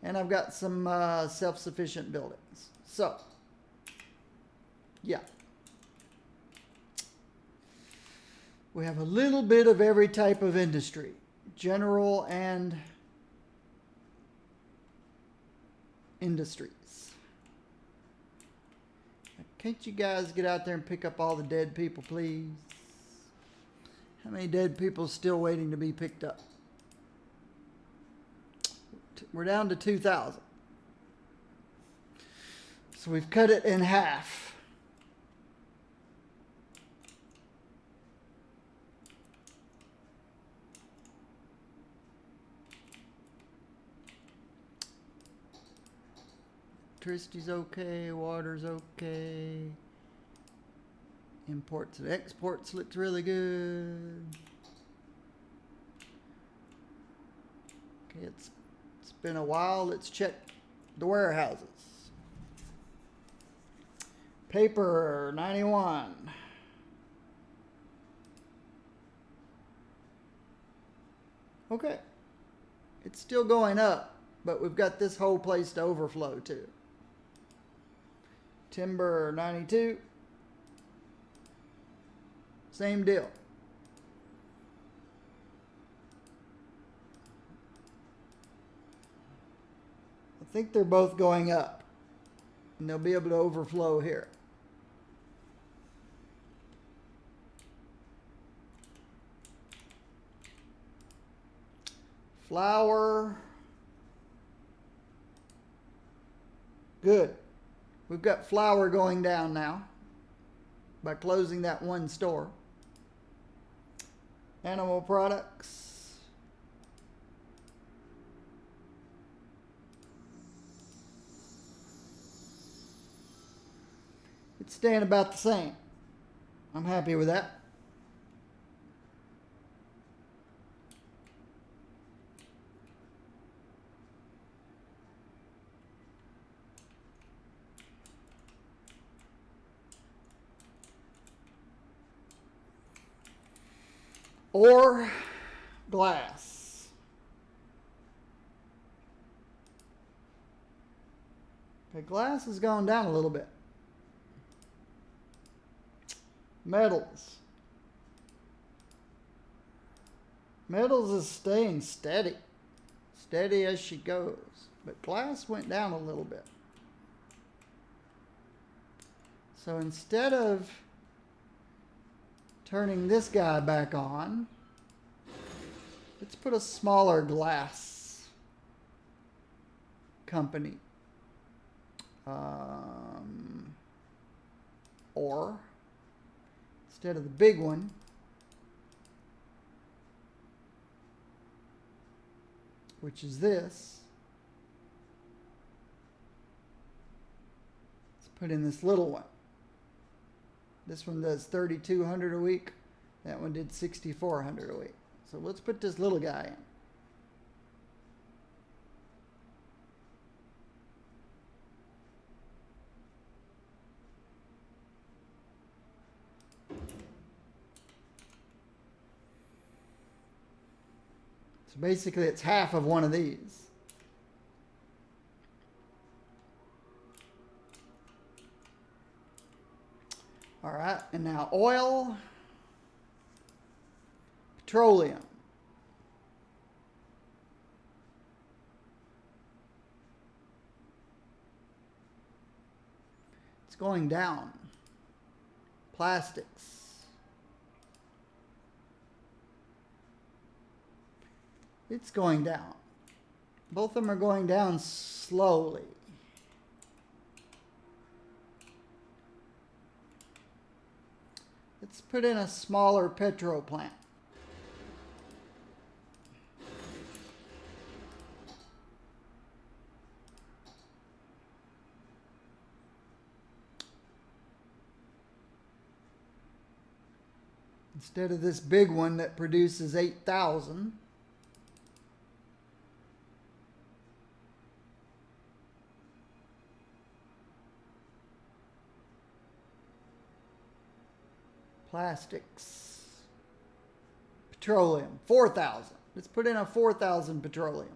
And I've got some self-sufficient buildings. So, yeah. We have a little bit of every type of industry. General and industries. Can't you guys get out there and pick up all the dead people, please? How many dead people still waiting to be picked up? We're down to 2,000. So we've cut it in half. Electricity's okay, water's okay. Imports and exports looks really good. Okay, it's been a while. Let's check the warehouses. Paper 91. Okay. It's still going up, but we've got this whole place to overflow to. Timber 92. Same deal. I think they're both going up. And they'll be able to overflow here. Flour. Good. We've got flour going down now by closing that one store. Animal products. It's staying about the same. I'm happy with that. Or glass. Okay, glass has gone down a little bit. Metals. Metals is staying steady. Steady as she goes. But glass went down a little bit. So instead of turning this guy back on, let's put a smaller glass company. Or instead of the big one, which is this, let's put in this little one. This one does 3,200 a week. That one did 6,400 a week. So let's put this little guy in. So basically it's half of one of these. All right, and now oil, petroleum. It's going down. Plastics. It's going down. Both of them are going down slowly. Let's put in a smaller petro plant. Instead of this big one that produces 8,000. Plastics. Petroleum, 4,000. Let's put in a 4,000 petroleum.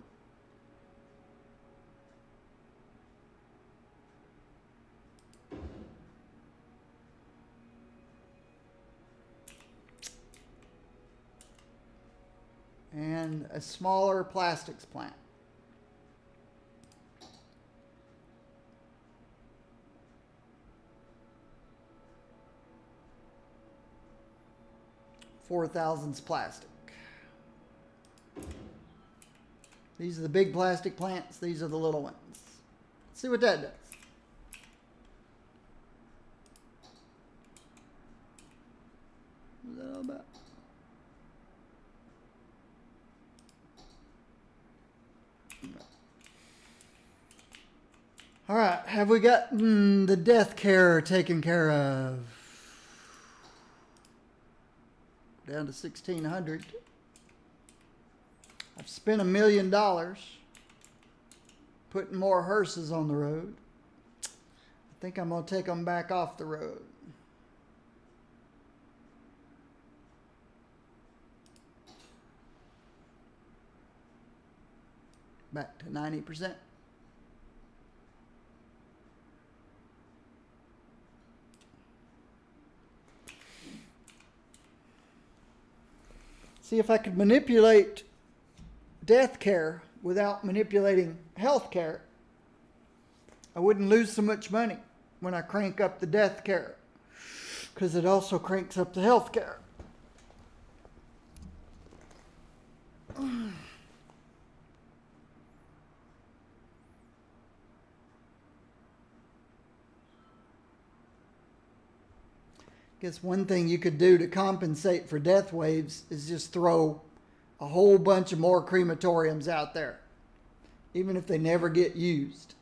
And a smaller plastics plant. Four thousand's plastic. These are the big plastic plants. These are the little ones. Let's see what that does. What's that all about? All right, have we gotten the death care taken care of? Down to 1,600. I've spent $1 million putting more hearses on the road. I think I'm going to take them back off the road. Back to 90%. See if I could manipulate death care without manipulating health care. I wouldn't lose so much money when I crank up the death care, because it also cranks up the health care. Guess one thing you could do to compensate for death waves is just throw a whole bunch of more crematoriums out there, even if they never get used.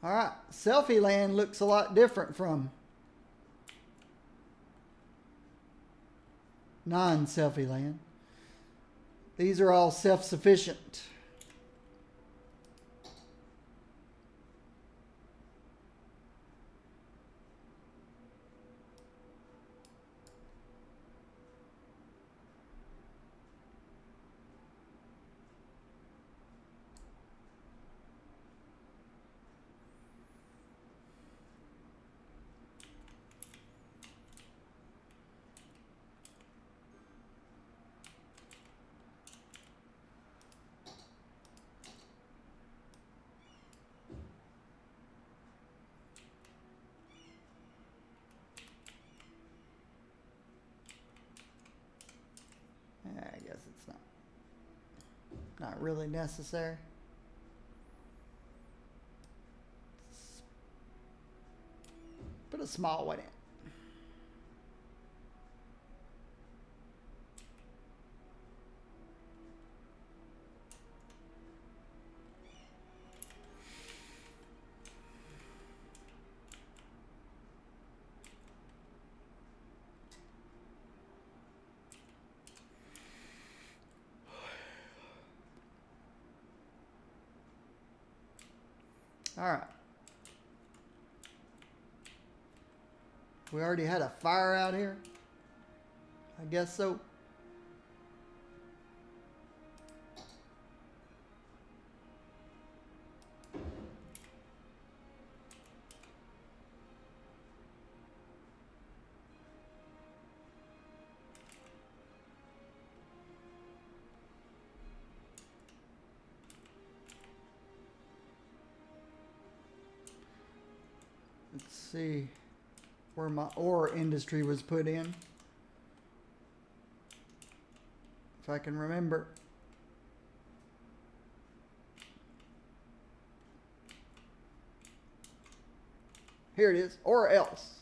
All right, selfie land looks a lot different from non-selfie land. These are all self-sufficient. I guess it's not really necessary. Put a small one in. All right. We already had a fire out here. I guess so. Let's see where my ore industry was put in. If I can remember. Here it is, or else.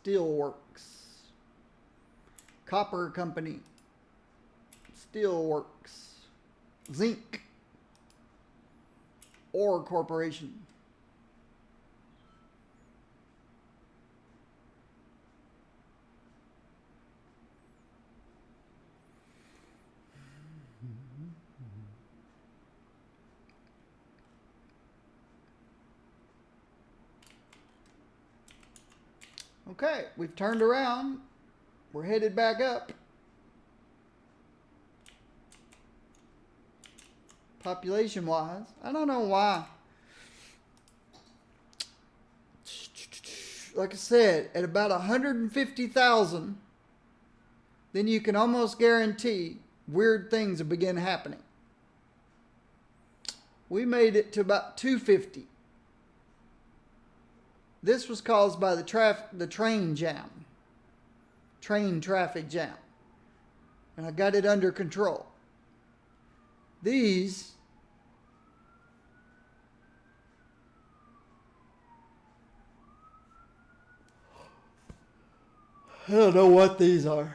Steelworks. Copper Company. Steelworks. Zinc. Ore Corporation. Okay, we've turned around. We're headed back up. Population-wise, I don't know why. Like I said, at about 150,000, then you can almost guarantee weird things will begin happening. We made it to about 250. This was caused by the train jam. Train traffic jam. And I got it under control. These I don't know what these are.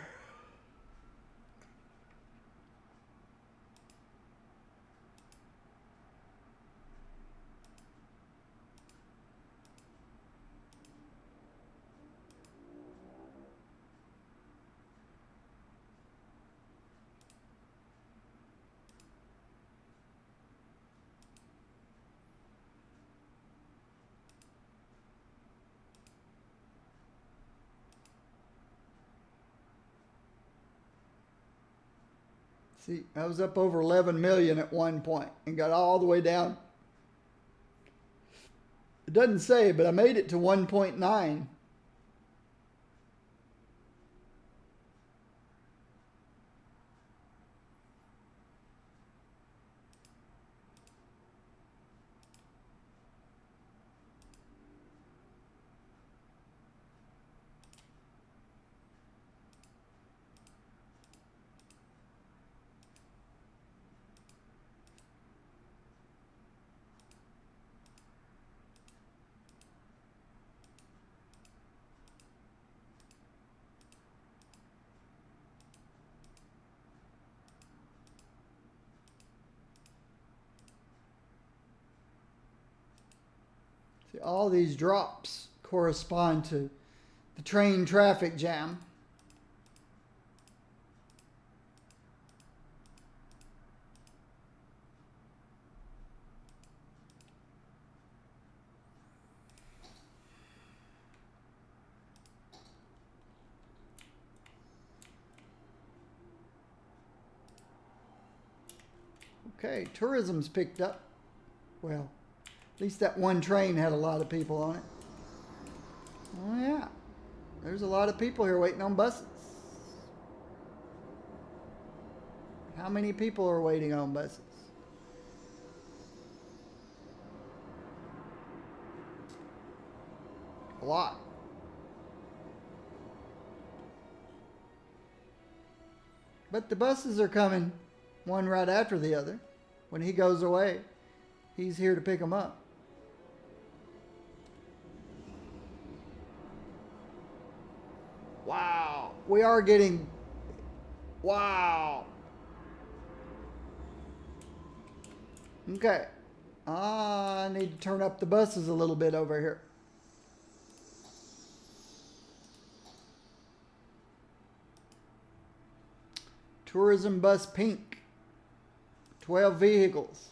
See, I was up over 11 million at one point and got all the way down. It doesn't say, but I made it to 1.9. See, all these drops correspond to the train traffic jam. Okay, tourism's picked up. Well, at least that one train had a lot of people on it. Oh yeah, there's a lot of people here waiting on buses. How many people are waiting on buses? A lot. But the buses are coming one right after the other. When he goes away, he's here to pick them up. Wow. We are getting... Wow. Okay. I need to turn up the buses a little bit over here. Tourism bus pink. 12 vehicles.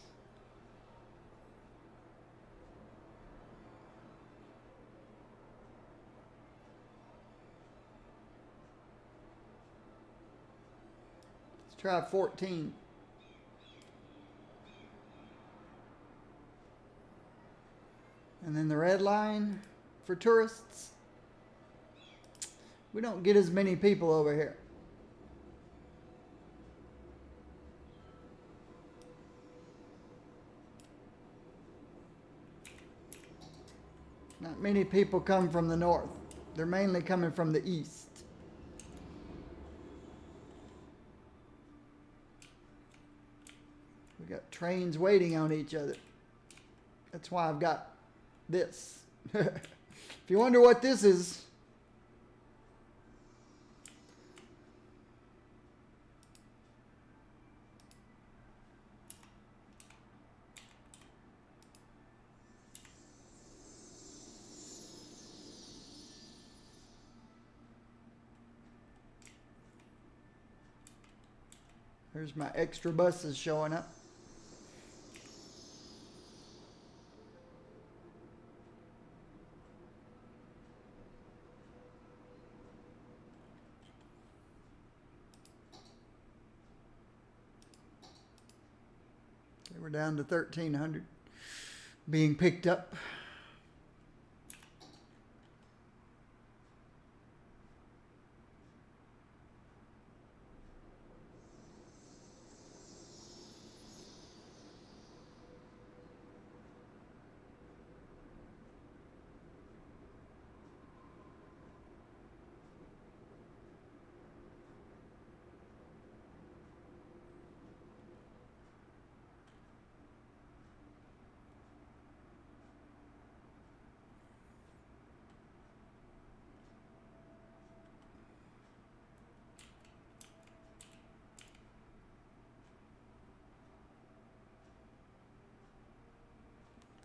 Let's try 14. And then the red line for tourists. We don't get as many people over here. Not many people come from the north. They're mainly coming from the east. We got trains waiting on each other. That's why I've got this. If you wonder what this is, there's my extra buses showing up. We're down to 1,300 being picked up.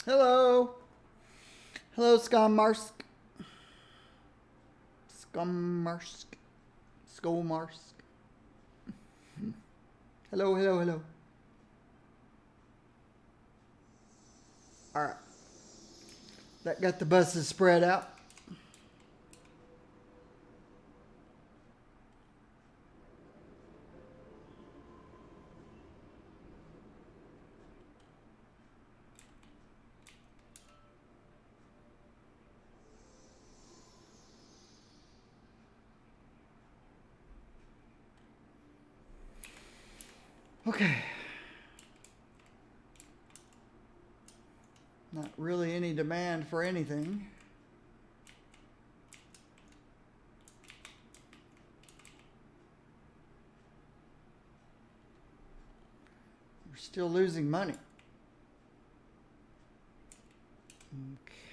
Hello. Hello, Skommarsk. Skommarsk. Skommarsk. Hello, hello, hello. All right. That got the buses spread out. Okay. Not really any demand for anything. We're still losing money.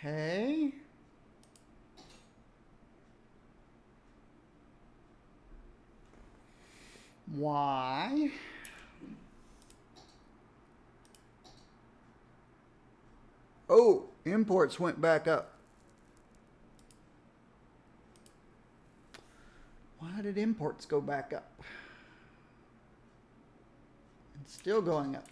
Okay. Why? Oh, imports went back up. Why did imports go back up? It's still going up.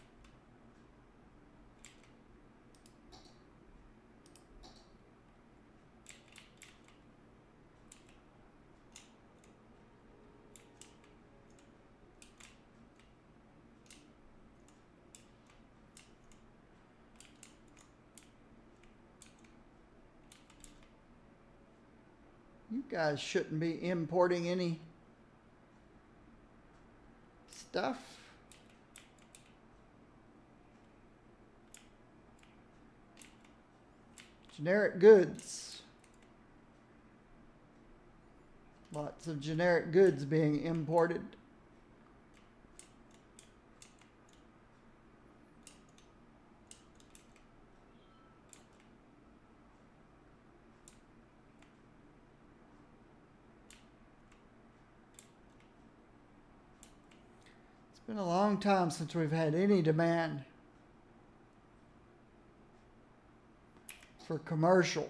You guys shouldn't be importing any stuff. Generic goods. Lots of generic goods being imported. It's been a long time since we've had any demand for commercial.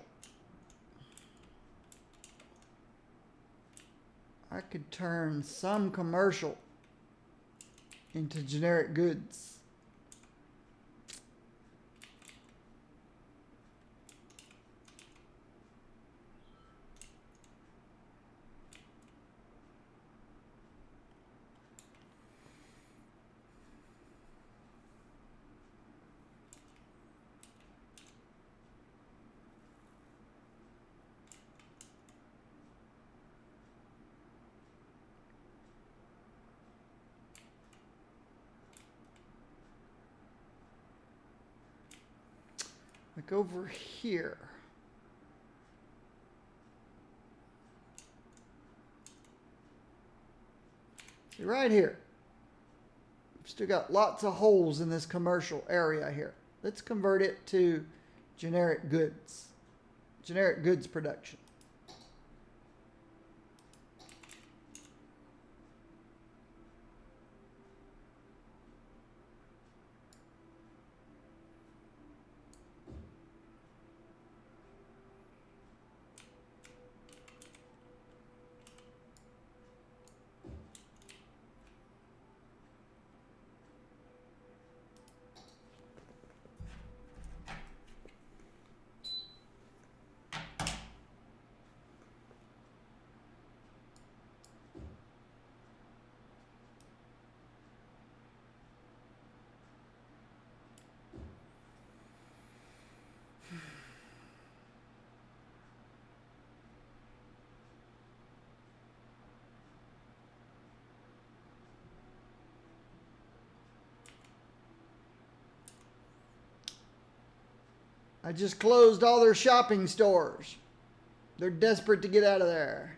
I could turn some commercial into generic goods. Like over here. See, right here. We've still got lots of holes in this commercial area here. Let's convert it to generic goods. Generic goods production. I just closed all their shopping stores. They're desperate to get out of there.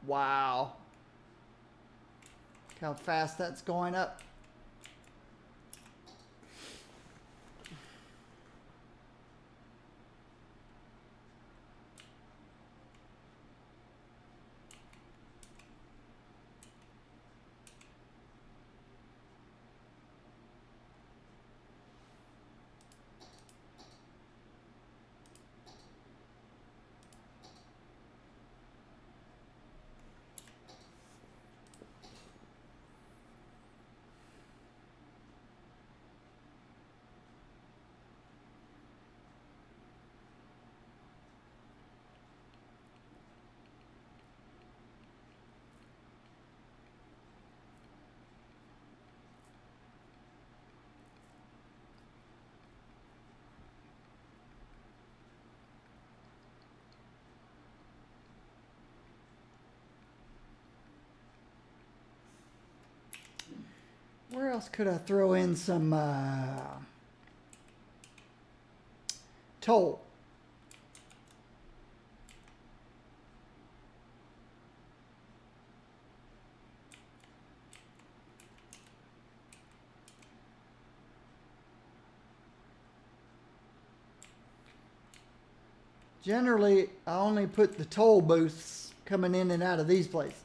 Wow. Look how fast that's going up. Where else could I throw in some toll? Generally, I only put the toll booths coming in and out of these places.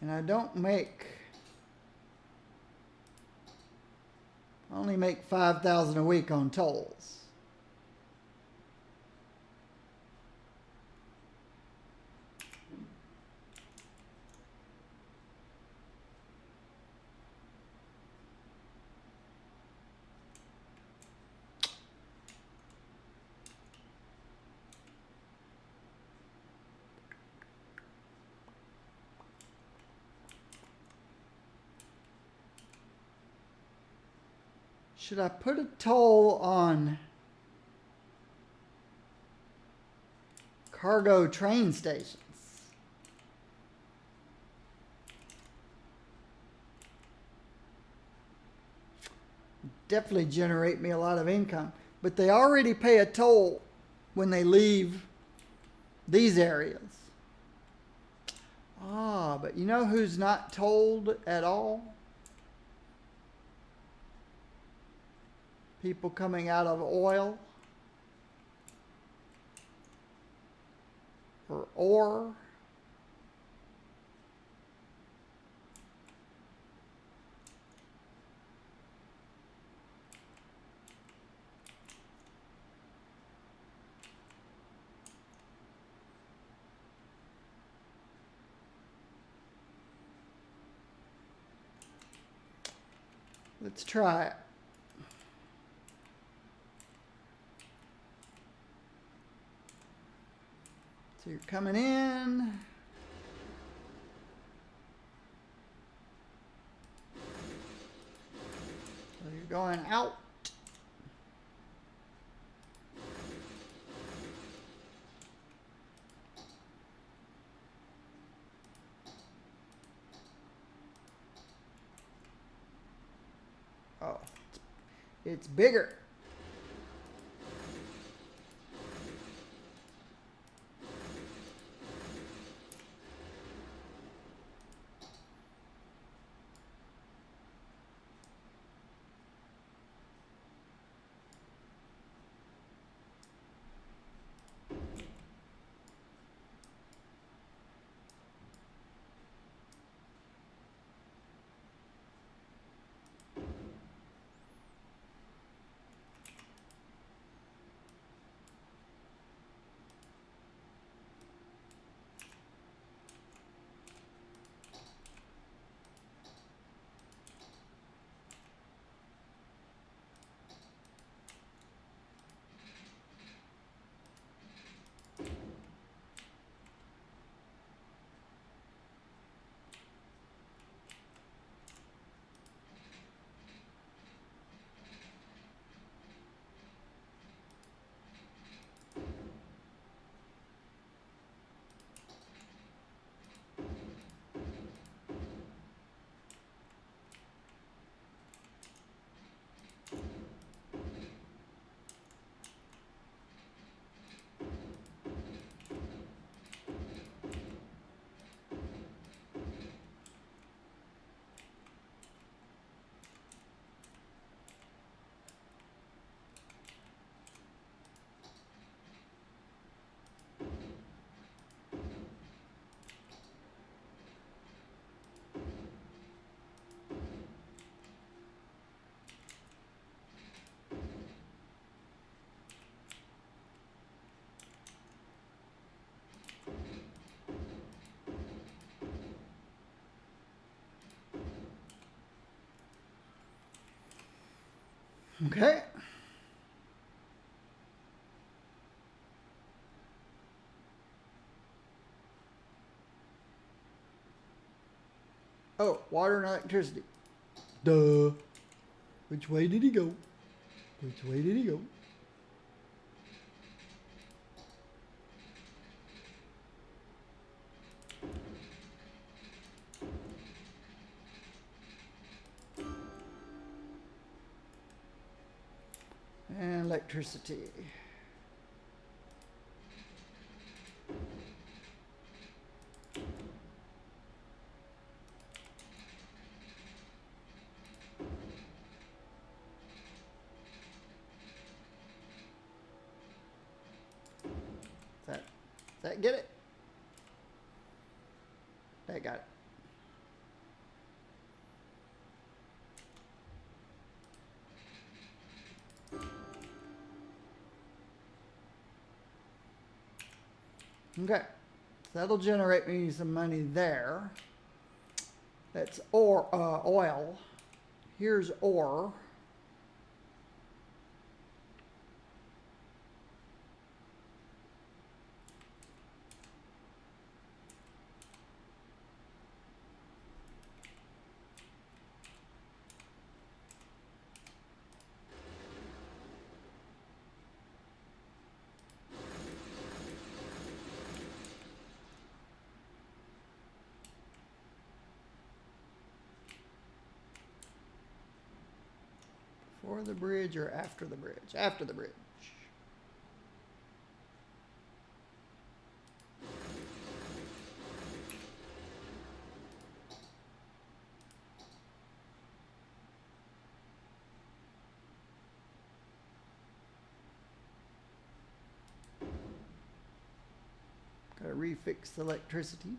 And I only make 5,000 a week on tolls. Should I put a toll on cargo train stations? Definitely generate me a lot of income. But they already pay a toll when they leave these areas. Ah, but you know who's not tolled at all? People coming out of oil or ore. Let's try it. So you're coming in. So you're going out. Oh, it's bigger. Okay. Oh, water and electricity. Duh. Which way did he go? Which way did he go? And electricity. Does that get it? That got it. Okay, so that'll generate me some money there. That's oil. Here's ore. Before the bridge or after the bridge? After the bridge. Gotta refix the electricity.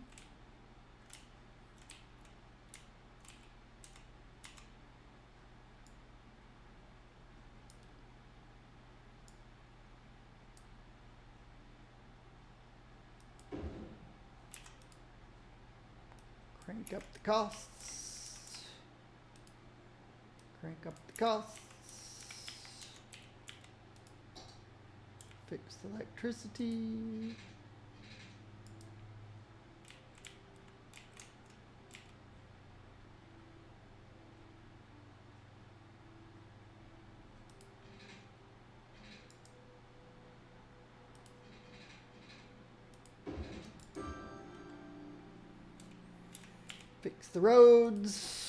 Crank up the costs. Crank up the costs. Fix the electricity. Fix the roads.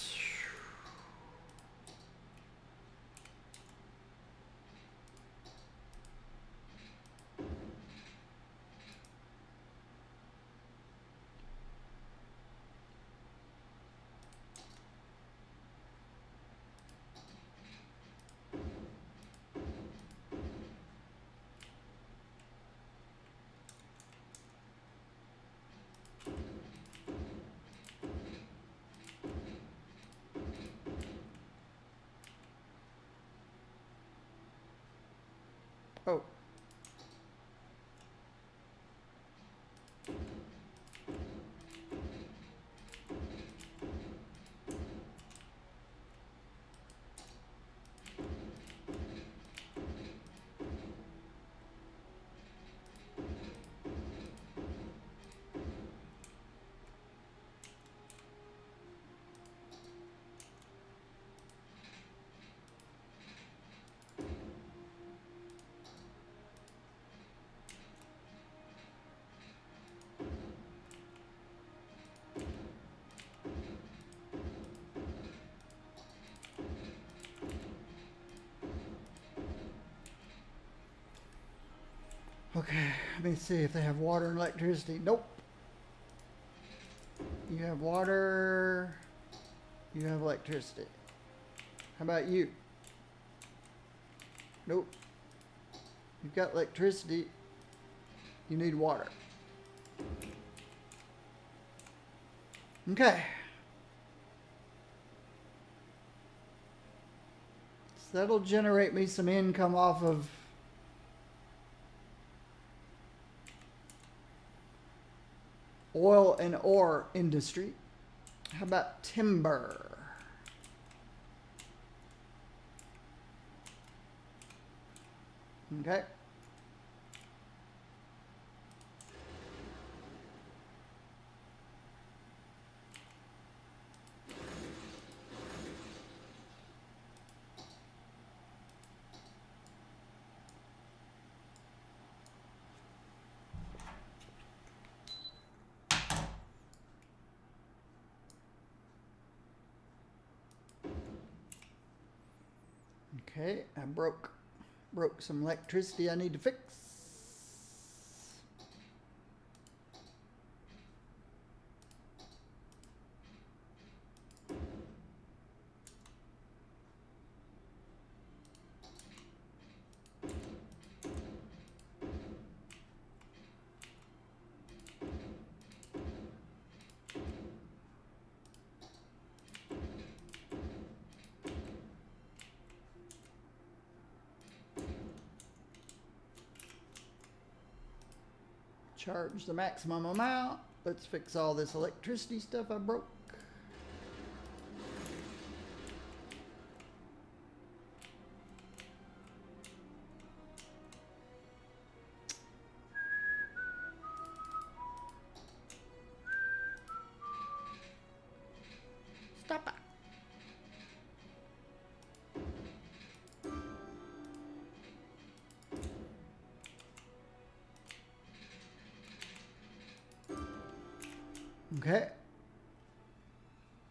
Oh. Okay, let me see if they have water and electricity. Nope. You have water. You have electricity. How about you? Nope. You've got electricity. You need water. Okay. So that'll generate me some income off of oil and ore industry. How about timber? Okay. Okay, I broke some electricity I need to fix. Charge the maximum amount. Let's fix all this electricity stuff I broke. Stop it. Okay.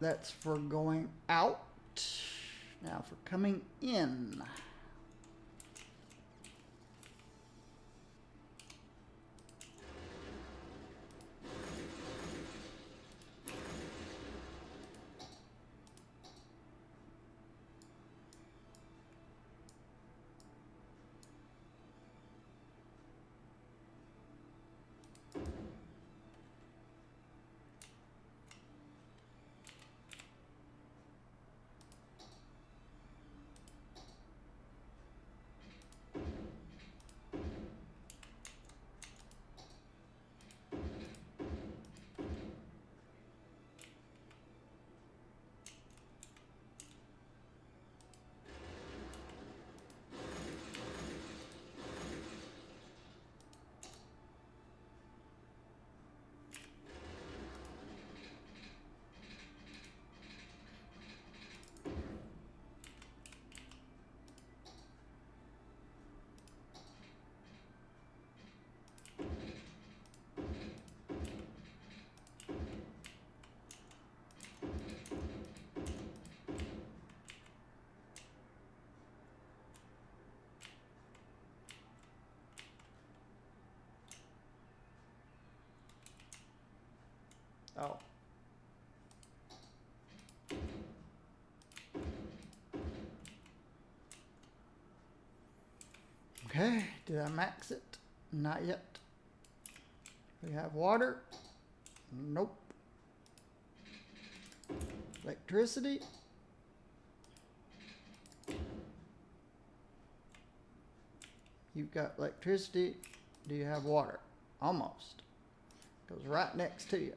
That's for going out. Now for coming in. Oh. Okay, did I max it? Not yet. We have water. Nope. Electricity. You've got electricity. Do you have water? Almost. Goes right next to you.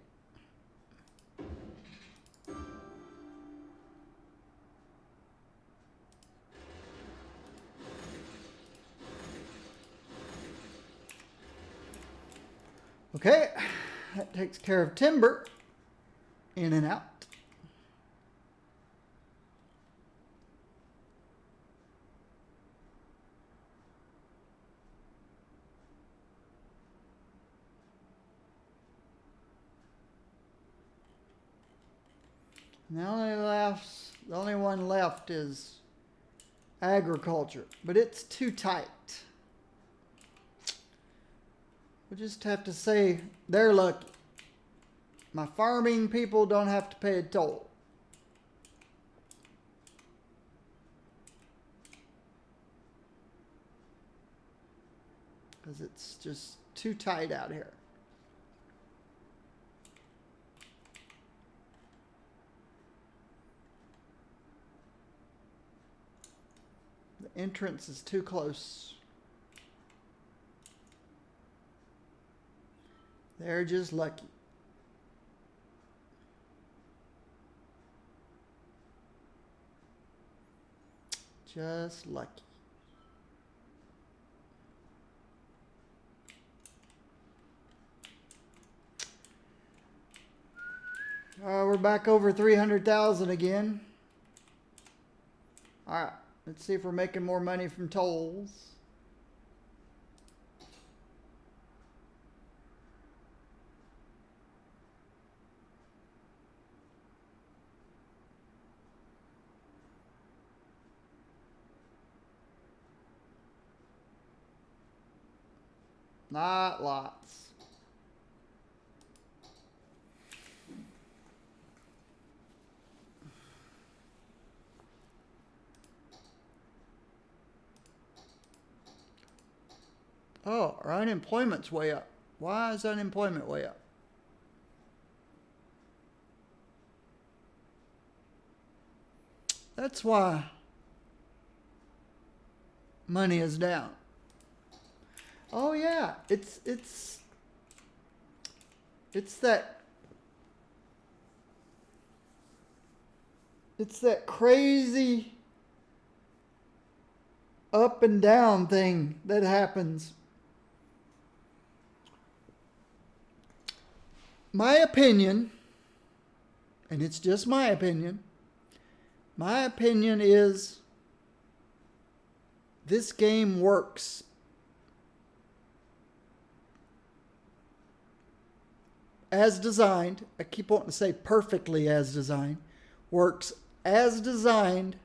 Okay, that takes care of timber. In and out. And the only one left is agriculture, but it's too tight. We'll just have to say they're lucky. My farming people don't have to pay a toll. Because it's just too tight out here. The entrance is too close. They're just lucky. Just lucky. We're back over 300,000 again. All right, let's see if we're making more money from tolls. Not lots. Oh, our unemployment's way up. Why is unemployment way up? That's why money is down. Oh yeah, it's that crazy up and down thing that happens. My opinion, and it's just my opinion is this game works as designed. I keep wanting to say perfectly as designed. Works as designed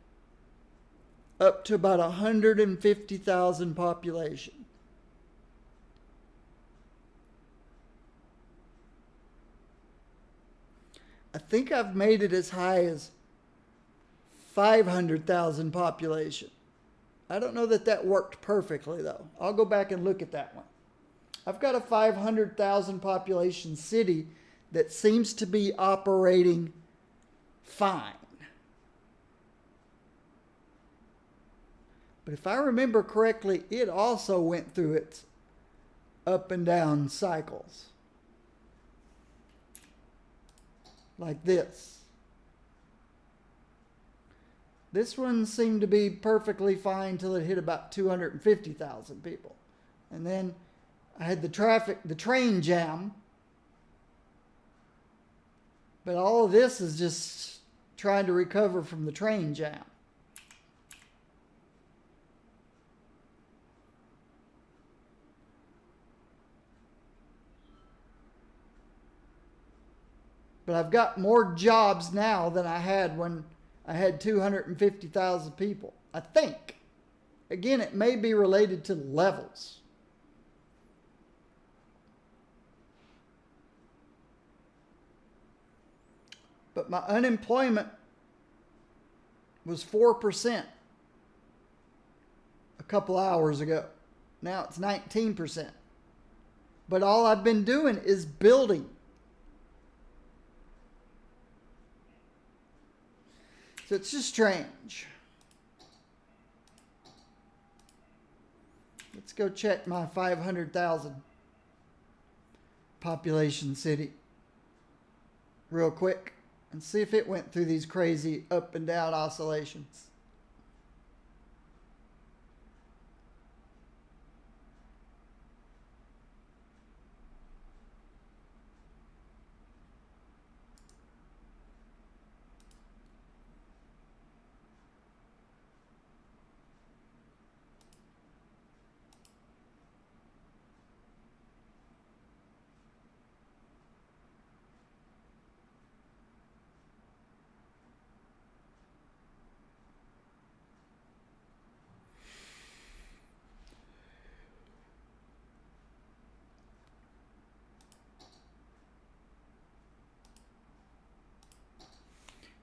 up to about 150,000 population. I think I've made it as high as 500,000 population. I don't know that that worked perfectly, though. I'll go back and look at that one. I've got a 500,000 population city that seems to be operating fine. But if I remember correctly, it also went through its up and down cycles. Like this. This one seemed to be perfectly fine till it hit about 250,000 people. And then I had the train jam. But all of this is just trying to recover from the train jam. But I've got more jobs now than I had when I had 250,000 people. I think. Again, it may be related to levels. But my unemployment was 4% a couple hours ago. Now it's 19%. But all I've been doing is building. So it's just strange. Let's go check my 500,000 population city real quick and see if it went through these crazy up and down oscillations.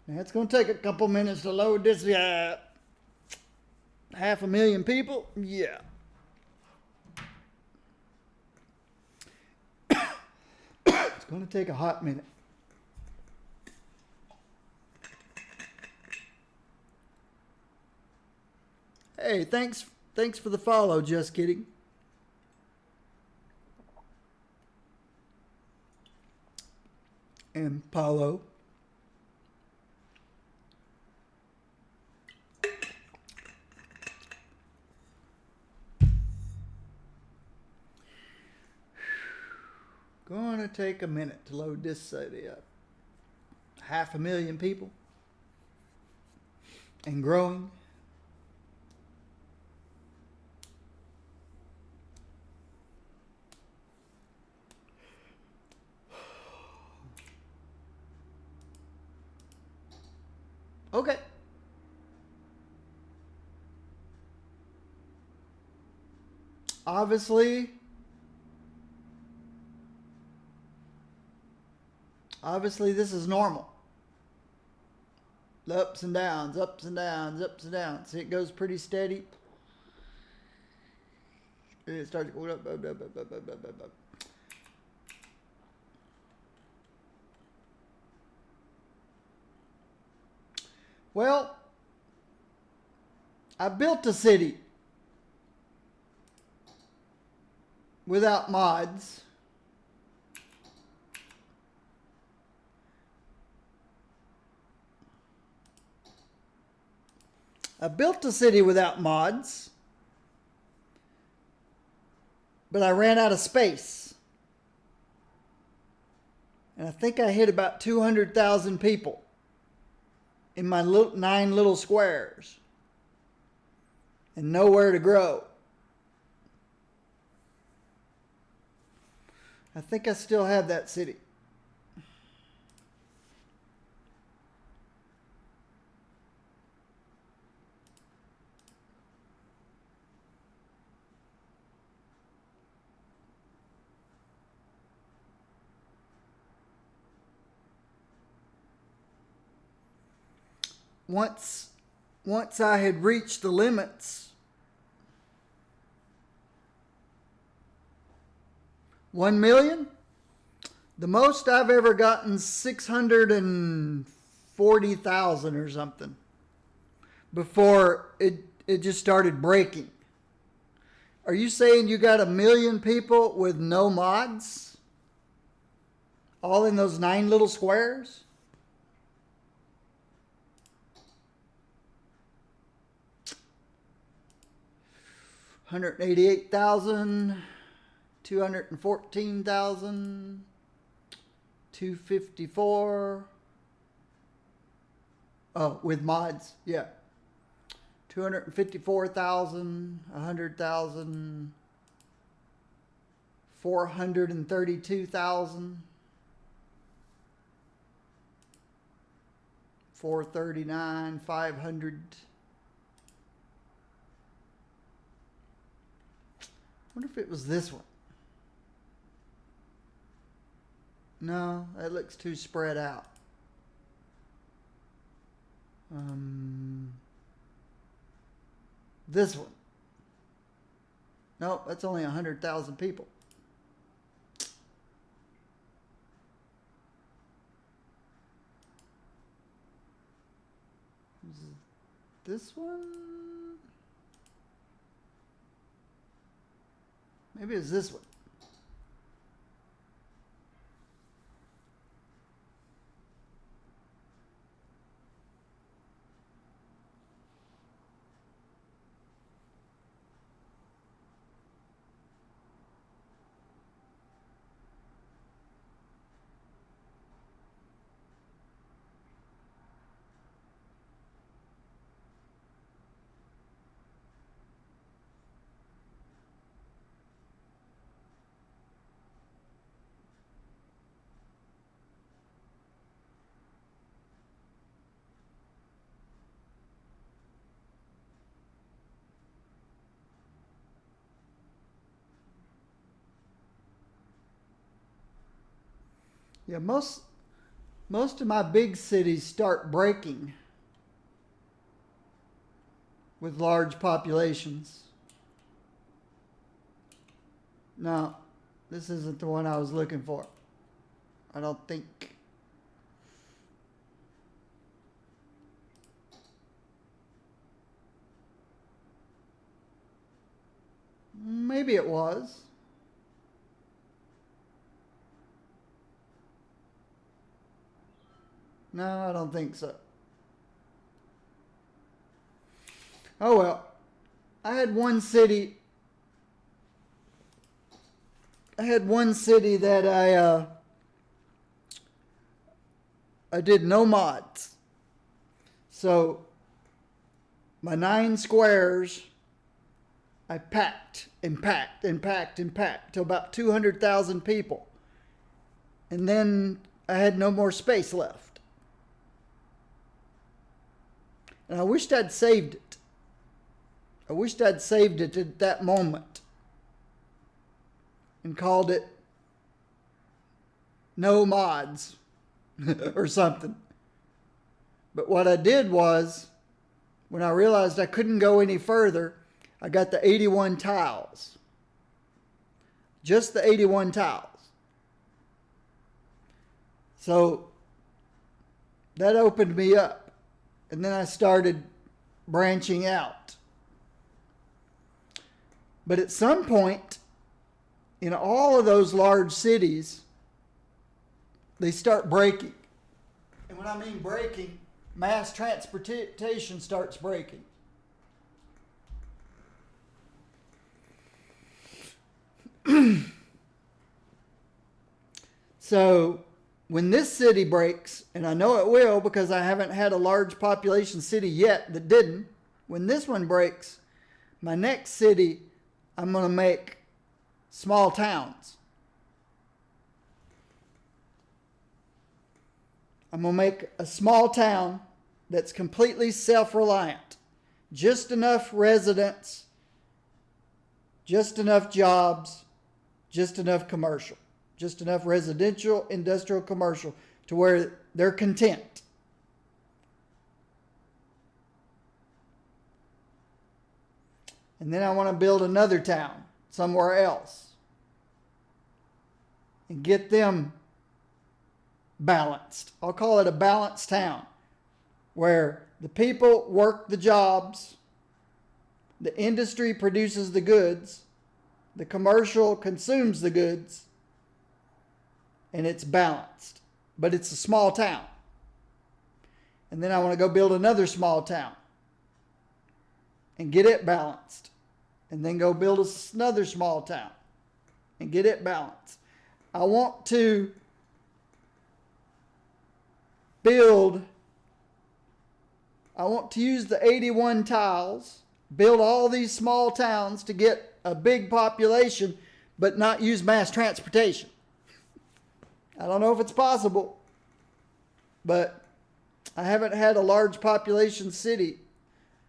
Now it's going to take a couple minutes to load this. 500,000 people? Yeah. It's going to take a hot minute. Hey, thanks for the follow, just kidding. And Paulo. Going to take a minute to load this city up. 500,000 people. And growing. Okay. Obviously this is normal. The ups and downs, ups and downs, ups and downs. See, it goes pretty steady. And it starts going up, up, up, up, up, up, up, up, up. Well, I built a city without mods. I built a city without mods, but I ran out of space. And I think I hit about 200,000 people in my 9 little squares. And nowhere to grow. I think I still have that city. once I had reached the limits, 1 million? The most I've ever gotten 640,000 or something before it just started breaking. Are you saying you got 1 million people with no mods? All in those 9 little squares? $188,000, 214,000, 254. Oh, with mods, yeah. 254,000, 100,000, 432,000, 439, 500. I wonder if it was this one. No, that looks too spread out. This one. No, that's only 100,000 people. This one? Maybe it's this one. Yeah, most of my big cities start breaking with large populations. No, this isn't the one I was looking for. I don't think. Maybe it was. No, I don't think so. Oh well. I had one city that I did no mods. So my 9 squares I packed and packed and packed and packed to about 200,000 people. And then I had no more space left. And I wished I'd saved it. I wished I'd saved it at that moment and called it no mods or something. But what I did was, when I realized I couldn't go any further, I got the 81 tiles. Just the 81 tiles. So that opened me up. And then I started branching out. But at some point, in all of those large cities, they start breaking. And when I mean breaking, mass transportation starts breaking. So when this city breaks, and I know it will because I haven't had a large population city yet that didn't, when this one breaks, my next city, I'm going to make small towns. I'm going to make a small town that's completely self-reliant. Just enough residents, just enough jobs, just enough commercial. Just enough residential, industrial, commercial to where they're content. And then I want to build another town somewhere else and get them balanced. I'll call it a balanced town where the people work the jobs, the industry produces the goods, the commercial consumes the goods, and it's balanced. But it's a small town. And then I want to go build another small town and get it balanced. And then go build another small town and get it balanced. I want to use the 81 tiles, build all these small towns to get a big population, but not use mass transportation. I don't know if it's possible, but I haven't had a large population city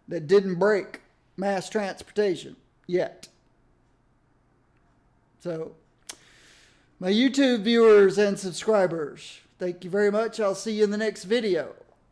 that didn't break mass transportation yet. So, my YouTube viewers and subscribers, thank you very much. I'll see you in the next video.